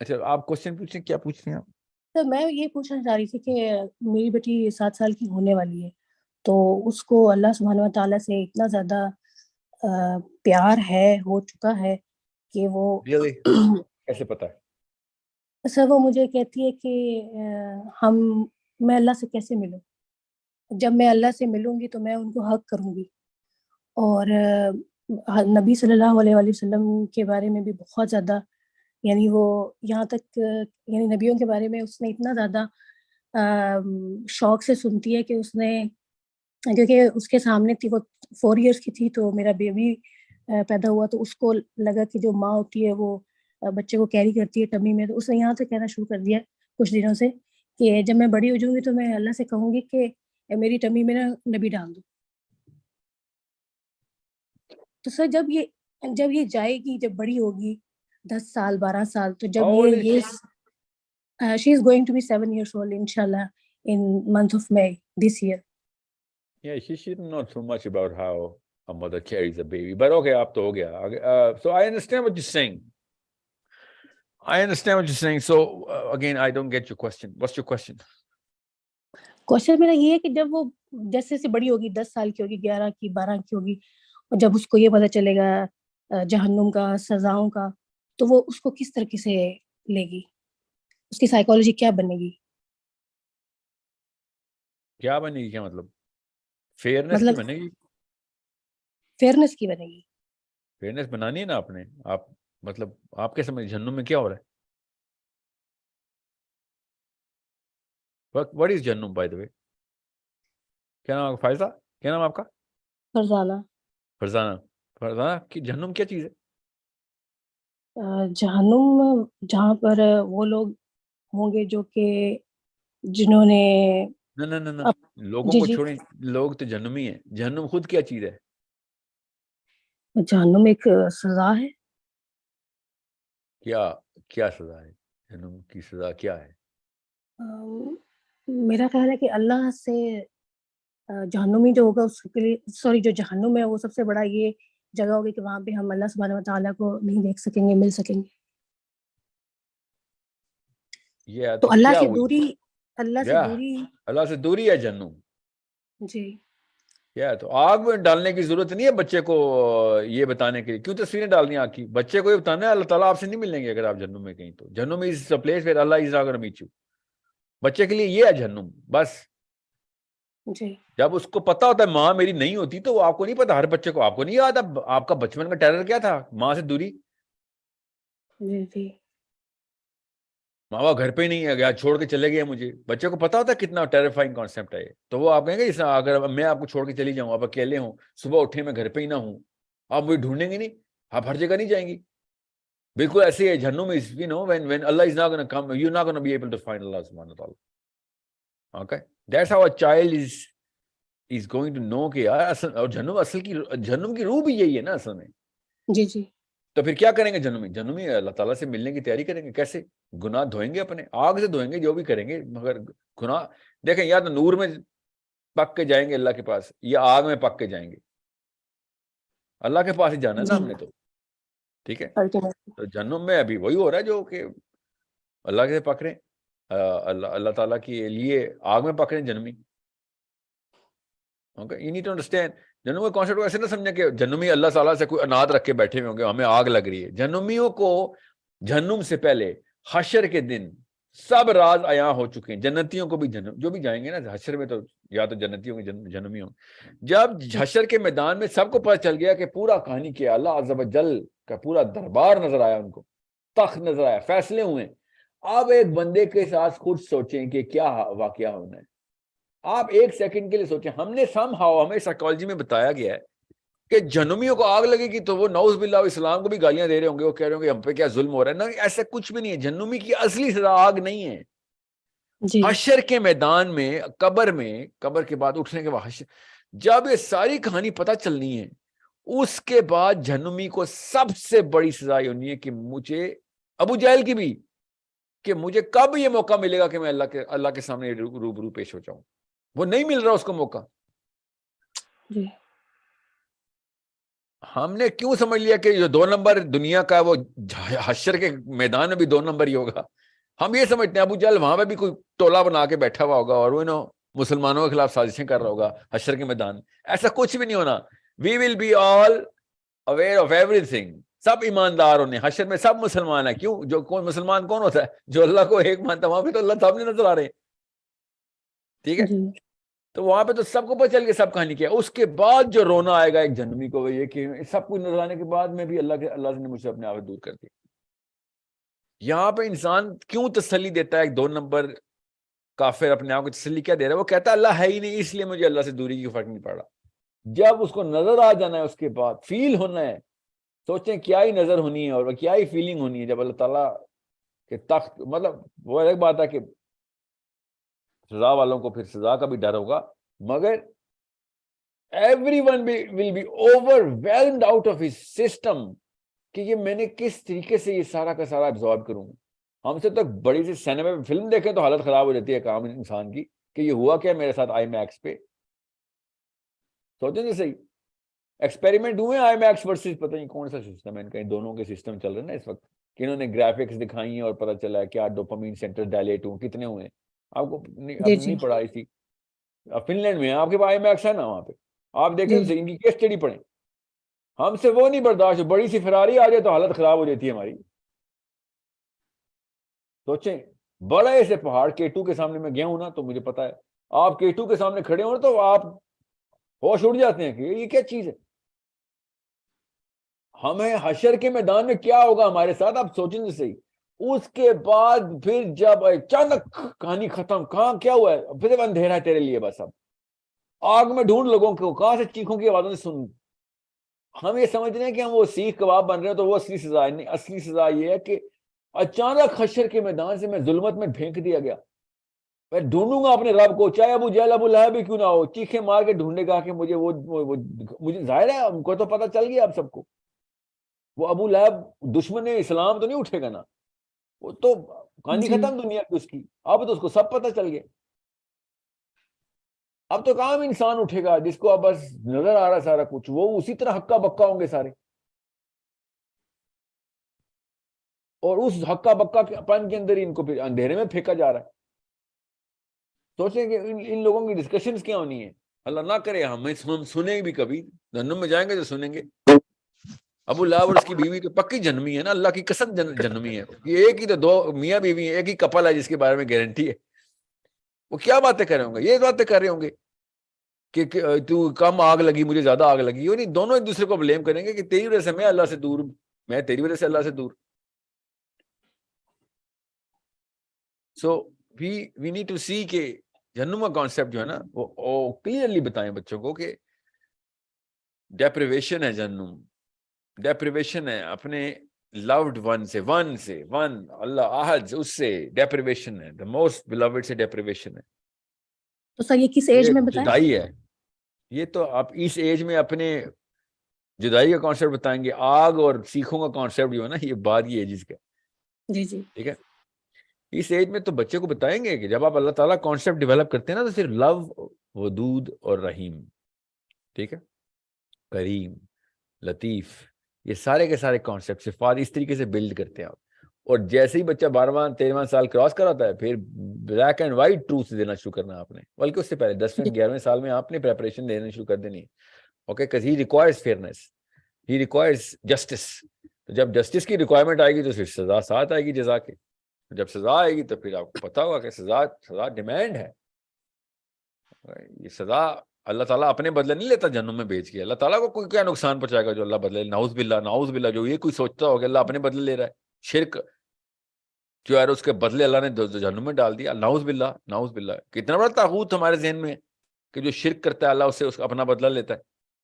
اچھا آپ کوشچن پوچھیں, کیا پوچھ رہے ہیں آپ؟ سر میں یہ پوچھنا چاہ رہی تھی کہ میری بیٹی 7 سال کی ہونے والی ہے, تو اس کو اللہ سبحانہ و تعالیٰ سے اتنا زیادہ پیار ہو چکا ہے کہ وہ Really? کیسے پتا ہے؟ سر وہ مجھے کہتی ہے کہ میں اللہ سے کیسے ملوں, جب میں اللہ سے ملوں گی تو میں ان کو حق کروں گی. اور نبی صلی اللہ علیہ وآلہ وسلم کے بارے میں بھی بہت زیادہ, یعنی وہ یہاں تک یعنی نبیوں کے بارے میں اس نے اتنا زیادہ شوق سے سنتی ہے کہ اس نے, کیونکہ اس کے سامنے تھی, وہ 4 ایئرس کی تھی تو میرا بیبی پیدا ہوا, تو اس کو لگا کہ جو ماں ہوتی ہے وہ بچے کو کیری کرتی ہے ٹمی میں, تو اس نے یہاں سے کہنا شروع کر دیا کچھ دنوں سے کہ جب میں بڑی ہو جاؤں گی تو میں اللہ سے کہوں گی کہ میری ٹمی میں نا نبی ڈال دو. تو سر جب یہ جائے گی, جب بڑی ہوگی 10 سال 12 سال, تو جب یہ she is going to be 7 years old inshallah in month of May this year. Yeah, she should know too much about how a mother carries a baby. But okay, آپ تو ہو گیا. So I understand what you're saying. So again, I don't get your question. What's your question? Question میرا یہ ہے کہ جب وہ جیسے جیسے بڑی ہوگی, 10 سال کی ہوگی, 11 کی, 12 کی ہوگی, اور جب اس کو یہ پتہ چلے گا جہنم کا, سزاؤں کا, تو وہ اس کو کس طریقے سے لے گی, اس کی سائیکالوجی کیا بنے گی؟ کیا بنے گی, کیا مطلب؟ فیئرنس کی مطلب بنے گی. فیئرنس کی بنے گی. فیئرنس بنانی ہے نا آپ نے. آپ مطلب آپ کے سمجھ جہنم میں کیا ہو رہا ہے؟ What is جہنم by the way? کیا نام آپ کا؟ فائزہ, کیا نام آپ کا؟ فرزانہ. فرزانہ کی جہنم کیا چیز ہے؟ جہنم جہاں پر وہ لوگ ہوں گے جو کہ جنہوں نے نہ لوگوں جی کو جی چھوڑیں, لوگ تو جہنمی ہیں. جہنم خود کیا چیز ہے؟ جہنم ایک سزا ہے. کیا سزا ہے؟ جہنم کی سزا کیا ہے؟ میرا خیال ہے کہ اللہ سے جہنمی جو ہوگا اس کے لیے, سوری, جو جہنم ہے وہ سب سے بڑا یہ جگہ ہوگی کہ وہاں پہ ہم اللہ سبحانہ و تعالیٰ کو نہیں دیکھ سکیں گے, مل سکیں گے. یہ تو تو اللہ کیا سے ہوئی؟ دوری, اللہ سے کیا دوری. اللہ سے دوری ہے جہنم؟ جی. کیا تو آگ میں ڈالنے کی ضرورت نہیں ہے بچے کو یہ بتانے کے لیے. کیوں تصویریں ڈالنی آگ کی؟ بچے کو یہ بتانا ہے اللہ تعالیٰ آپ سے نہیں ملیں گے اگر آپ جہنم میں کہیں. تو جہنم is a place where Allah is not gonna meet you. بچے کے لیے یہ ہے جہنم بس. جی. جب اس کو پتا ہوتا ہے ماں میری نہیں ہوتی, تو وہ آپ کو نہیں پتا. ہر بچے کو آپ کو نہیں یاد آپ کا بچپن کا ٹیرر کیا تھا؟ ماں سے دوری. جی جی. ماں باپ گھر پہ ہی نہیں ہے, گیا چھوڑ کے چلے گئے مجھے. بچے کو پتا ہوتا ہے کتنا ٹیریفائنگ کانسیپٹ ہے. تو وہ آپ کہیں گے اگر میں آپ کو چھوڑ کے چلی جاؤں, آپ اکیلے ہوں, صبح اٹھے میں گھر پہ ہی نہ ہوں, آپ مجھے ڈھونڈیں گے نہیں, آپ ہر جگہ نہیں جائیں گی. بالکل ایسے ہے جہنم is, you know, when Allah is not going to come, you're not going to be able to find Allah subhanahu wa ta'ala. Okay, that's how a child is going to know کہ یار اصل, اور جہنم کی روح بھی یہی ہے نا اصل میں. جی جی. تو پھر کیا کریں گے جہنمی اللہ تعالیٰ سے ملنے کی تیاری کریں گے. کیسے؟ گناہ دھوئیں گے, اپنے آگ سے دھوئیں گے, جو بھی کریں گے. مگر گناہ دیکھیں, یا تو نور میں پک کے جائیں گے اللہ کے پاس, یا آگ میں پک کے جائیں گے. اللہ کے پاس ہی جانا ہے نا ہم نے تو. ٹھیک ہے, تو جہنم میں ابھی وہی ہو رہا ہے جو کہ اللہ کے پک رہے, اللہ تعالیٰ کے لیے آگ میں پک رہے ہیں جہنمی. Okay, you need to understand. جہنم کا کانسیپٹ ایسے نہ سمجھیں کہ جہنمی اللہ تعالیٰ سے کوئی اناج رکھ کے بیٹھے ہوئے ہوں گے, ہمیں آگ لگ رہی ہے. جہنمیوں کو جہنم سے پہلے حشر کے دن سب راز عیاں ہو چکے ہیں. جنتیوں کو بھی, جو بھی جائیں گے نا حشر میں, تو یا تو جنتیوں کے جہنمی ہوں. جب حشر کے میدان میں سب کو پتہ چل گیا کہ پورا کہانی کیا, اللہ عز و جل کا پورا دربار نظر آیا, ان کو تخت نظر آیا, فیصلے ہوئے. اب ایک بندے کے ساتھ خود سوچیں کہ کیا واقعہ ہونا ہے. آپ ایک سیکنڈ کے لیے سوچیں, ہم نے ہمیں سائیکالوجی میں بتایا گیا ہے کہ جہنمیوں کو آگ لگے گی تو وہ نعوذ باللہ اسلام کو بھی گالیاں دے رہے ہوں گے, وہ کہہ رہے ہوں گے ہم پہ کیا ظلم ہو رہا ہے. نہ, ایسا کچھ بھی نہیں ہے. جہنمی کی اصلی سزا آگ نہیں ہے. جی حشر کے میدان میں, قبر کے بعد اٹھنے کے بعد حشر, جب یہ ساری کہانی پتہ چلنی ہے, اس کے بعد جہنمی کو سب سے بڑی سزا یہ ہونی ہے کہ مجھے, ابو جہل کی بھی, کہ مجھے کب یہ موقع ملے گا کہ میں اللہ کے سامنے روبرو پیش ہو جاؤں. وہ نہیں مل رہا اس کو موقع. جی ہم نے کیوں سمجھ لیا کہ جو 2 نمبر دنیا کا وہ حشر کے میدان میں بھی 2 نمبر ہی ہوگا. ہم یہ سمجھتے ہیں ابو جہل وہاں پہ بھی کوئی ٹولہ بنا کے بیٹھا ہوا ہوگا اور وہ مسلمانوں کے خلاف سازشیں کر رہا ہوگا حشر کے میدان. ایسا کچھ بھی نہیں ہونا. We will be all aware of ایوری تھنگ. سب ایماندار ہونے, حشر میں سب مسلمان ہیں. کیوں؟ جو کوئی مسلمان کون ہوتا ہے؟ جو اللہ کو ایک مانتا ہے. وہاں پہ تو اللہ سامنے نظر آ رہے ہیں. ٹھیک ہے, جی تو وہاں پہ تو سب کو پتہ چل گیا سب کہانی کیا. اس کے بعد جو رونا آئے گا ایک جہنمی کو, وہ یہ کہ سب کچھ نظر آنے کے بعد میں بھی اللہ نے مجھ سے اپنے آپ دور کر دیا. یہاں پہ انسان کیوں تسلی دیتا ہے؟ ایک 2 نمبر کافر اپنے آپ کو تسلی کیا دے رہا ہے؟ وہ کہتا ہے اللہ ہے ہی نہیں, اس لیے مجھے اللہ سے دوری کی فرق نہیں پڑ رہا. جب اس کو نظر آ جانا ہے, اس کے بعد فیل ہونا ہے. سوچیں کیا ہی نظر ہونی ہے اور کیا ہی فیلنگ ہونی ہے جب اللہ تعالیٰ کے تخت, مطلب وہ ایک بات ہے کہ سزا والوں کو پھر سزا کا بھی ڈر ہوگا, مگر everyone will be overwhelmed out of his system کہ یہ میں نے کس طریقے سے یہ سارا کا سارا absorb کروں. ہم سے تو بڑی سی سینما میں فلم دیکھیں تو حالت خراب ہو جاتی ہے کام انسان کی کہ یہ ہوا کیا میرے ساتھ آئی میکس پہ. سوچیں گے صحیح, ایکسپیریمنٹ ہوئے آئی میکس ورسز پتہ نہیں کون سا سسٹم ہے ان کا, ان دونوں کے سسٹم چل رہے ہیں نا اس وقت, کہ انہوں نے گرافکس دکھائی ہیں اور پتہ چلا ہے کیا ڈوپامین سینٹر ڈائلیٹ ہوئے, کتنے ہوئے. آپ کو اب جی نہیں پڑھا تھی, فن لینڈ میں آپ کے پاس آئی میکس ہے نا, وہاں پہ آپ دیکھیں جی ان کی کیس اسٹڈی پڑھیں. ہم سے وہ نہیں برداشت, بڑی سی فراری آ جائے تو حالت خراب ہو جاتی ہے ہماری. سوچیں بڑے سے پہاڑ K2 کے سامنے میں گیا ہوں نا, تو مجھے پتا ہے آپ K2 کے سامنے کھڑے ہوں تو آپ ہوش اڑ جاتے ہیں کہ یہ کیا چیز ہے. ہمیں حشر کے میدان میں کیا ہوگا ہمارے ساتھ, آپ سوچیں گے صحیح. اس کے بعد پھر جب اچانک کہانی ختم, کہاں کیا ہوا ہے, پھر اندھیرا ہے تیرے لیے بس. اب آگ میں ڈھونڈ لوگوں کو, کہاں سے چیخوں کی آوازیں سن. ہم یہ سمجھ رہے ہیں کہ ہم وہ سیخ کباب بن رہے ہیں تو وہ اصلی سزا ہے. نہیں, اصلی سزا یہ ہے کہ اچانک حشر کے میدان سے میں ظلمت میں پھینک دیا گیا. میں ڈھونڈوں گا اپنے رب کو, چاہے ابو جہل ابو لہب بھی کیوں نہ ہو, چیخیں مار کے ڈھونڈے گا کہ مجھے مجھے ظاہر ہے ہم کو تو پتہ چل گیا اب سب کو. وہ ابو لہب دشمن اسلام تو نہیں اٹھے گا نا, وہ تو کہانی جی ختم دنیا کی اس کی. اب تو اس کو سب پتہ چل گیا. اب تو کام انسان اٹھے گا جس کو اب بس نظر آ رہا سارا کچھ, وہ اسی طرح ہکا بکا ہوں گے سارے. اور اس ہکا بکا کے پن کے اندر ان کو پھر اندھیرے میں پھینکا جا رہا ہے. سوچیں کہ ان لوگوں کی ڈسکشنز کیا ہونی ہے. اللہ نہ کرے ہم سنیں بھی کبھی, جہنم میں جائیں گے تو سنیں گے ابو لہب اور اس کی بیوی تو پکی جہنمی ہے نا, اللہ کی قسم جہنمی ہے. یہ ایک ہی تو 2 میاں بیوی ہیں, ایک ہی کپل ہے جس کے بارے میں گارنٹی ہے. وہ کیا باتیں کر رہے ہوں گے, یہ باتیں کر رہے ہوں گے کہ تو کم آگ لگی مجھے زیادہ آگ لگی. وہ نہیں, دونوں ایک دوسرے کو بلیم کریں گے کہ تیری وجہ سے میں اللہ سے دور, میں تیری وجہ سے اللہ سے دور. سو وی نیڈ ٹو سی کہ جہنم کا کانسیپٹ جو ہے نا وہ کلیئرلی بتائیں بچوں کو کہ ڈیپریویشن ہے. جہنم ڈیپریویشن ہے اپنے لوڈ ون سے, اللہ احد, اس سے ڈیپریویشن ہے. the most beloved سے ڈیپریویشن ہے. تو سر یہ کس ایج یہ میں بتائیں؟ جدائی ہے. یہ تو آپ اس ایج میں اپنے جدائی کا کانسیپٹ بتائیں گے. آگ اور سیخوں کا کانسیپٹ جو ہے نا, یہ بعد کی ایجز کا. جی جی ٹھیک ہے, اس ایج میں تو بچے کو بتائیں گے کہ جب آپ اللہ تعالیٰ کانسیپٹ ڈیولپ کرتے ہیں نا, تو صرف لو, ودود اور رحیم, ٹھیک ہے, کریم, لطیف, یہ سارے کے سارے کانسیپٹ صفات اس طریقے سے بلڈ کرتے ہیں آپ. اور جیسے ہی بچہ 12واں 13واں سال کراس کراتا ہے, پھر بلیک اینڈ وائٹ ٹروتھ دینا شروع کرنا آپ نے, بلکہ اس سے پہلے 10ویں 11ویں سال میں آپ نے پریپریشن دینا شروع کر دینی. Okay, because he requires fairness, he requires justice. تو جب جسٹس کی ریکوائرمنٹ آئے گی تو پھر سزا ساتھ آئے گی جزا کے. جب سزا آئے گی تو پھر آپ کو پتا ہوگا کہ سزا ڈیمانڈ ہے. یہ سزا اللہ تعالیٰ اپنے بدلے نہیں لیتا جہنم میں بھیج کے. اللہ تعالیٰ کو کوئی کیا نقصان پہنچائے گا جو اللہ بدلے, نعوذ باللہ, جو یہ کوئی سوچتا ہو کہ اللہ اپنے بدلے لے رہا ہے. شرک جو یار اس کے بدلے اللہ نے جہنم میں ڈال دیا. نعوذ باللہ, نعوذ باللہ. کتنا بڑا طاغوت ہمارے ذہن میں ہے کہ جو شرک کرتا ہے اللہ اس سے اس کا اپنا بدلہ لیتا ہے.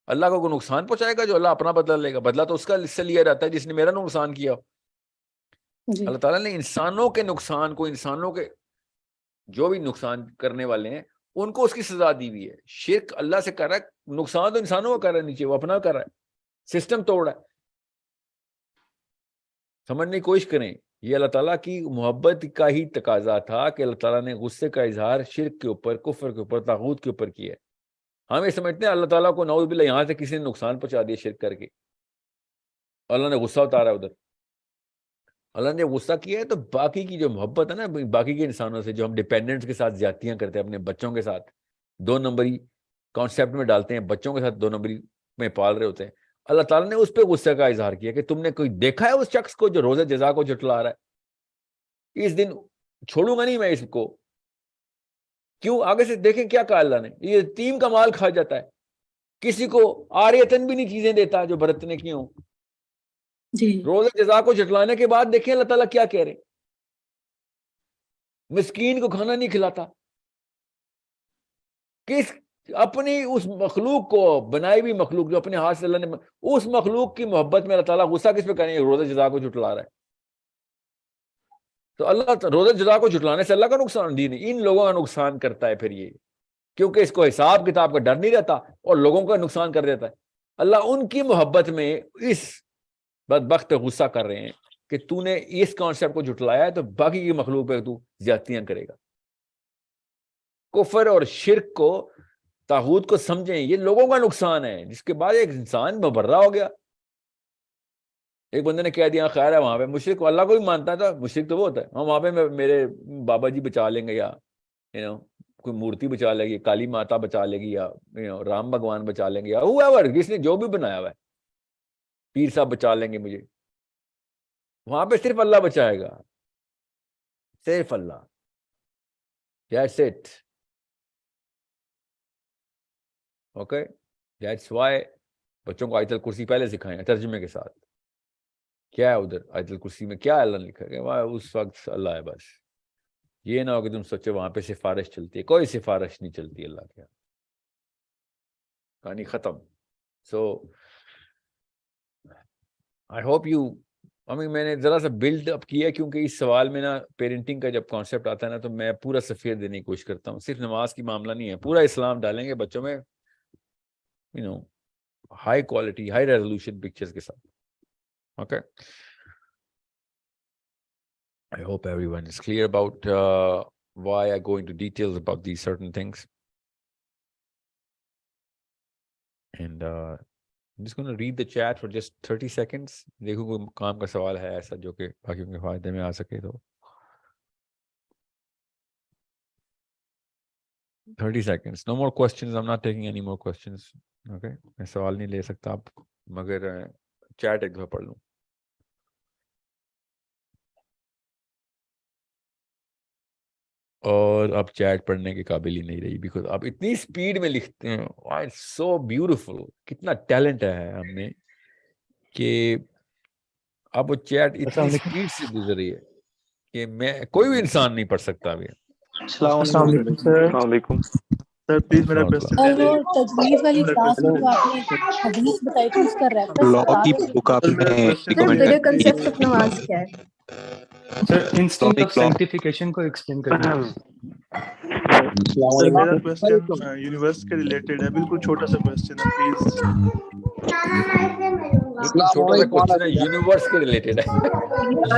اللہ کو کوئی نقصان پہنچائے گا جو اللہ اپنا بدلہ لے گا؟ بدلہ تو اس کا اس سے لیا جاتا ہے جس نے میرا نقصان کیا. جی اللہ تعالیٰ نے انسانوں کے نقصان کو, انسانوں کے جو بھی نقصان کرنے والے ہیں ان کو اس کی سزا دی ہوئی ہے. شرک اللہ سے کر رہا ہے, نقصان تو انسانوں کا کر رہا ہے, نیچے وہ اپنا کر رہا ہے, سسٹم توڑ رہا ہے. سمجھنے کی کوشش کریں, یہ اللہ تعالیٰ کی محبت کا ہی تقاضا تھا کہ اللہ تعالیٰ نے غصے کا اظہار شرک کے اوپر, کفر کے اوپر, طاغوت کے اوپر کیا ہے. ہم یہ سمجھتے ہیں اللہ تعالیٰ کو نعوذ باللہ یہاں سے کسی نے نقصان پہنچا دیا شرک کر کے, اللہ نے غصہ اتارا ادھر. اللہ نے غصہ کیا ہے تو باقی کی جو محبت ہے نا باقی کے انسانوں سے, جو ہم ڈیپینڈنٹس کے ساتھ زیادتیاں کرتے ہیں, اپنے بچوں کے ساتھ 2 نمبری کانسیپٹ میں ڈالتے ہیں, بچوں کے ساتھ 2 نمبری میں پال رہے ہوتے ہیں, اللہ تعالیٰ نے اس پہ غصے کا اظہار کیا کہ تم نے کوئی دیکھا ہے اس شخص کو جو روزہ جزا کو جھٹلا رہا ہے؟ اس دن چھوڑوں گا نہیں میں اس کو. کیوں؟ آگے سے دیکھیں کیا کہا اللہ نے, یہ یتیم کا مال کھا جاتا ہے, کسی کو آریتن بھی نہیں چیزیں دیتا جو برتنے کی ہوں. جی روزہ جزا کو جھٹلانے کے بعد دیکھیں اللہ تعالیٰ کیا کہہ رہے ہیں, مسکین کو کھانا نہیں کھلاتا. کس اپنی اس مخلوق کو, بنائی ہوئی مخلوق جو اپنے ہاتھ سے اللہ نے, اس مخلوق کی محبت میں اللہ تعالیٰ غصہ کس پہ کریں گے؟ روزہ جزا کو جھٹلا رہا ہے. تو اللہ روزہ جزا کو جھٹلانے سے اللہ کا نقصان دی نہیں, ان لوگوں کا نقصان کرتا ہے پھر یہ, کیونکہ اس کو حساب کتاب کا ڈر نہیں رہتا اور لوگوں کا نقصان کر دیتا ہے. اللہ ان کی محبت میں اس بدبخت غصہ کر رہے ہیں کہ تو نے اس کانسیپٹ کو جھٹلایا ہے تو باقی کی مخلوق پہ تو زیادتیاں کرے گا. کفر اور شرک کو, طاغوت کو سمجھیں, یہ لوگوں کا نقصان ہے, جس کے بعد ایک انسان مبرہ ہو گیا. ایک بندے نے کہہ دیا خیر ہے وہاں پہ مشرک اللہ کو بھی مانتا تھا, مشرک تو وہ ہوتا ہے ہم وہاں پہ میرے بابا جی بچا لیں گے, یا کوئی مورتی بچا لے گی, کالی ماتا بچا لے گی, یا رام بھگوان بچا لیں گے, یا whoever کس نے جو بھی بنایا ہوا ہے, پیر صاحب بچا لیں گے مجھے. وہاں پہ صرف اللہ بچائے گا, صرف اللہ. That's it. Okay? That's why بچوں کو آیت الکرسی پہلے سکھائیں ترجمے کے ساتھ. کیا ہے ادھر آیت الکرسی میں, کیا اللہ نے لکھا ہے؟ وہاں اس وقت اللہ ہے بس. یہ نہ ہو کہ تم سوچو وہاں پہ سفارش چلتی ہے, کوئی سفارش نہیں چلتی اللہ کے, کہانی ختم. سو آئی ہوپ یو, میں نے ذرا سا بلڈ اپ کیا کیونکہ اس سوال میں نا پیرنٹنگ کا جب کانسیپٹ آتا ہے نا تو میں پورا سفید دینے کی کوشش کرتا ہوں. صرف نماز کی معاملہ نہیں ہے, پورا اسلام ڈالیں گے بچوں میں, high quality high resolution pictures کے ساتھ. Okay, I hope everyone is clear about why I go into details about these certain things. And I'm just going to read the chat for just 30 seconds. دیکھو کوئی کام کا سوال ہے ایسا جو کہ باقیوں کے فائدے میں آ سکے تو. 30 seconds. No more questions. I'm not taking any more questions. Okay? میں سوال نہیں لے سکتا آپ, مگر چیٹ ایک دفعہ پڑھ لوں. اور اب چیٹ پڑھنے کے قابل ہی نہیں رہی, بیکاز آپ اتنی اسپیڈ میں لکھتے ہیں. سو بیوٹیفل, کتنا ٹیلنٹ ہے ہم میں کہ اب وہ چیٹ اتنی اسپیڈ سے گزر رہی ہے کہ میں کوئی بھی انسان نہیں پڑھ سکتا ابھی. السلام علیکم سر. السلام علیکم سر پلیز میرا کوشچن لے لیں. اور تجویز والی کلاس میں جو آپ نے حدیث بتائی تھی اس کا ریفرنس لا بتا کی دیں. بک آپ میرا نے کوشچن سر لے بگر لیں. کنسپٹ آف نماز کیا ہے؟ سر انسٹنکٹ آف اسلامک لا. سینکٹیفیکیشن کو ایکسپلین کریے. سر میرا کوشچن یونیورس کے ریلیٹڈ ہے, بالکل چھوٹا سا کوشچن ہے پلیز. بالکل چھوٹا سا کوشچن ہے, یونیورس کے ریلیٹڈ ہے.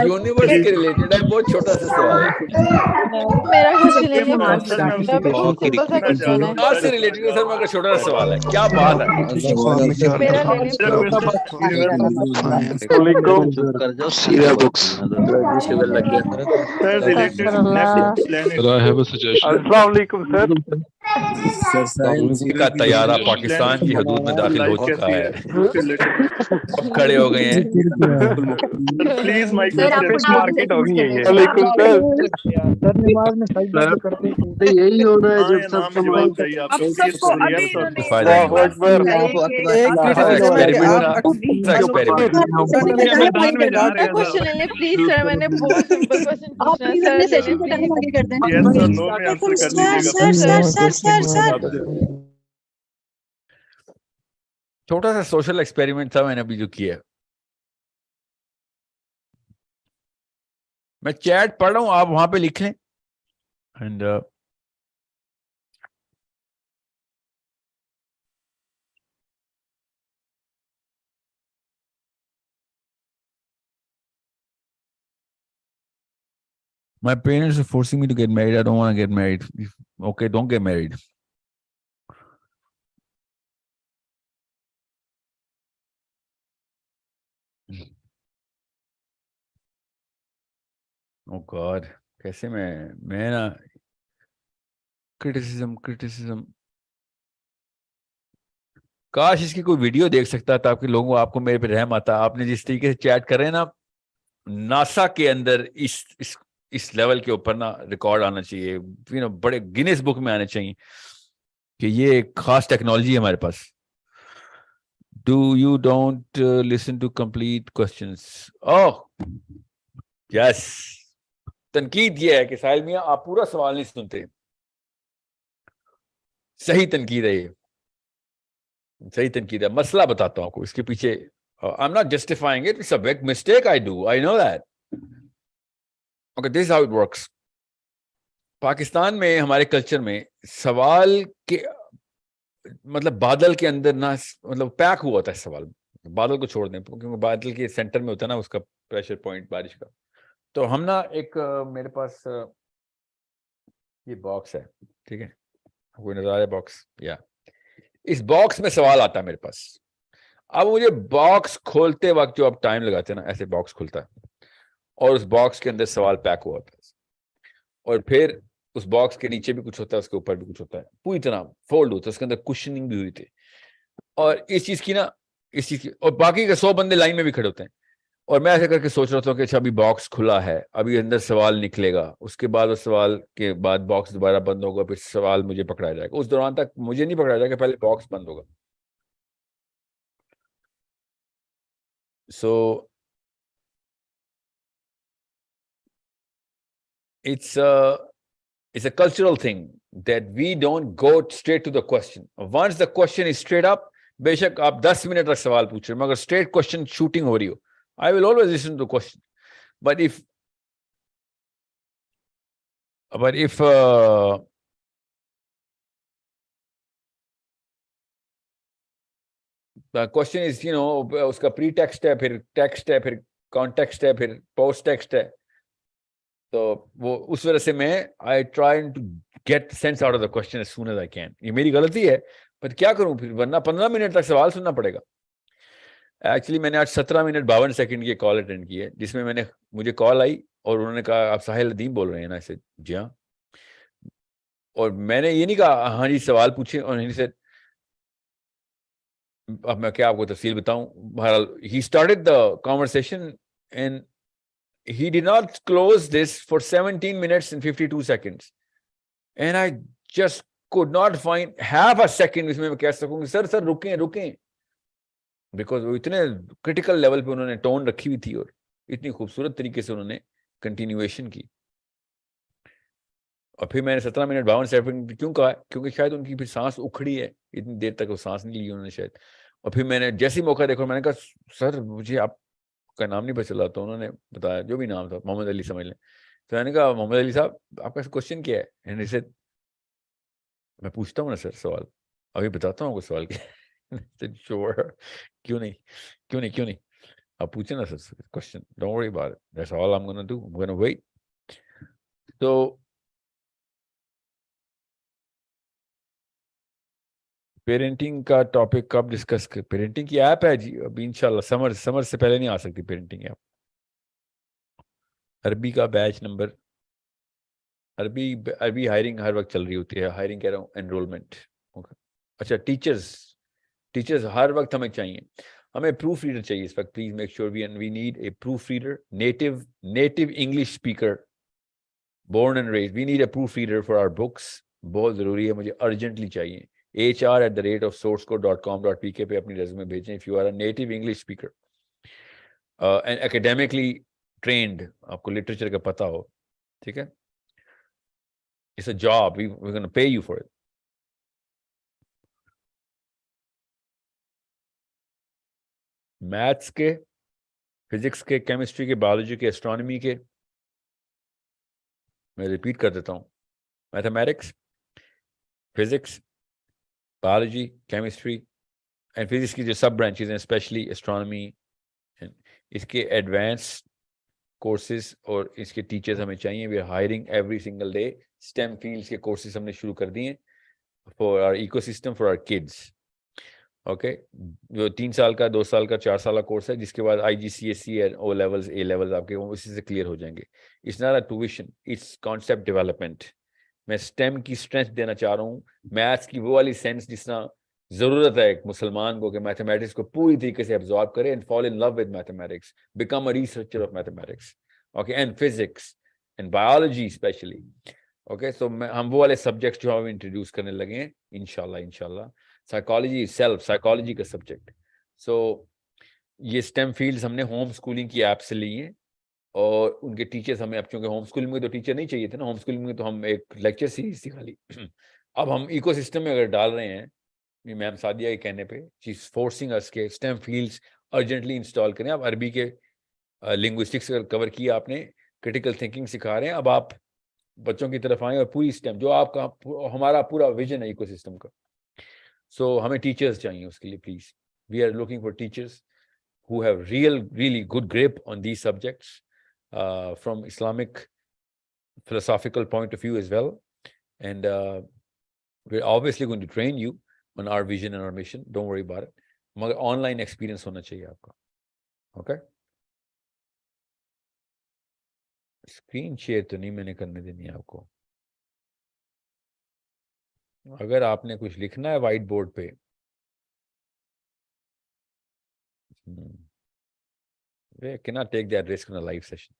یونیورس کے ریلیٹڈ ہے, بہت چھوٹا سا سوال ہے. میرا کوشچن ہے کہ نماز سر بتانے بالکل لا کی سمپل سا کوشچن ہے. آج سے ریلیٹڈ ہے سر, مگر چھوٹا سا سوال ہے. کیا بات ہے. میرا لے لیں میرا کوشچن یونیورس سیریا بکس. سر ریلیٹڈ استغفر اللہ. Plant. Sir, I have a suggestion. السلام علیکم سر. کا طیارہ پاکستان کی حدود میں داخل ہو چکا ہے. اب کھڑے ہو گئے ہیں. پلیز مائک سر آپ فش مارکیٹ ہوگی یہ. وعلیکم سر. سر نماز میں سجدہ جو کرتے ہیں یہی ہو رہا ہے جب سب نام جواب چاہیے آپ اب کو. سب کو ابھی انہوں نے فائدہ نہیں اللہ ہوا. اکبر. ایکسپیریمنٹ تھا. ایکسپیریمنٹ. میدان میں جا رہے ہیں کوشچن لے لیں پلیز سر, میں نے بہت سمپل کوشچن پوچھنا ہے سر, لے لیں پلیز. یس سر نو میں آنسر کر لیجیے گا. چھوٹا سا سوشل ایکسپیریمنٹ تھا میں نے ابھی جو کیا. میں چیٹ پڑھ رہا ہوں, آپ وہاں پہ لکھ لیں. And my parents are forcing me to get married. I don't want to get married. Okay, don't get married. Oh God, کیسے میں نا کرٹیسزم. کاش اس کی کوئی ویڈیو دیکھ سکتا تھا کہ لوگوں آپ کو میرے پہ رحم آتا. آپ نے جس طریقے سے چیٹ کر رہے ہیں نا, ناسا کے اندر اس لیول کے اوپر نا ریکارڈ آنا چاہیے, بڑے گینیس بک میں آنے چاہیے کہ یہ ایک خاص ٹیکنالوجی ہے ہمارے پاس. Do you don't listen to complete questions? Oh, yes. تنقید یہ ہے کہ ساحل میاں آپ پورا سوال نہیں سنتے. صحیح تنقید ہے, یہ صحیح تنقید ہے. مسئلہ بتاتا ہوں آپ کو اس کے پیچھے. I'm not justifying it. It's a big mistake I do. I know that. Okay, this is how it works. Pakistan میں ہمارے کلچر میں سوال کے مطلب بادل کے اندر نا مطلب پیک ہوا ہوتا ہے سوال. بادل کو چھوڑ دیں کیونکہ بادل کے سینٹر میں ہوتا ہے نا اس کا پریشر پوائنٹ بارش کا. تو ہم نا ایک میرے پاس یہ باکس ہے, ٹھیک ہے, کوئی نظر آ رہا ہے باکس, یا اس باکس میں سوال آتا ہے میرے پاس. اب مجھے باکس کھولتے وقت جو آپ ٹائم لگاتے ہیں نا, ایسے باکس کھلتا ہے اور اس باکس کے اندر سوال پیک ہوا ہوتا ہے, اور پھر اس باکس کے نیچے بھی کچھ ہوتا ہے, اس کے اوپر بھی کچھ ہوتا ہے, پوری طرح فولڈ ہوتا ہے, اس کے اندر کوشننگ بھی ہوئی تھی. اور اس چیز کی اور باقی کے 100 بندے لائن میں بھی کھڑے ہوتے ہیں. اور میں ایسے کر کے سوچ رہا تھا کہ اچھا ابھی باکس کھلا ہے, ابھی اندر سوال نکلے گا, اس کے بعد اس سوال کے بعد باکس دوبارہ بند ہوگا, پھر سوال مجھے پکڑایا جائے گا. اس دوران تک مجھے نہیں پکڑایا جائے گا, پہلے باکس بند ہوگا. So it's a cultural thing that we don't go straight to the question. Once the question is straight up, بے شک آپ 10 منٹ تک سوال پوچھ رہے ہیں, مگر اسٹریٹ کوشچن شوٹنگ ہو رہی ہو, I will always listen to the question. But if the question is, اس کا پری ٹیکسٹ ہے, پھر ٹیکسٹ ہے, پھر کانٹیکسٹ ہے, پھر پوسٹ ٹیکسٹ ہے, تو وہ اس وجہ سے میں I try to get sense out of the question as soon as I can. یہ میری غلطی ہے, پر کیا کروں پھر, ورنہ 15 منٹ تک سوال سننا پڑے گا. ایکچولی میں نے آج 17 منٹ 52 سیکنڈ کی کال اٹینڈ کی ہے, جس میں مجھے کال آئی اور انہوں نے کہا آپ ساحل ادیم بول رہے ہیں نا, ایسے جی ہاں. اور میں نے یہ نہیں کہا ہاں جی سوال پوچھیں, اور انہوں نے اب میں کیا آپ کو تفصیل بتاؤں. بہرحال he started the conversation and he did not close this for 17 minutes and 52 seconds and I just could not find half a second اس میں کہہ سکوں کہ سر رکیں, بیکاز وہ اتنے کرٹیکل لیول پہ انہوں نے ٹون رکھی ہوئی تھی اور اتنی خوبصورت طریقے سے انہوں نے کنٹینیویشن کی. اور پھر میں نے 17 منٹ 52 سیکنڈ کیوں کہا, کیونکہ شاید ان کی پھر سانس اکھڑی ہے, اتنی دیر تک وہ سانس نہیں لی انہوں نے شاید. اور پھر میں نے جیسی موقع دیکھا, میں نے کہا سر مجھے آپ کا نام نہیں پتہ چلا, تو انہوں نے بتایا جو بھی نام تھا, محمد علی سمجھ لیں. تو میں نے کہا محمد علی صاحب آپ کا کوشچن کیا ہے, میں پوچھتا ہوں نا سر سوال, ابھی بتاتا ہوں آپ کو سوال کیا. کیوں نہیں آپ پوچھیں نا sir question, don't worry about it, that's all I am gonna do, I am gonna wait. تو پیرنٹنگ کا ٹاپک کب ڈسکس کر, پیرنٹنگ کی ایپ ہے جی ابھی انشاءاللہ سمر سے پہلے نہیں آ سکتی پیرنٹنگ ایپ. عربی کا بیچ نمبر عربی ہائرنگ ہر وقت چل رہی ہوتی ہے. ہائرنگ کہہ رہا ہوں, انرولمنٹ. اچھا, ٹیچرز ہر وقت ہمیں چاہیے. ہمیں پروف ریڈر چاہیے اس وقت. Please make sure we need a proof reader, native English speaker, born and raised. We need a proofreader for our books. بہت ضروری ہے, مجھے ارجنٹلی چاہیے. hr@sourceco.com.pk پہ اپنی ریزیومے بھیجیں if you are a native English speaker and academically trained, آپ کو لٹریچر کا پتہ ہو. ٹھیک ہے, it's a job, we're going to pay you for it. Maths کے, فزکس کے, کیمسٹری کے, بایولوجی کے, اسٹرانومی کے, میں ریپیٹ کر دیتا ہوں, mathematics, physics, biology, chemistry and physics کی جو سب برانچز ہیں, اسپیشلی اسٹرانومی, اس کے ایڈوانس کورسز اور اس کے ٹیچرز ہمیں چاہیے. We are hiring every single day. STEM fields کے کورسز ہم نے شروع کر دیے for our ecosystem, for our kids. Okay, جو 3 سال کا, 2 سال کا, 4 سال کا کورس ہے, جس کے بعد IGCSE اور او لیولز, اے لیولز آپ کے اسی سے کلیئر ہو جائیں گے. It's not a tuition, it's concept development. میں اسٹیم کی اسٹرینتھ دینا چاہ رہا ہوں, میتھس کی وہ والی سینس جس طرح ضرورت ہے ایک مسلمان کو کہ میتھمیٹکس کو پوری طریقے سے ابزارب کرے and fall in love with mathematics, become a researcher of mathematics. Okay, and physics and biology especially. Okay, so ہم وہ والے سبجیکٹس جو ہم انٹروڈیوس کرنے لگے ہیں انشاءاللہ. سائیکالوجی سیلف, سائیکالوجی کا سبجیکٹ. سو یہ اسٹیم فیلڈز ہم نے ہوم اسکولنگ کی ایپ سے لی ہیں, اور ان کے ٹیچرز ہمیں, اب چونکہ ہوم اسکولنگ میں تو ٹیچر نہیں چاہیے تھے نا, ہوم اسکولنگ میں تو ہم ایک لیکچر سیریز تھی خالی. اب ہم ایکو سسٹم میں اگر ڈال رہے ہیں, میم سعدیہ کے کہنے پہ, شی از فورسنگ اس کے اسٹیم فیلڈس ارجنٹلی انسٹال کریں. اب عربی کے لنگوسٹکس کور کیا آپ نے, کریٹیکل تھنکنگ سکھا رہے ہیں, اب آپ بچوں کی طرف آئیں اور پوری اسٹیم جو آپ کا, ہمارا پورا ویژن ہے ایکو سسٹم کا. سو ہمیں ٹیچرز چاہیے اس کے لیے. Please, we are looking for teachers who have really good grip on these subjects from Islamic philosophical point of view as well. And we're obviously going to train you on our vision and our mission. Don't worry about it. مگر on line experience ہونا چاہیے آپ کا. Okay, screen share تو نہیں میں نے کرنے دینی ہے آپ کو. اگر آپ نے کچھ لکھنا ہے وائٹ بورڈ پہ, we cannot take that risk in a live session.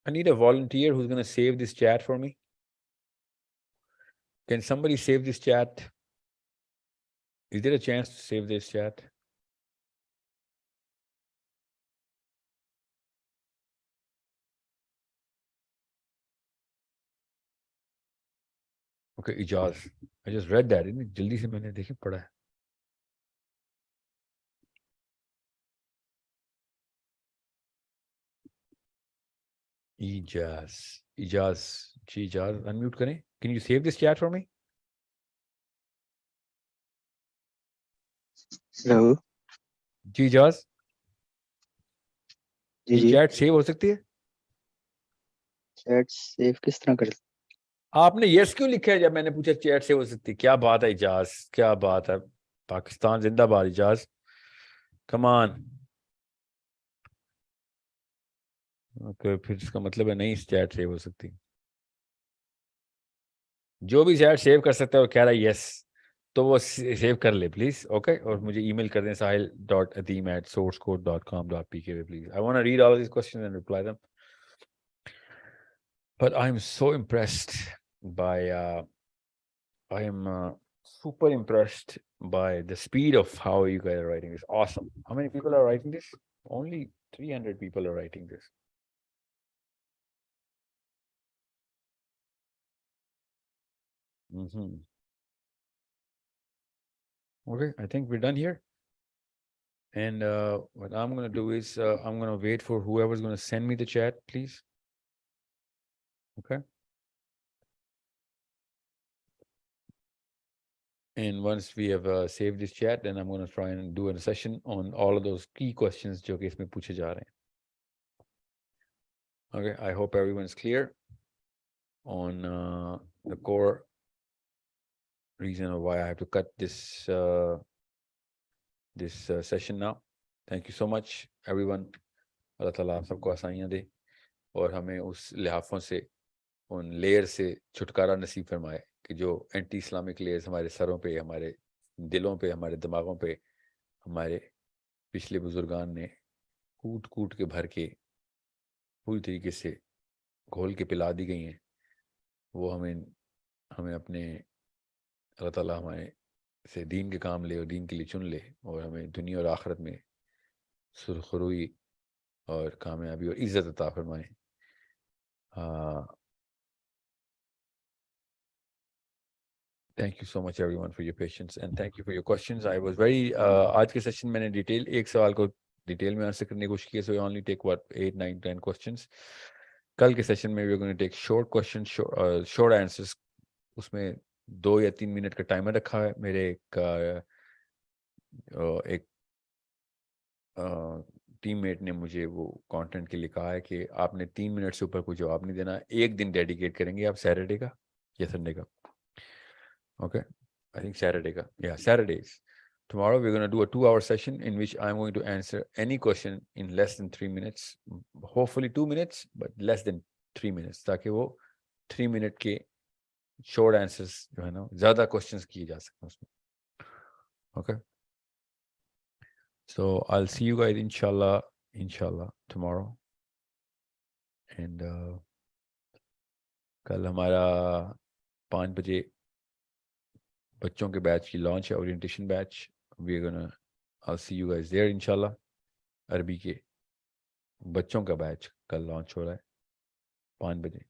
I need a volunteer who's going to save this chat for me. Can somebody save this chat? Is there a chance to save this chat? Okay, Ijaz. I just read that. جلدی سے میں نے دیکھیں پڑھا ہے. Ijaz. جی Ijaz, unmute کریں. Can you save this chat for me? Hello جی Ijaz. جی یہ چیٹ سیو ہو سکتی ہے؟ چیٹ سیو کس طرح کر؟ آپ نے یس کیوں لکھا ہے جب میں نے پوچھا چیٹ سیو ہو سکتی؟ کیا بات ہے اجاز, کیا بات ہے. پاکستان زندہ باد اجاز, کم آن. اوکے, پھر اس کا مطلب ہے نہیں چیٹ سیو ہو سکتی. جو بھی چیٹ سیو کر سکتا ہے وہ کہہ رہا ہے یس, تو وہ سیو کر لے پلیز. اوکے, اور مجھے ای میل کر دیں sahil.adeem@sourcecode.com.pk پہ please. I want to read all of these questions and reply them. But I'm so impressed by I am super impressed by the speed of how you guys are writing this. Awesome. How many people are writing this? Only 300 people are writing this. Okay, I think we're done here. And what I'm going to do is I'm going to wait for whoever's going to send me the chat, please. Okay. And once we have saved this chat, then I'm going to try and do a session on all of those key questions jo ke isme puche ja rahe hain. Okay, I hope everyone's clear on the core reason of why I have to cut this session now. thank you so much everyone. اللہ تعالیٰ آپ سب کو آسانیاں دے اور ہمیں اس لحافوں سے ان layer سے چھٹکارا نصیب فرمائے کہ جو اینٹی اسلامک لیئرز ہمارے سروں پہ، ہمارے دلوں پہ، ہمارے دماغوں پہ ہمارے پچھلے بزرگان نے کوٹ کوٹ کے بھر کے پوری طریقے سے گھول کے پلا دی گئی ہیں، وہ ہمیں اپنے اللہ تعالیٰ ہمارے سے دین کے کام لے اور دین کے لیے چن لے اور ہمیں دنیا اور آخرت میں سرخروئی اور کامیابی اور عزت عطا فرمائے. Thank you so much everyone for your patience and thank you for your questions. I was very آج کے سیشن میں نے ڈیٹیل ایک سوال کو ڈیٹیل میں آنسر کرنے کی کوشش کی, so we only take what 8 9 10 questions. کل کے سیشن میں we are going to take short questions, short answers. اس میں 2 یا 3 منٹ کا ٹائمر رکھا ہے. میرے ایک ٹیم میٹ نے مجھے وہ کانٹینٹ کے لیے کہا ہے کہ آپ نے 3 منٹ سے اوپر کوئی جواب نہیں دینا, ایک دن ڈیڈیکیٹ کریں گے آپ سیٹرڈے کا یا سنڈے کا. Okay, I think Saturday ka. Yeah, Saturdays. Tomorrow we're going to do a 2-hour session in which I'm going to answer any question in less than 3 minutes. Hopefully 2 minutes, but less than 3 minutes. تاکہ وہ 3 minute کے short answers جو ہے نا زیادہ questions کیے جا سکیں اس میں. Okay. So I'll see you guys inshallah tomorrow. And کل ہمارا 5 بجے بچوں کے بیچ کی لانچ ہے, orientation batch. I'll see you guys there انشاءاللہ. عربی کے بچوں کا بیچ کل لانچ ہو رہا ہے 5 بجے.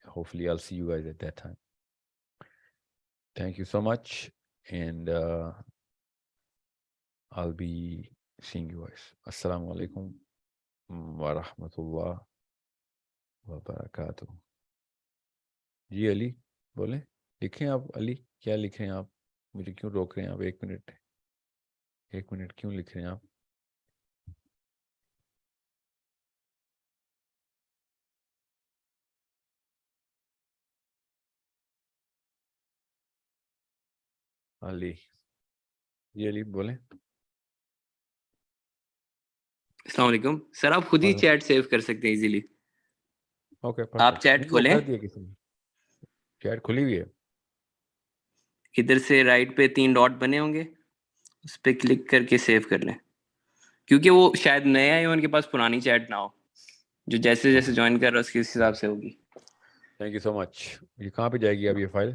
Hopefully I'll see you guys at that time. Thank you so much and I'll be seeing you guys. Assalamu alaikum wa rahmatullah wa barakatuh. جی علی بولیں, لکھیں آپ. علی کیا لکھ رہے ہیں آپ؟ مجھے کیوں روک رہے ہیں آپ؟ 1 منٹ کیوں لکھ رہے ہیں آپ؟ علی جی علی بولیں. السلام علیکم سر, آپ خود ہی چیٹ سیو کر سکتے ہیں ایزیلی. اوکے, آپ چیٹ کھولیں, کر دیا کسی نے, چیٹ کھلی ہوئی ہے. ادھر سے رائٹ پہ 3 ڈاٹ بنے ہوں گے, اس پہ کلک کر کے سیو کر لیں, کیونکہ وہ شاید نئے آئے ہو, ان کے پاس پرانی چیٹ نہ ہو, جو جیسے جیسے جوائن کر رہا ہے اس کے حساب سے ہوگی. تھینک یو سو مچ. یہ کہاں پہ جائے گی اب یہ فائل؟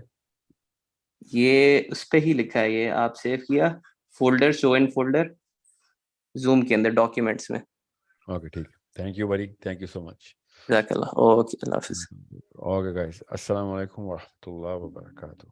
یہ اس پہ ہی لکھا ہے, یہ آپ سیو کیا فولڈر, شو ان فولڈر زوم کے اندر ڈاکیومنٹس میں. اوکے ٹھیک ہے, تھینک یو بڑی, تھینک یو سو مچ. جزاک اللہ. اوکے, اللہ حافظ. اوکے گائز, السلام علیکم ورحمۃ اللہ وبرکاتہ.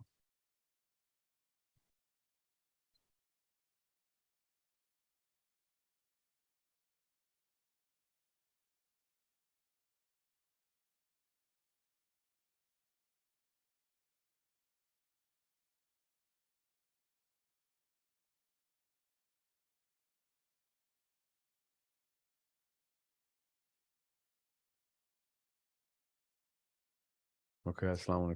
اوکے, السلام علیکم.